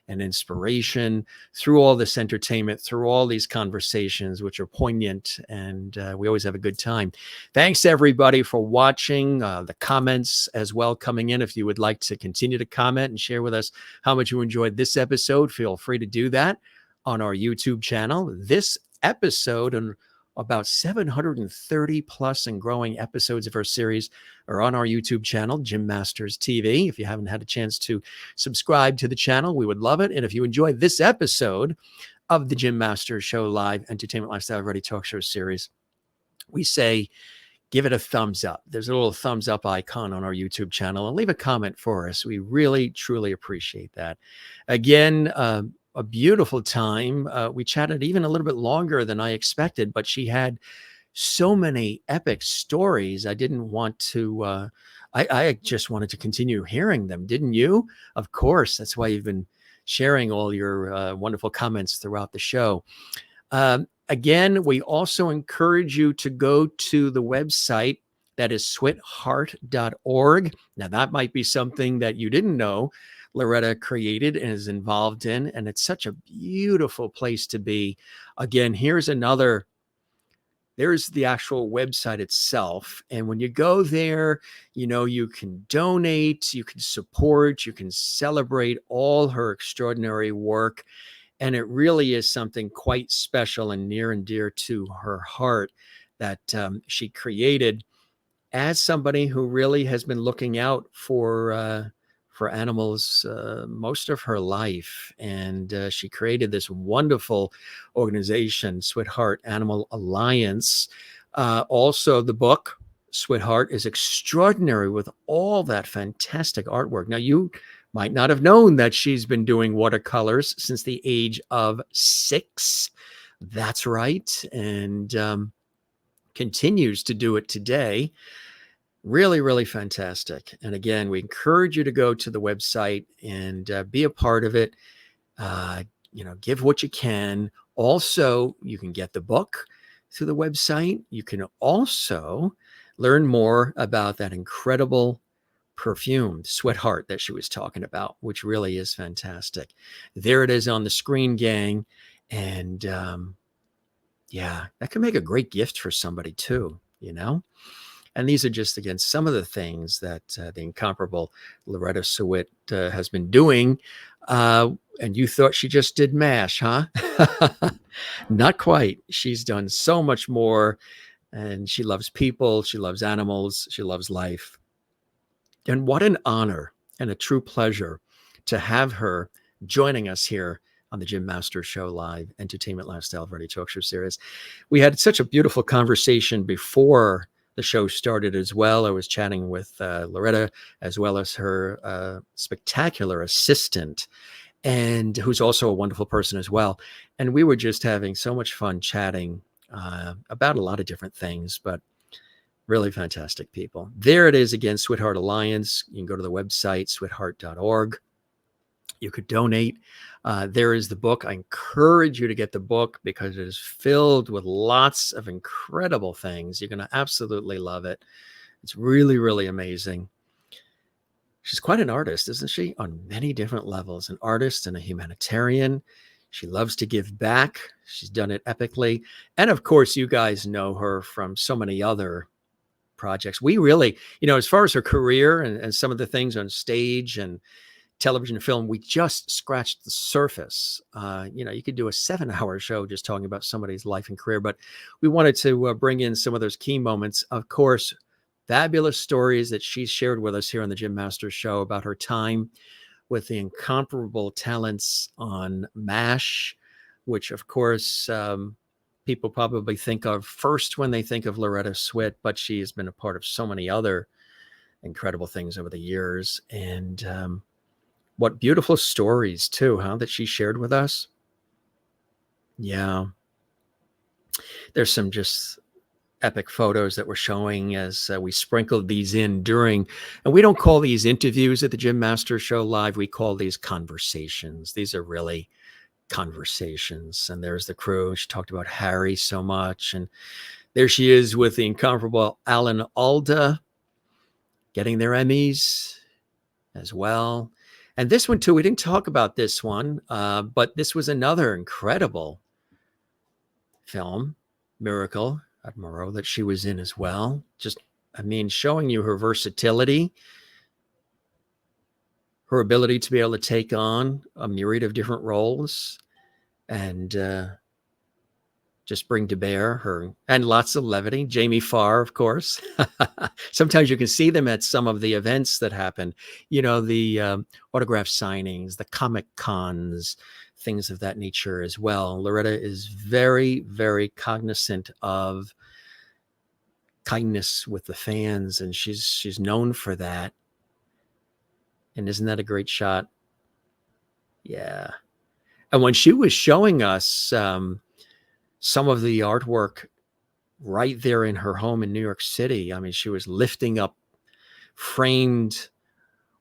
and inspiration through all this entertainment, through all these conversations, which are poignant, and we always have a good time. Thanks, everybody, for watching. The comments as well coming in. If you would like to continue to comment and share with us how much you enjoyed this episode, feel free to do that on our YouTube channel. This episode and about 730 plus and growing episodes of our series are on our YouTube channel, Jim Masters TV. If you haven't had a chance to subscribe to the channel, we would love it. And if you enjoyed this episode of the Jim Masters Show Live Entertainment Lifestyle Variety Talk Show series, we say give it a thumbs up. There's a little thumbs up icon on our YouTube channel, and leave a comment for us. We really, truly appreciate that. Again, a beautiful time. We chatted even a little bit longer than I expected, but she had so many epic stories. I didn't want to, I just wanted to continue hearing them. Didn't you? Of course. That's why you've been sharing all your wonderful comments throughout the show. Again, we also encourage you to go to the website. That is switheart.org. Now, that might be something that you didn't know Loretta created and is involved in, and it's such a beautiful place to be. Again, there's the actual website itself, and when you go there, you can donate, you can support, you can celebrate all her extraordinary work, and it really is something quite special and near and dear to her heart that she created as somebody who really has been looking out for animals most of her life. And she created this wonderful organization, Sweetheart Animal Alliance. Also, the book, Sweetheart, is extraordinary with all that fantastic artwork. Now, you might not have known that she's been doing watercolors since the age of 6. That's right. And continues to do it today. Really, really fantastic. And again, we encourage you to go to the website and be a part of it. Give what you can. Also, you can get the book through the website. You can also learn more about that incredible perfume, Sweetheart, that she was talking about, which really is fantastic. There it is on the screen, gang. And that can make a great gift for somebody too, And these are just, again, some of the things that the incomparable Loretta Swit has been doing. And you thought she just did MASH, huh? Not quite. She's done so much more. And she loves people. She loves animals. She loves life. And what an honor and a true pleasure to have her joining us here on the Jim Masters Show Live Entertainment Lifestyle Variety Talk Show series. We had such a beautiful conversation before the show started as well. I was chatting with Loretta, as well as her spectacular assistant, and who's also a wonderful person as well. And we were just having so much fun chatting about a lot of different things, but really fantastic people. There it is again, Sweetheart Alliance. You can go to the website, sweetheart.org. You could donate. There is the book. I encourage you to get the book because it is filled with lots of incredible things. You're going to absolutely love it. It's really, really amazing. She's quite an artist, isn't she? On many different levels, an artist and a humanitarian. She loves to give back. She's done it epically. And of course, you guys know her from so many other projects. We really, as far as her career and some of the things on stage and television and film, we just scratched the surface. You could do a 7-hour show just talking about somebody's life and career, but we wanted to bring in some of those key moments. Of course, fabulous stories that she's shared with us here on the Jim Masters Show about her time with the incomparable talents on MASH, which of course people probably think of first when they think of Loretta Swit, but she has been a part of so many other incredible things over the years. And what beautiful stories too, huh, that she shared with us. Yeah. There's some just epic photos that we're showing as we sprinkled these in during, and we don't call these interviews at the Jim Masters Show Live. We call these conversations. These are really conversations. And there's the crew. She talked about Harry so much. And there she is with the incomparable Alda getting their Emmys as well. And this one too, we didn't talk about this one, but this was another incredible film, Miracle at Moreau, that she was in as well. Just, I mean, showing you her versatility, her ability to be able to take on a myriad of different roles and just bring to bear her, and lots of levity. Jamie Farr, of course. Sometimes you can see them at some of the events that happen, you know, the autograph signings, the Comic Cons, things of that nature as well. Loretta is very, very cognizant of kindness with the fans, and she's known for that. And isn't that a great shot? Yeah. And when she was showing us some of the artwork right there in her home in New York City, I mean, she was lifting up framed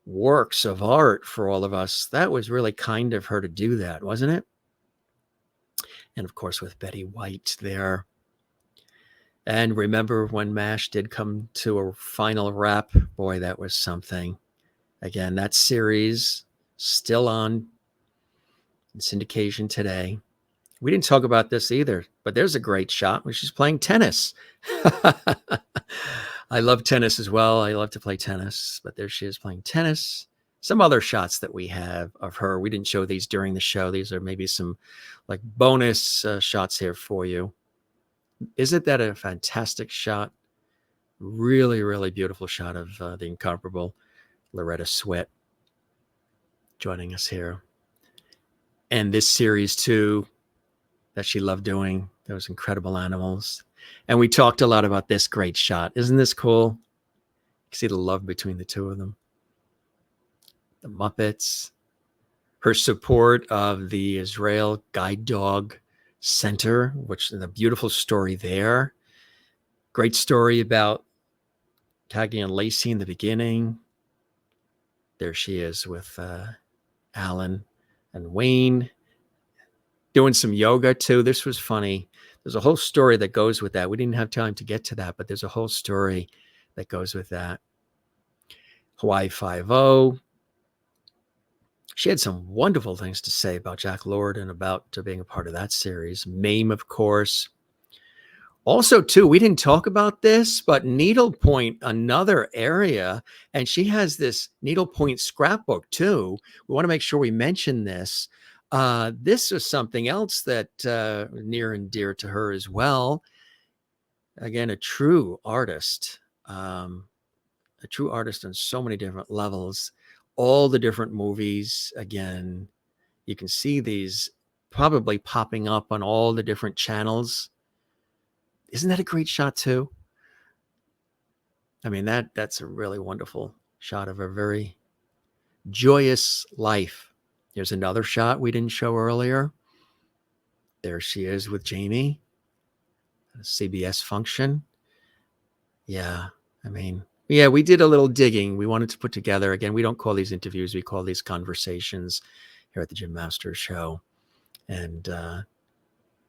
works of art for all of us. That was really kind of her to do that, wasn't it? And of course, with Betty White there. And remember when MASH did come to a final wrap? Boy, that was something. Again, that series still on in syndication today. We didn't talk about this either, but there's a great shot where she's playing tennis. I love tennis as well. I love to play tennis, but there she is playing tennis. Some other shots that we have of her. We didn't show these during the show. These are maybe some like bonus shots here for you. Isn't that a fantastic shot? Really, really beautiful shot of the incomparable Loretta Swit joining us here. And this series too, that she loved doing, those incredible animals. And we talked a lot about this great shot. Isn't this cool? You see the love between the two of them. The Muppets, her support of the Israel Guide Dog Center, which is a beautiful story there. Great story about Taggy and Lacey in the beginning. There she is with Alan and Wayne doing some yoga too. This was funny. There's a whole story that goes with that. We didn't have time to get to that, but there's a whole story that goes with that. Hawaii Five-0. She had some wonderful things to say about Jack Lord and about being a part of that series. Mame, of course. Also, too, we didn't talk about this, but needlepoint, another area, and she has this needlepoint scrapbook, too. We want to make sure we mention this. This was something else that near and dear to her as well. Again, a true artist on so many different levels. All the different movies, again, you can see these probably popping up on all the different channels. Isn't that a great shot too? I mean, that's a really wonderful shot of a very joyous life. There's another shot we didn't show earlier. There she is with Jamie, a CBS function. Yeah, I mean, yeah, we did a little digging. We wanted to put together, again, we don't call these interviews, we call these conversations here at the Jim Masters Show. And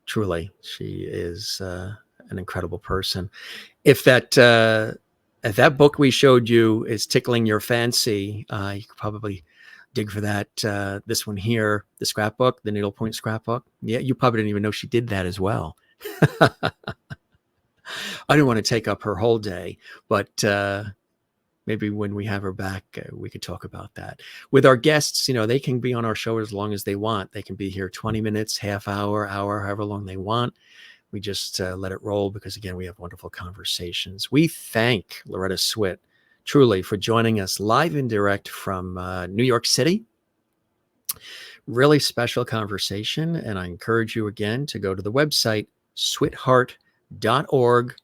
truly, she is an incredible person. If that book we showed you is tickling your fancy, you could probably dig for that. This one here, the scrapbook, the needlepoint scrapbook. Yeah, you probably didn't even know she did that as well. I didn't want to take up her whole day, but maybe when we have her back, we could talk about that. With our guests, you know, they can be on our show as long as they want. They can be here 20 minutes, half hour, however long they want. We just let it roll because, again, we have wonderful conversations. We thank Loretta Swit truly for joining us live and direct from New York City. Really special conversation. And I encourage you again to go to the website, switheart.org,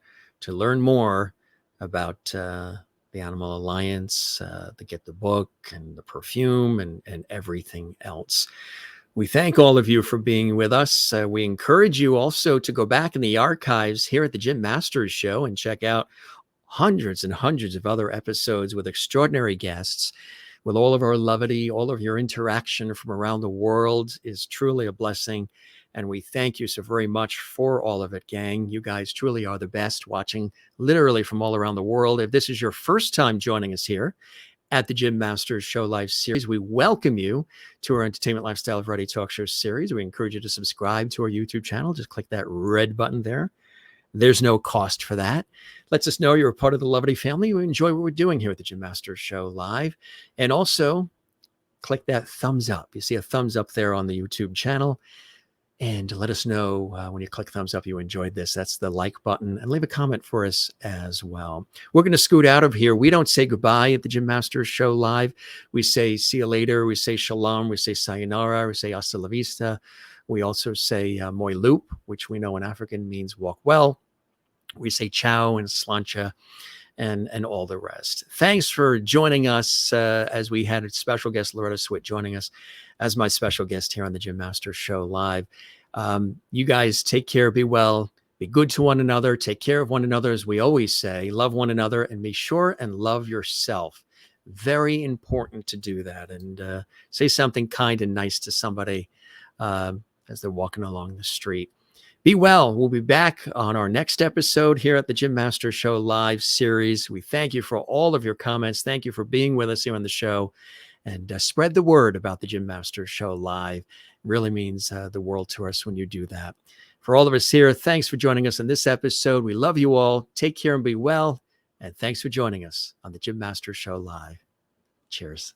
to learn more about the Animal Alliance, to get the book and the perfume and everything else. We thank all of you for being with us. We encourage you also to go back in the archives here at the Jim Masters Show and check out hundreds and hundreds of other episodes with extraordinary guests. with all of our levity, all of your interaction from around the world is truly a blessing. And we thank you so very much for all of it, gang. You guys truly are the best, watching literally from all around the world. If this is your first time joining us here at the Jim Masters Show Live series, we welcome you to our Entertainment Lifestyle Variety Talk Show series. We encourage you to subscribe to our YouTube channel. Just click that red button there. There's no cost for that. Lets us know you're a part of the Levity family. You enjoy what we're doing here at the Jim Masters Show Live. And also click that thumbs up. You see a thumbs up there on the YouTube channel. And let us know when you click thumbs up you enjoyed this. That's the like button. And leave a comment for us as well. We're going to scoot out of here. We don't say goodbye at the Jim Masters Show Live. We say see you later. We say shalom. We say sayonara. We say hasta la vista. We also say moi loop, which we know in African means walk well. We say ciao and slancha and all the rest. Thanks for joining us as we had a special guest, Loretta Swit, joining us as my special guest here on the Jim Masters Show Live. You guys take care, be well, be good to one another, take care of one another, as we always say, love one another, and be sure and love yourself. Very important to do that. And say something kind and nice to somebody as they're walking along the street. Be well. We'll be back on our next episode here at the Jim Masters Show Live series. We thank you for all of your comments. Thank you for being with us here on the show. And spread the word about the Jim Masters Show Live. It really means the world to us when you do that. For all of us here, thanks for joining us in this episode. We love you all. Take care and be well. And thanks for joining us on the Jim Masters Show Live. Cheers.